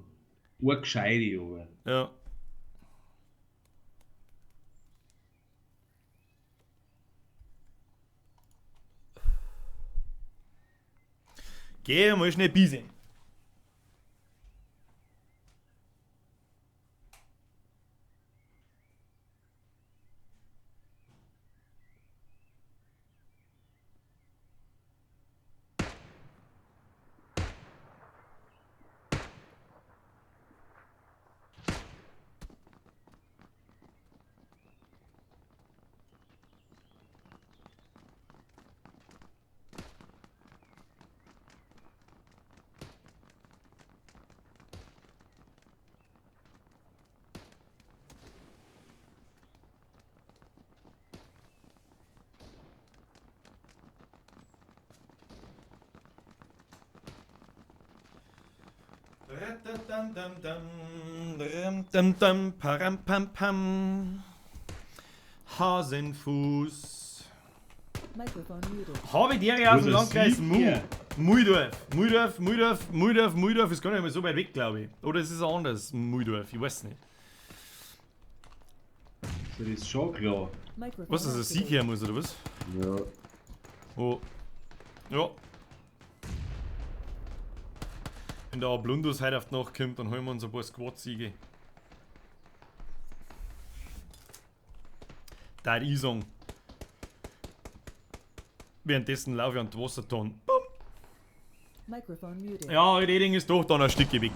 Urgescheide, aber. Ja. Geh mal schnell bisen. Hasenfuß. Microphone muted. Habe ich dir ja aus dem Oder Landkreis Sieg, Muidorf ist gar nicht mehr so weit weg, glaube ich. Oder ist es anders, Muidorf? Ich weiß nicht. Das ist schon klar. Microphone Was, dass ein Sieg activated. her muss, oder was? Ja. Oh. Ja. Wenn der Blundus heute auf die Nacht kommt, dann holen wir uns ein paar Squad-Siege. Da hätte ich sagen. Währenddessen laufe ich an die Wassertonne. Bumm. Microphone muted. Ja, Reding ist doch dann ein Stück weg.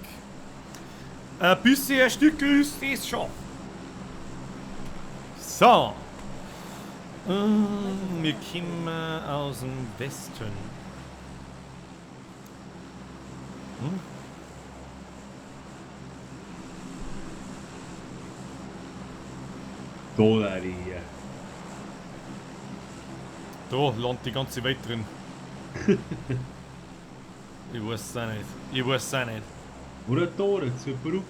Ein bisschen ein Stück ist das schon. So. Wir kommen aus dem Westen. Da wäre ich hier. Da landet die ganze Welt drin. Ich weiß es auch nicht. Ich weiß es auch nicht. Oder da, zur Brücke.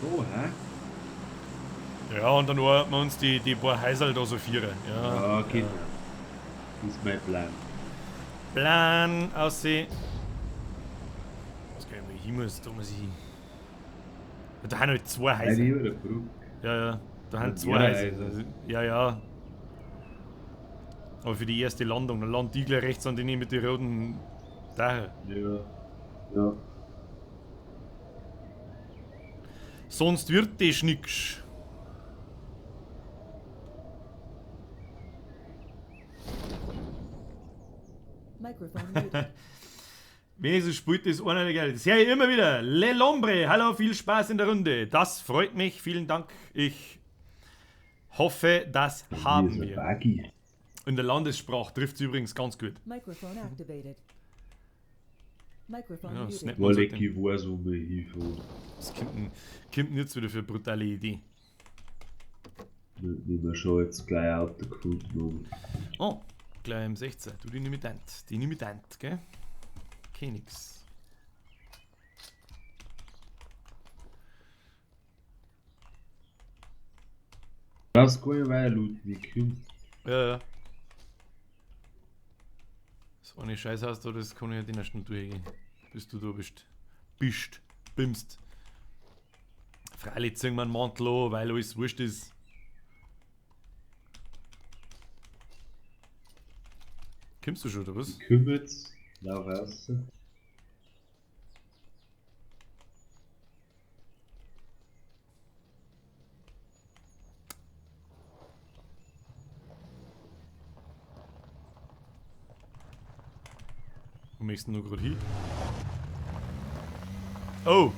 Da, hä? Ja, und dann arbeiten wir uns die paar Häuser da so vieren. Ja, Ja, genau. Das ist mein Plan. Plan aussehen. Was kann ich hin muss, da muss ich hin. Da haben halt zwei Eine Häuser. oder Brücke. Ja. Da haben Ja, zwei ja, Häuser. also. Ja. Aber für die erste Landung, dann landet die gleich rechts an die mit den roten Dächer. Ja. Sonst wird das nix. Microphone muted. Wenigstens spielt das einer der Geld. Das höre ich immer wieder. Le Lombre, hallo, viel Spaß in der Runde. Das freut mich, vielen Dank. Ich hoffe, das haben Hier ist ein wir. Buggy. In der Landessprache trifft es übrigens ganz gut. Microphone activated. Microphone Ja, muted. snap. Weil ich weiß, wo wir hinfahren. Das kommt jetzt wieder für eine brutale Idee. Wie wir schon jetzt gleich ein Auto gefunden haben. Oh, gleich im 16. Du, die nehme ich an. Die nehme ich an, gell? Okay, nix. Das kann ich weiter looten, ich komm. Ja. So eine Scheiße hast du, das kann ich ja den ersten durchgehen. Bis du da bist. Bimst. Freilich ziehen wir einen Mantel an, weil alles wurscht ist. Kommst du schon, oder was? Ich komm jetzt, lauf raus. Wo möchtest du noch gerade hin? Oh!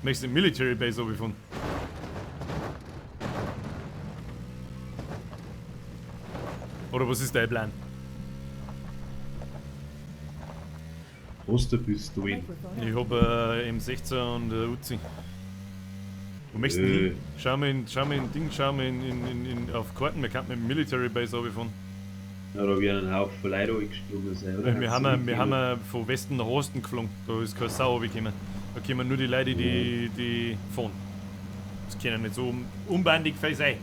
Möchtest du die Military Base runterfahren? Oder was ist dein Plan? Was du bist du in? Microphone Ich habe M16 und Uzi. Wo möchtest du hin? Schau mal auf Karten, wir könnten mit dem Military Base runterfahren. Ja, da werden ein Haufen Leute angesprungen sein, oder? Wir haben von Westen nach Osten geflogen, da ist keine Sau runtergekommen. Da kommen nur die Leute, die fahren. Das können nicht so unbändig viel sein.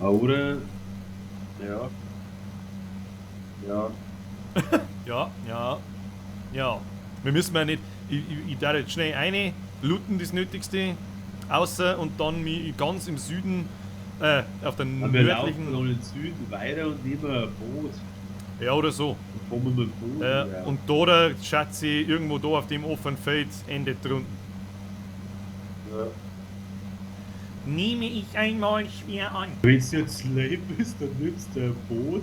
Oder? Ja. Wir müssen ja nicht. Ich darf jetzt schnell eine looten, das Nötigste, außer und dann mich ganz im Süden, auf der Aber wir laufen nördlichen. noch in den Süden weiter und nehmen ein Boot. Ja, oder so. Dann kommen wir mit dem Boot. Ja. Und da schätze ich irgendwo da auf dem offenen Feld endet drunten. Ja. Nehme ich einmal schwer an. Wenn du jetzt lame bist, dann nimmst du ein Boot,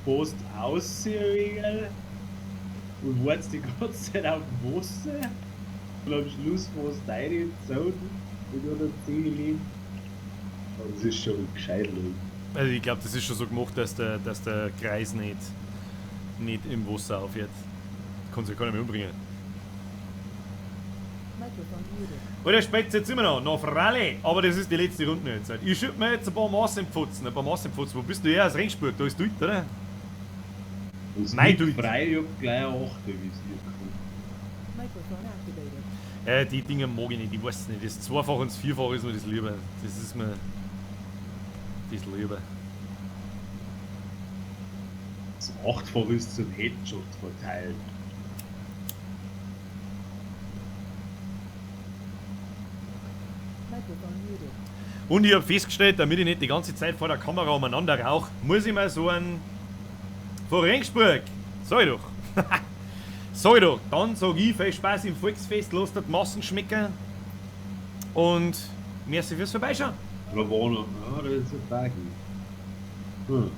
fährst aussehen und wartest die ganze Zeit auf dem Wasser und am Schluss fährst du rein in die Zone und dann 10 Leben. Das ist schon gescheit, Leute. Also ich glaube, das ist schon so gemacht, dass der Kreis nicht im Wasser aufhört. Kann sich keiner mehr umbringen. Microphone muted. Und der spät jetzt immer noch Fralle, aber das ist die letzte Runde jetzt. Ich schütte mir jetzt ein paar Massenpfutzen. Wo bist du her? Als Ringspurt, da ist du, oder? Das Nein, liegt du- frei, ich hab gleich 8, wie es hier kommt. Microphone activated. Die Dinge mag ich nicht, ich weiß nicht. Das Zweifach und das Vierfach ist mir das lieber. Das ist mir das lieber. Das 8-fach ist zum Headshot verteilt. Microphone muted. Und ich habe festgestellt, damit ich nicht die ganze Zeit vor der Kamera umeinander rauche, muss ich mal so einen von Ringsburg. Sag ich doch. Sag ich doch. Dann sag ich viel Spaß im Volksfest, lasst die Massen schmecken. Und merci fürs Vorbeischauen. Da war noch, da ist ein Buggy.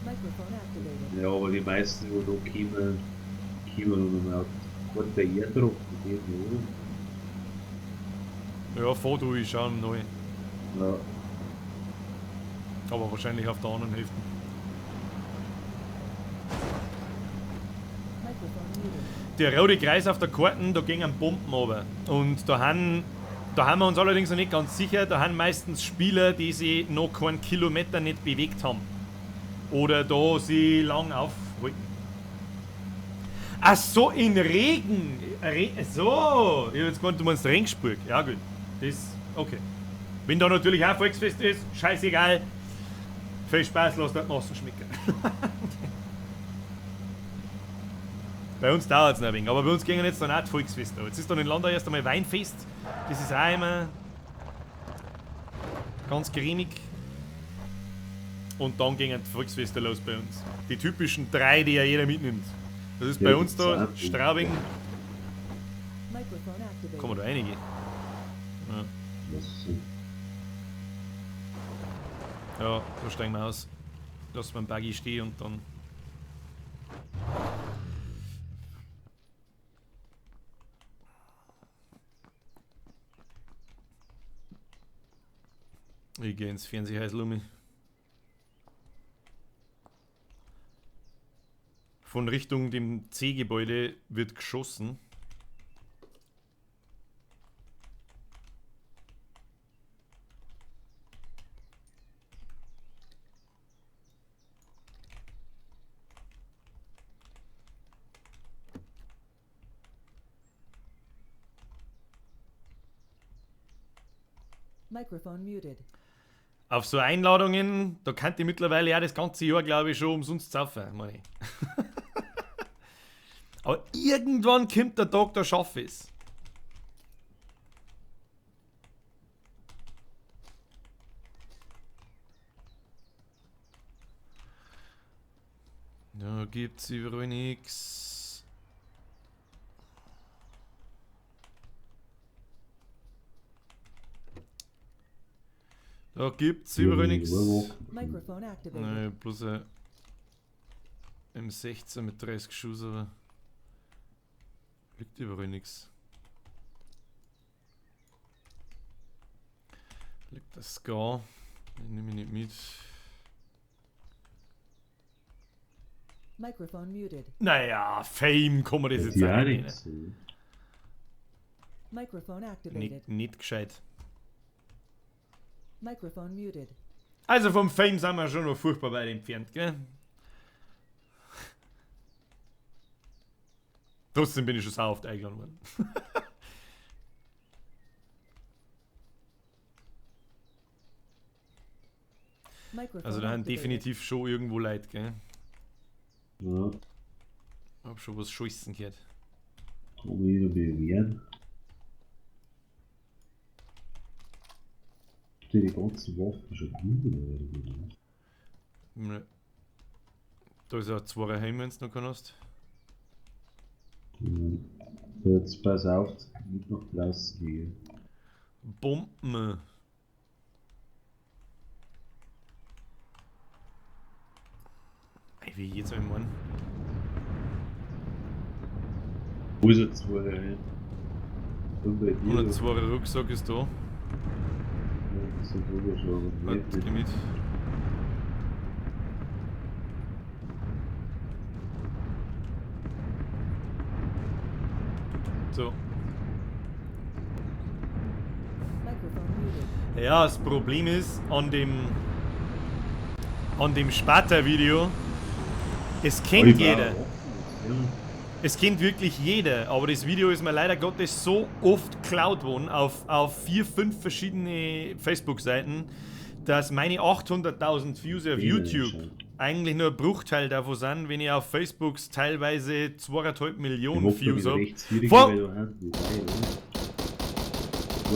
Microphone activated. Ja, aber die meisten, die da kommen und dann auch der Erdruck mit dem, oder? Ja, fahr du, ich schau neu. Ja, Aber wahrscheinlich auf der anderen Hälfte. Microphone muted. Der rote Kreis auf der Karte, da gehen Bomben runter. Und da haben wir uns allerdings noch nicht ganz sicher, da haben meistens Spieler, die sich noch keinen Kilometer nicht bewegt haben. Oder da sie lang aufhalten. Ach so, in Regen! So! Ich hab jetzt gemeint, du meinst Regensburg. Ja gut, das, okay. Wenn da natürlich auch Volksfest ist, scheißegal. Viel Spaß, lass das Massen schmecken. Bei uns dauert es noch ein wenig, aber bei uns gehen jetzt dann auch die Volksfeste. Jetzt ist dann in Landau erst einmal Weinfest. Das ist auch immer ganz cremig. Und dann gehen die Volksfeste los bei uns. Die typischen 3, die ja jeder mitnimmt. Das ist Ja, bei uns da, gibt's auch. Straubing. Microphone activated. Kommen da einige. Ja, das ist so. ja, da steigen wir aus. Lassen wir den Buggy stehen und dann. Ich gehe ins Fernsehhäuslummi. Von Richtung dem C-Gebäude wird geschossen. Microphone muted. Auf so Einladungen, da kann ich mittlerweile ja das ganze Jahr, glaube ich, schon umsonst saufen, meine ich. Aber irgendwann kommt der Tag, da schaffe ich es. Da gibt's überall nichts. Da gibt's überall nichts. Microphone activated. Nein, bloß ein M16 mit 30 Schuss, aber liegt überall nichts. Liegt das Scar? Den nehme ich nicht mit. Microphone muted. Naja, Fame kann man das jetzt Ja, sagen. nichts. Microphone activated. Nicht gescheit. Microphone muted. Also vom Fame sind wir schon noch furchtbar weit entfernt, gell? Trotzdem bin ich schon sau oft eingeladen worden. Microphone Also da haben activated. definitiv schon irgendwo Leute, gell? Ja, Hab schon was Scheißen gehört. kann man wieder bewähren. Die ganzen Waffen schon gut. Ne. Da ist ja 2 Heim, wenn du noch keinen hast. So, jetzt pass auf, nicht noch draußen gehen. Bomben. Ey, wie geht's einem Mann? Wo ist jetzt zwei rein? Und bei dir? 102 Rucksack ist da. Ja, so drüber schon. Warte, geh mit. So. Microphone muted. Ja, das Problem ist an dem Sparta-Video, es kennt jeder. Ja. Es kennt wirklich jeder, aber das Video ist mir leider Gottes so oft geklaut worden auf 4, 5 verschiedene Facebook-Seiten, dass meine 800.000 Views auf YouTube eigentlich nur ein Bruchteil davon sind, wenn ich auf Facebook teilweise 2,5 Millionen Views habe.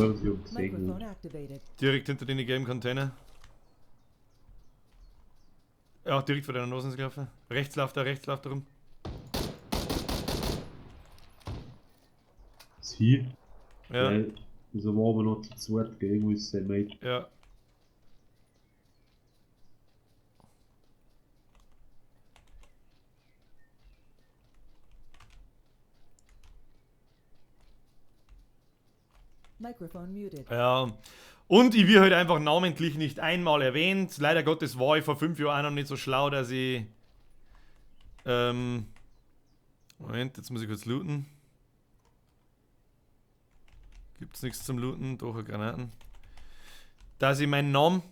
Microphone activated. Direkt hinter den gelben Container. Ja, direkt vor deiner Nase gelaufen. Rechts läuft er rum. Hier? Ja, Also war aber noch zu zweit, gell, muss sein Mate. ja. Microphone muted. Ja. Und ich will halt einfach namentlich nicht einmal erwähnt. Leider Gottes war ich vor 5 Jahren auch noch nicht so schlau, dass ich. Moment, jetzt muss ich kurz looten. Gibt's nichts zum Looten? Doch, Granaten. Dass ich meinen Namen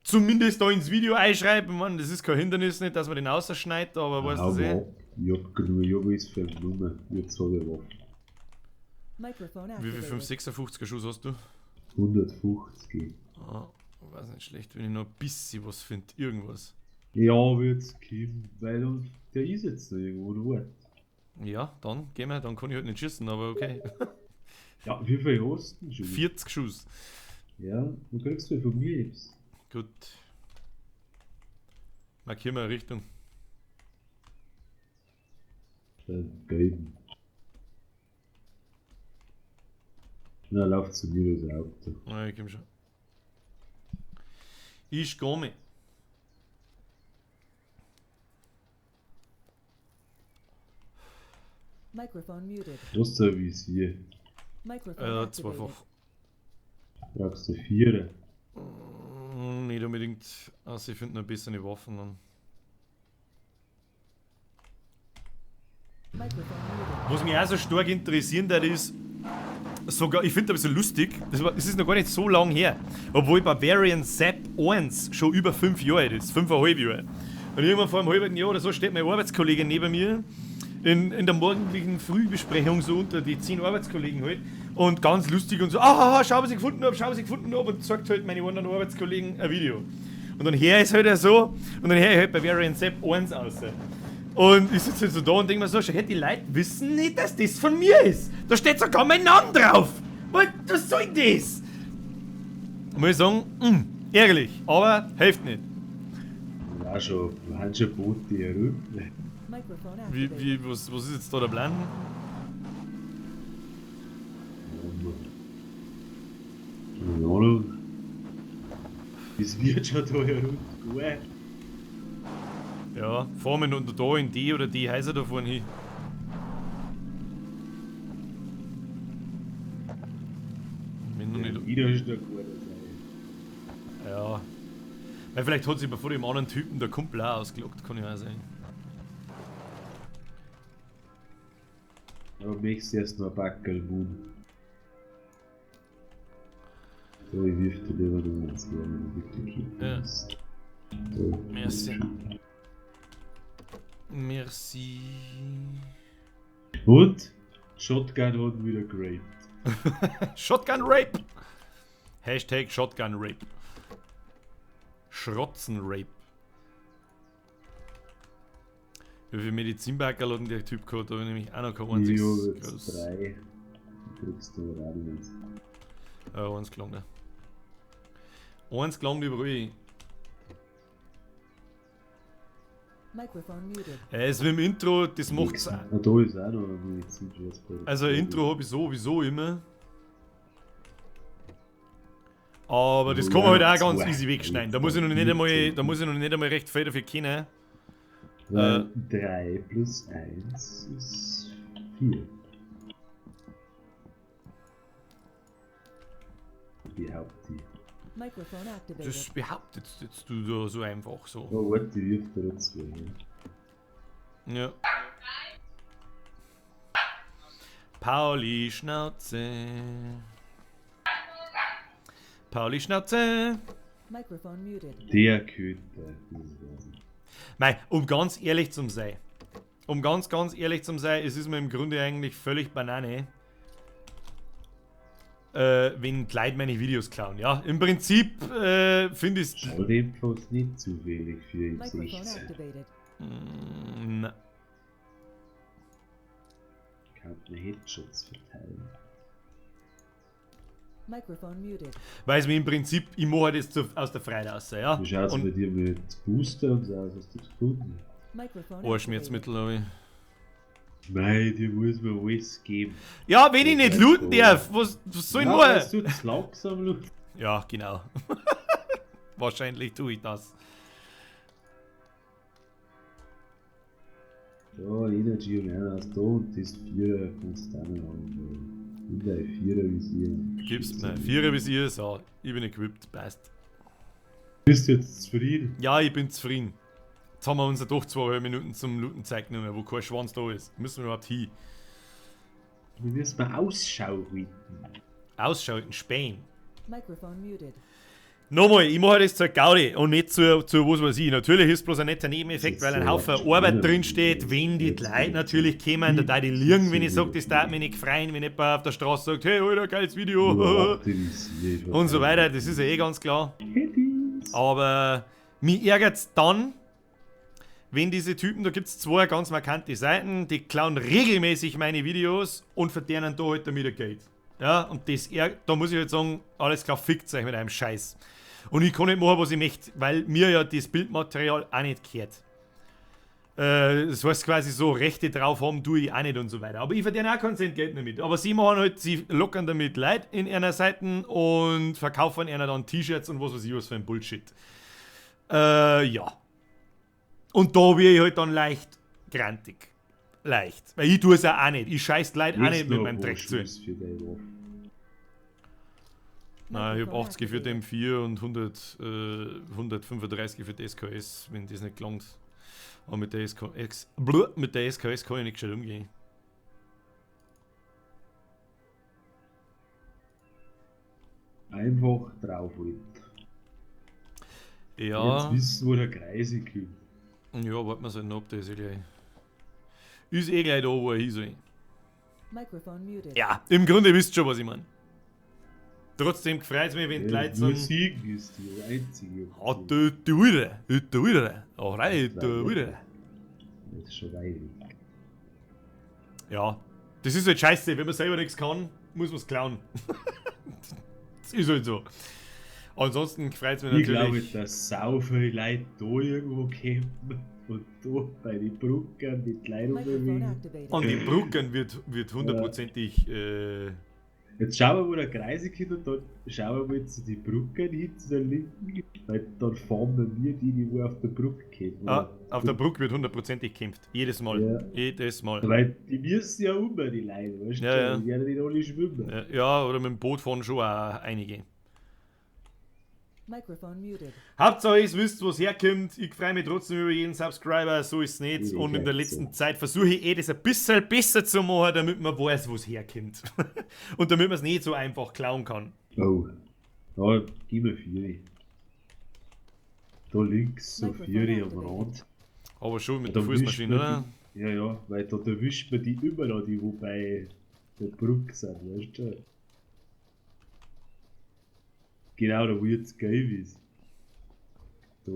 zumindest da ins Video einschreibe. Man, das ist kein Hindernis, nicht, dass man den ausschneidet, aber weißt du eh. Ich hab genug Jogos für eine Nummer. Jetzt habe ich Waffen. Microphone Wie viel activated. 556er Schuss hast du? 150. Ah, weiß nicht schlecht, wenn ich noch ein bisschen was finde. Irgendwas. Ja, wird's kommen, weil der ist jetzt noch irgendwo dort. Ja, dann gehen wir, dann kann ich halt nicht schießen, aber okay. Ja, wie viel hast du denn schon? 40 Schuss. Ja, du kriegst du von mir jetzt. Gut. Markieren wir eine Richtung. Gelben. Na, lauft zu mir das Auto. Ja, ich komm schon. Ich komme. Microphone muted. Was da wie hier? Microphone activated. Zweifach. Brauchst du 4? Nicht unbedingt. Also ich finde noch bessere Waffen dann. Microphone muted. Was mich auch so stark interessieren das ist, sogar, ich finde das ein bisschen lustig, es ist noch gar nicht so lang her, obwohl Bavarian Zap 1 schon über 5 Jahre alt ist, 5,5 Jahre. Und irgendwann vor einem halben Jahr oder so steht meine Arbeitskollegin neben mir in der morgendlichen Frühbesprechung, so unter die 10 Arbeitskollegen halt, und ganz lustig und so, schau, was ich gefunden habe, und sagt halt meine anderen Arbeitskollegen ein Video. Und dann her ist halt so, und dann her ich halt Bavarian Zap 1 aus. Und ich sitze halt so da und denke mir so, die Leute wissen nicht, dass das von mir ist. Da steht sogar mein Name drauf. Was soll das? Muss ich sagen, ärgerlich, aber hilft nicht. Ja, schon, wir haben schon Boote herum. Microphone activated. Was ist jetzt da der Plan? Keine Ahnung. Es wird schon da herum. Gut. Ja, fahren wir unter da in die oder die Häuser da vorne hin. Wenn noch nicht. Wieder ist noch gut sein. Ja. Weil vielleicht hat sich bevor dem anderen Typen der Kumpel auch ausgelockt, kann ja auch sein. Aber möchtest du erst noch ein Backel Moon. So, ich wirf dir lieber noch eins, wenn du wirklich Ja. bist. So. Merci. Merci. Und? Shotgun wurden wieder geraped. Shotgun Rape! Hashtag Shotgun Rape. Schrotzen Rape. Wie viel Medizinbackerl hat denn der Typ gehabt? Da habe ich nämlich auch noch kein einziges. Jo, jetzt 3. Du kriegst du Radios. Ja, eins gelangt. Eins gelangt überall. Microphone muted. Also mit dem Intro, das macht's. Ah, da ist auch noch ein Medizinschutz. Also Intro habe ich sowieso immer. Aber das kann man halt auch ganz easy wegschneiden. Da muss ich noch nicht einmal recht viel dafür kennen. Weil 3 plus 1 ist 4. Behaupte ich. Microphone activated. Das behauptet jetzt du da so einfach so. Oh, warte, ich wirf dir jetzt 2. Ja. Pauli Schnauze. Pauli Schnauze. Microphone muted. Der könnte. Das weiß ich. Mei, um ganz ehrlich zu sein. Um ganz ehrlich zu sein, es ist mir im Grunde eigentlich völlig Banane. Wenn die Leute meine Videos klauen. Ja, im Prinzip finde ich es. Schau dem fast nicht zufällig für ihn Microphone 16. activated. Na, Kann man Headshots verteilen. Microphone muted. weil es mir im Prinzip, ich mache halt jetzt aus der Freude raus, ja. Wie schaut's bei Und dir mit Booster und so aus? Hast du das gefunden? Microphone oh, activated. Schmerzmittel habe ich. Nein, dir muss man alles geben. Ja, wenn ich nicht looten darf, was soll ich Ja, das machen? tut langsam Luft. Ja, genau. Wahrscheinlich tue ich das. Ja, Energy und einer ist da und das 4 kannst du auch noch haben. In der 4er Visier. Gibst mir 4er Visier, so, ich bin equipped, passt. Bist du jetzt zufrieden? Ja, ich bin zufrieden. Jetzt haben wir uns ja doch 2,5 Minuten zum Looten Zeit genommen, wo kein Schwanz da ist. Müssen wir überhaupt hin. Wie müssen wir Ausschau halten? Ausschalten, spähen. Microphone muted. Nochmal, ich mache das zur Gaudi und nicht zu was weiß ich. Natürlich ist bloß ein netter Nebeneffekt, weil ein Haufen Arbeit drin steht, wenn die Leute natürlich kommen, da darf ich liegen, wenn ich sage, das darf mich nicht freuen, wenn jemand auf der Straße sagt, hey, Alter, geiles Video und so weiter, das ist ja eh ganz klar. Aber mich ärgert's dann, wenn diese Typen, da gibt es 2 ganz markante Seiten, die klauen regelmäßig meine Videos und verdienen da halt damit Geld. Ja, und das, da muss ich halt sagen, alles klar, fickt euch mit einem Scheiß. Und ich kann nicht machen, was ich möchte, weil mir ja das Bildmaterial auch nicht gehört. Das heißt quasi so, Rechte drauf haben tue ich auch nicht und so weiter. Aber ich verdiene auch kein Cent Geld damit. Aber sie machen halt, sie lockern damit Leute in einer Seiten und verkaufen einer dann T-Shirts und was weiß ich was für ein Bullshit. Ja. Und da bin ich halt dann leicht grantig. Leicht. Weil ich tue es ja auch nicht. Ich scheiß Leute auch nicht mit meinem Dreck zu. Nein, ich habe 80 für den M4 und 135 für die SKS, wenn das nicht gelangt. Aber mit der SKS kann ich nicht gescheit umgehen. Einfach draufhalten. Ja. Jetzt wissen, wo der Kreise kommt. Ja, warten wir halt noch ab, der ist eh gleich. Ist eh gleich da, wo er hin soll. Microphone muted. Ja, im Grunde wisst ihr schon, was ich meine. Trotzdem freut es mich, wenn die Leute Nur sagen, Siegen ist die einzige. du wieder, ach rein, du wieder. Das ist schon weit weg. Ja, das ist halt scheiße, wenn man selber nichts kann, muss man es klauen. Das ist halt so. Ansonsten freut es mich Ich natürlich. glaube, dass sau viele Leute da irgendwo campen und da bei den Brücken mit Leuten Microphone bewegen. activated. An den Brücken wird hundertprozentig. Jetzt schauen wir, wo der Kreise kommt und dann schauen wir mal zu den Brücken hin, zu der linken, weil dann fahren wir die, die auf der Brücke kämpfen. Auf der Brücke wird hundertprozentig gekämpft. Jedes Mal. Ja. Jedes Mal. Weil die müssen ja die Leute, weißt du? Ja, ja. Die werden nicht alle schwimmen. Ja, oder mit dem Boot fahren schon auch einige. Microphone muted. Hauptsache, ihr wisst, wo es herkommt. Ich freue mich trotzdem über jeden Subscriber, so ist es nicht. Ja, Und in der so. letzten Zeit versuche ich das ein bisschen besser zu machen, damit man weiß, wo es herkommt. Und damit man es nicht so einfach klauen kann. Oh. Da, gib mir 4. Da links so 4 am Rand. Aber schon mit Da der wischt Fußmaschine, man oder? die- Ja, ja, weil da erwischt man die immer noch, die wo bei der Brücke sind, weißt du? Genau, da wo jetzt gelb ist. Da.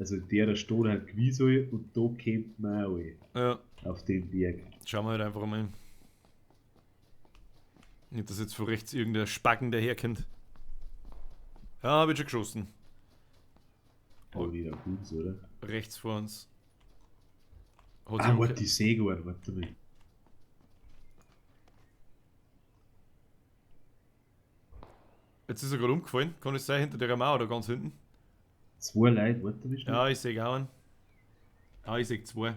Also der steht halt gewiss alle und da kämpft man auch alle, Ja, auf dem Berg. schauen wir halt einfach mal. Nicht, dass jetzt von rechts irgendein Spacken daherkommt. Ja, wird schon geschossen. Aber wieder auf uns, oder? Rechts vor uns. Hat Ah, sich warte, die Säge, warte mal. Jetzt ist er gerade umgefallen. Kann es sein, hinter der Mauer oder ganz hinten? 2 Leute, warte mal schnell. Ja, ich sehe auch einen. Ah, ich sehe 2.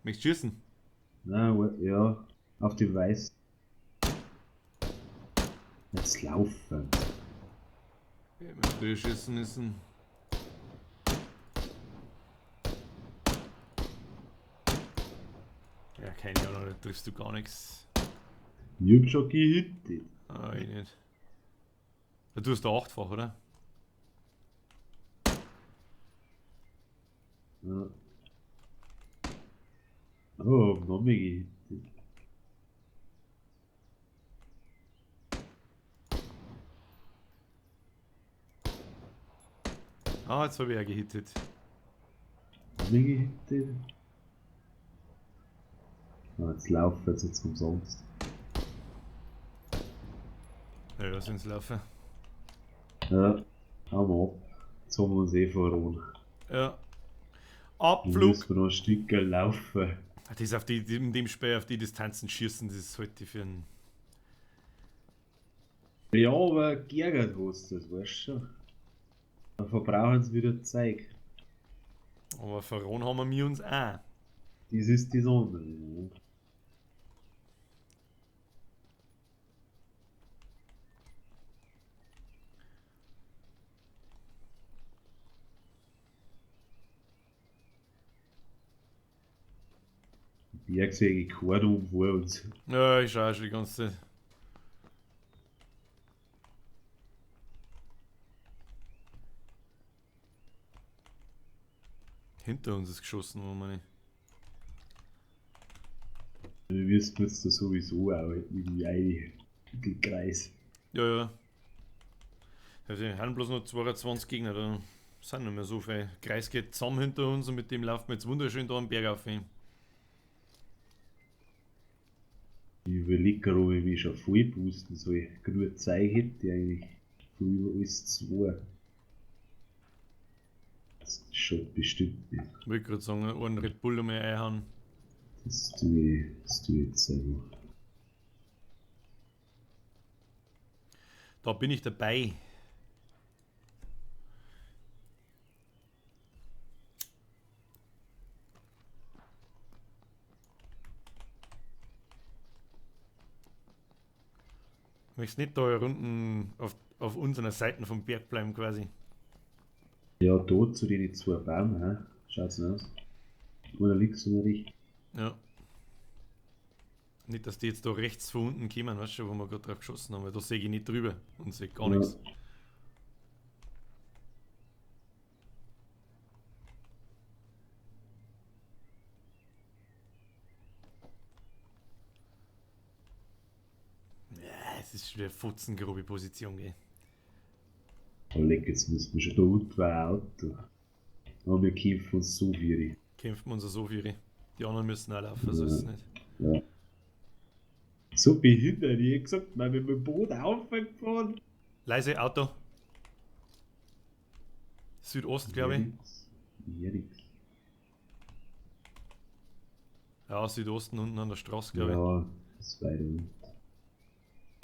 Möchtest du schießen? Nein, ja, auf dem Weiß. Jetzt laufen. Ja, wir früher schießen müssen. Ja, keine Ahnung, da triffst du gar nichts. Ich hab schon gehittet. Ah, ich nicht. Ja, du hast da 8-fach, oder? Ja. Oh, noch mehr gehittet. Ah, jetzt habe ich auch gehittet. Noch mehr gehittet. Ah, jetzt laufen sie jetzt umsonst. Ja, lass uns laufen. Ja, haben wir ab. Jetzt haben wir uns eh verloren. Ja. Dann Abflug! müssen wir noch ein Stück laufen. Das ist auf die, in dem Spiel auf die Distanzen schießen, das ist heute für ein. Ja, aber geärgert hast du das, weißt du schon. Dann verbrauchen sie wieder Zeug. Aber verraten haben wir uns auch. Das ist das andere. Ja. Bergsäge Kordon vor uns. Ja, ich schaue schon die ganze Zeit. Hinter uns ist geschossen, wo man nicht. Wir müssten jetzt da sowieso auch irgendwie einen Kreis. Ja, ja. Also, wir haben bloß noch 22 Gegner, da sind nicht mehr so viele. Kreis geht zusammen hinter uns und mit dem laufen wir jetzt wunderschön da am Berg auf hin. Ich überlege gerade, ob ich mich schon voll boosten soll. Genug Zeit hätte ich eigentlich für über alles 2. Das schaut bestimmt nicht. Ich wollte gerade sagen, einen Red Bull einmal einhauen. Das tue ich jetzt selber. Da bin ich dabei. Möchtest nicht da unten auf unserer Seite vom Berg bleiben quasi? Ja, da zu den 2 Bäumen, hä? Schaut's denn aus? Oder links oder rechts? Ja. Nicht, dass die jetzt da rechts von unten kommen, weißt du, wo wir gerade drauf geschossen haben, weil da sehe ich nicht drüber und sehe gar Ja. nichts. Ja, es ist schon eine futzengrobe Position, gell. Oh, leck, jetzt müssen wir schon da unten ein Auto. Aber wir kämpfen uns so viel. Kämpfen wir uns so viele. Die anderen müssen auch laufen, so ist es nicht. Ja. So behindert, ich hab gesagt, man, wenn wir mit dem Boot aufgefahren. Leise Auto. Südost, glaube ich. Ja, nix. Ja, Südosten unten an der Straße, glaube ich. Ja, das ist weiter unten.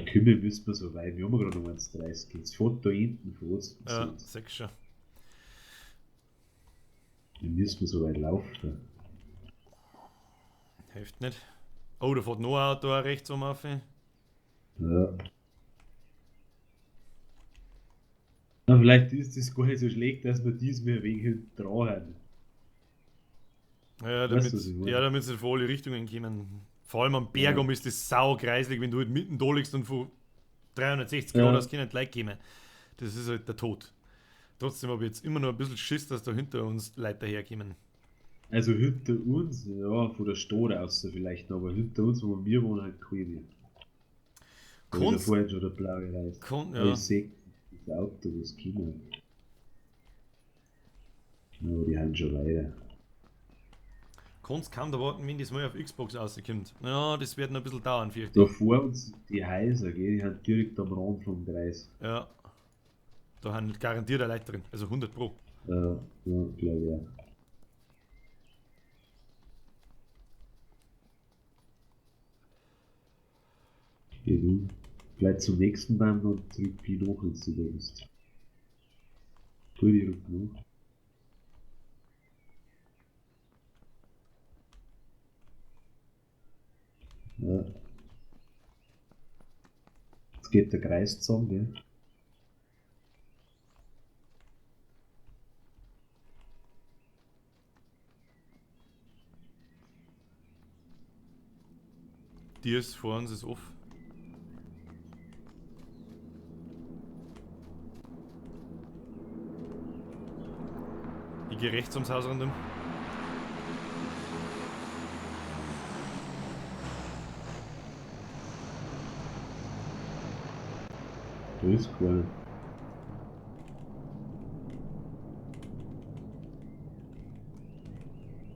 Kümmel müssen wir so weit, wir haben gerade noch 1,30. Jetzt fährt da hinten vor uns. Ja, sechs schon. Dann müssen wir so weit laufen. Hilft nicht. Oh, da fährt noch ein Auto auch rechts um auf. Ja. Na, vielleicht ist das gar nicht so schlecht, dass wir diesmal wegen hinten dran haben. Ja, Weißt damit, du, was ich meine? ja, damit sie von alle Richtungen kommen. Vor allem am Berg Ja. ist das saukreislig, wenn du halt mitten da liegst und von 360 Ja. Grad aus können die Leute kommen. Das ist halt der Tod. Trotzdem habe ich jetzt immer noch ein bisschen Schiss, dass da hinter uns Leute daherkommen. Also hinter uns, ja, von der Stadt aus vielleicht noch, aber hinter uns, wo wir wohnen, halt keine. Da ist ja Kunst, vorhin schon der blaue Reis. ja. Ich sehe das Auto, das kommen. Ja, die haben schon weiter. Kannst kaum erwarten, wenn das mal auf Xbox rauskommt. Ja, das wird noch ein bisschen dauern, fürchte Da ich. vor uns die Häuser, gell, die haben direkt am Rand vom Kreis. Ja. Da haben garantiert eine Leute drin. Also 100 Pro. Ja, glaube ich ja. Ja, du, bleib zum nächsten Baum und drück Pi nach, wenn du da bist. Gut, ich rück nach. Ja. Jetzt geht der Kreis zusammen, gell? Die ist vor uns ist off. Ich gehe rechts ums Haus rundum. Da ist keiner.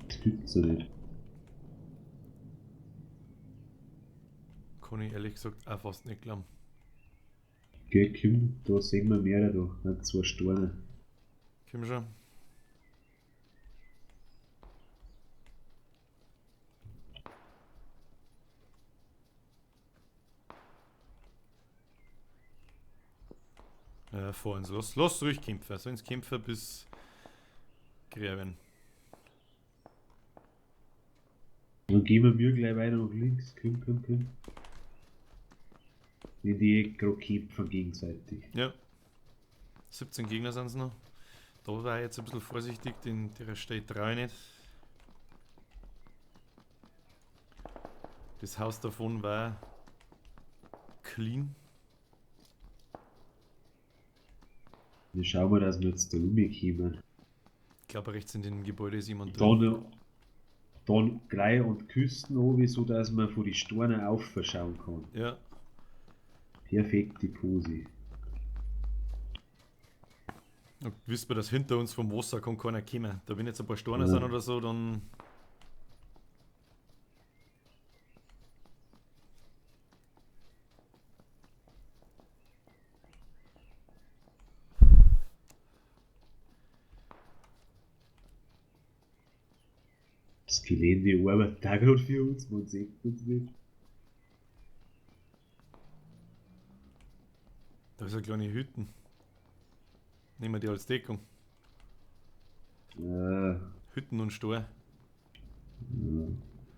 Das gibt's ja nicht. Kann ich ehrlich gesagt auch fast nicht glauben. Geh, komm, da sehen wir mehr da. Haben 2 Steine. Komm schon. Ja, vor uns. Lass ruhig kämpfen. Sollen kämpfen bis Gräben. Dann gehen wir gleich weiter nach links. Komm, komm, komm. In die Ecke gerade kämpfen gegenseitig. Ja. 17 Gegner sind es noch. Da war ich jetzt ein bisschen vorsichtig, den der steht 3 nicht. Das Haus davon war clean. Wir schauen mal, dass wir jetzt da rumkommen. Ich glaube, rechts in dem Gebäude ist jemand drin. Dann gleich an die Küsten oben, so dass man von den Steinen aufschauen kann. Ja. Perfekte Pose. Und wisst ihr, dass hinter uns vom Wasser kann keiner kommen. Da wenn jetzt ein paar Steine Ja. sind oder so, dann... Das Gelände arbeitet auch gerade für uns, man sieht uns nicht. Da ist eine kleine Hütten. Nehmen wir die als Deckung. Ja, Hütten und Stor. ja.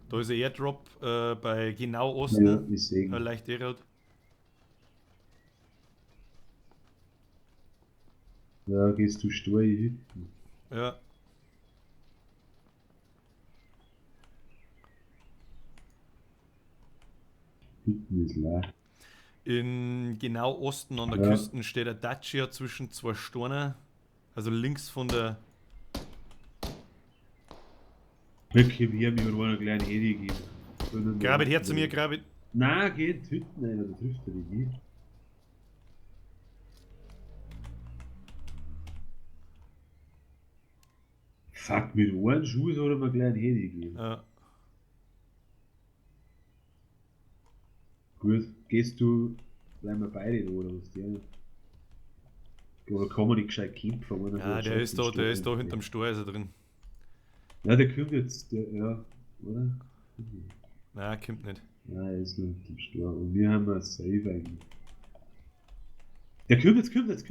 Da ist ein Airdrop bei genau Osten. Ja, ich sehe. Leicht rot. Ja, gehst du stur in die Hütten. Ja. Hütten ist leer. In genau Osten an der Ja. Küste steht ein Dacia zwischen zwei Steinen. Also links von der... Okay, wir haben mir eine kleine Hedi gegeben. Grabit her zu mir, Grabit. Nein, geh in die Hütten rein, da trifft er dich nicht. Fuck, mit einem Schuss hat er mir gleich einen Hedi gegeben. Ja. Gut, gehst du, bleiben wir beide da oder was der? Oder kann man nicht gescheit kämpfen? Wenn er Ja, da der schon ist im da, der ist da Sturm hinterm Stor ist er drin. Ja, der kommt jetzt, der, ja, oder? Nein, kommt nicht. Ja, er ist nur hinterm Stor. Und wir haben ein Save eigentlich. Der kommt jetzt.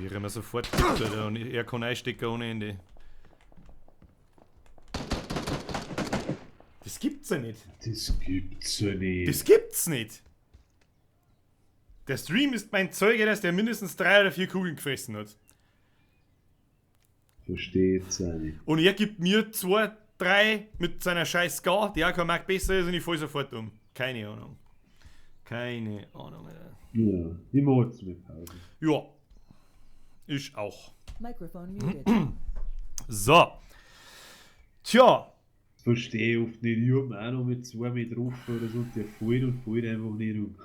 Wir rennen sofort bitte, und er kann einstecken ohne Ende. Das gibt's ja nicht. Das gibt's ja nicht. Das gibt's nicht. Der Stream ist mein Zeuge, dass der mindestens 3 oder 4 Kugeln gefressen hat. Versteht's ja nicht. Und er gibt mir 2, 3 mit seiner scheiß Scar, die auch kein Mark besser ist, und ich fall sofort um. Keine Ahnung. Keine Ahnung, Alter. Ja, ich mach jetzt mit Pause. Ja. Ich auch. Microphone muted. So. Tja. Verstehe oft nicht. Ich hab auch noch mit 2 Meter drauf oder so und der fällt einfach nicht um.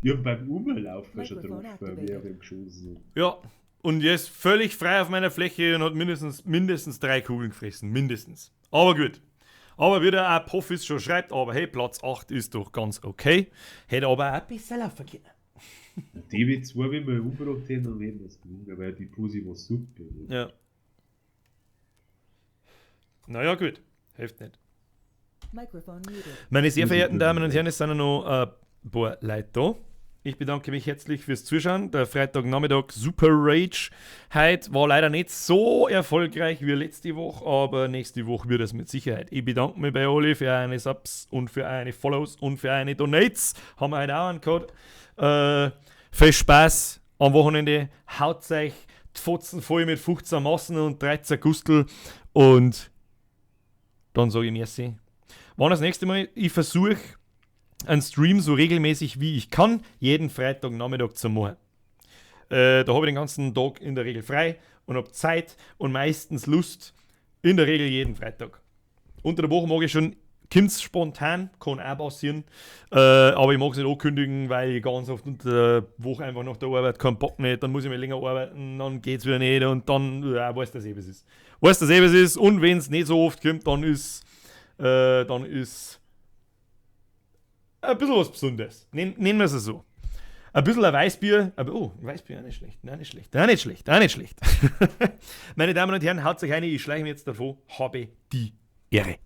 Ich hab beim Umlaufen schon Mikrofon drauf, weil wir auf ihm geschossen haben. Ja. Und er ist völlig frei auf meiner Fläche und hat mindestens 3 Kugeln gefressen. Mindestens. Aber gut. Aber wie der auch Profis schon schreibt, aber hey, Platz 8 ist doch ganz okay. Hätte aber auch besser laufen können. Die mit 2, wenn wir umgebracht hätten, dann hätten wir es gewonnen, weil die Pussy war super. Ja. Naja, gut. Hilft nicht. Microphone muted. Meine sehr verehrten Damen und Herren, es sind ja noch ein paar Leute da. Ich bedanke mich herzlich fürs Zuschauen. Der Freitagnachmittag Super Rage heute war leider nicht so erfolgreich wie letzte Woche, aber nächste Woche wird es mit Sicherheit. Ich bedanke mich bei alle für eine Subs und für eine Follows und für eine Donates. Haben wir heute auch einen Code. Viel Spaß am Wochenende. Haut euch die Fotzen voll mit 15 Massen und 13 Gustel und dann sage ich merci. Wann das nächste Mal? Ich versuche einen Stream so regelmäßig wie ich kann, jeden Freitagnachmittag zu machen. Da habe ich den ganzen Tag in der Regel frei und habe Zeit und meistens Lust. In der Regel jeden Freitag. Unter der Woche mag ich schon, kommt es spontan, kann auch passieren. Aber ich mag es nicht ankündigen, weil ich ganz oft unter der Woche einfach nach der Arbeit keinen Bock nicht, dann muss ich mal länger arbeiten, dann geht es wieder nicht und dann weiß das eh, was es ist. Weiß das eh, was es ist und wenn es nicht so oft kommt, dann ist ein bisschen was Besonderes. Nennen wir es so. Ein bisschen ein Weißbier. Aber Weißbier auch nicht schlecht. Nein, nicht schlecht. Meine Damen und Herren, haut euch eine, ich schleiche mir jetzt davon. Habe die Ehre.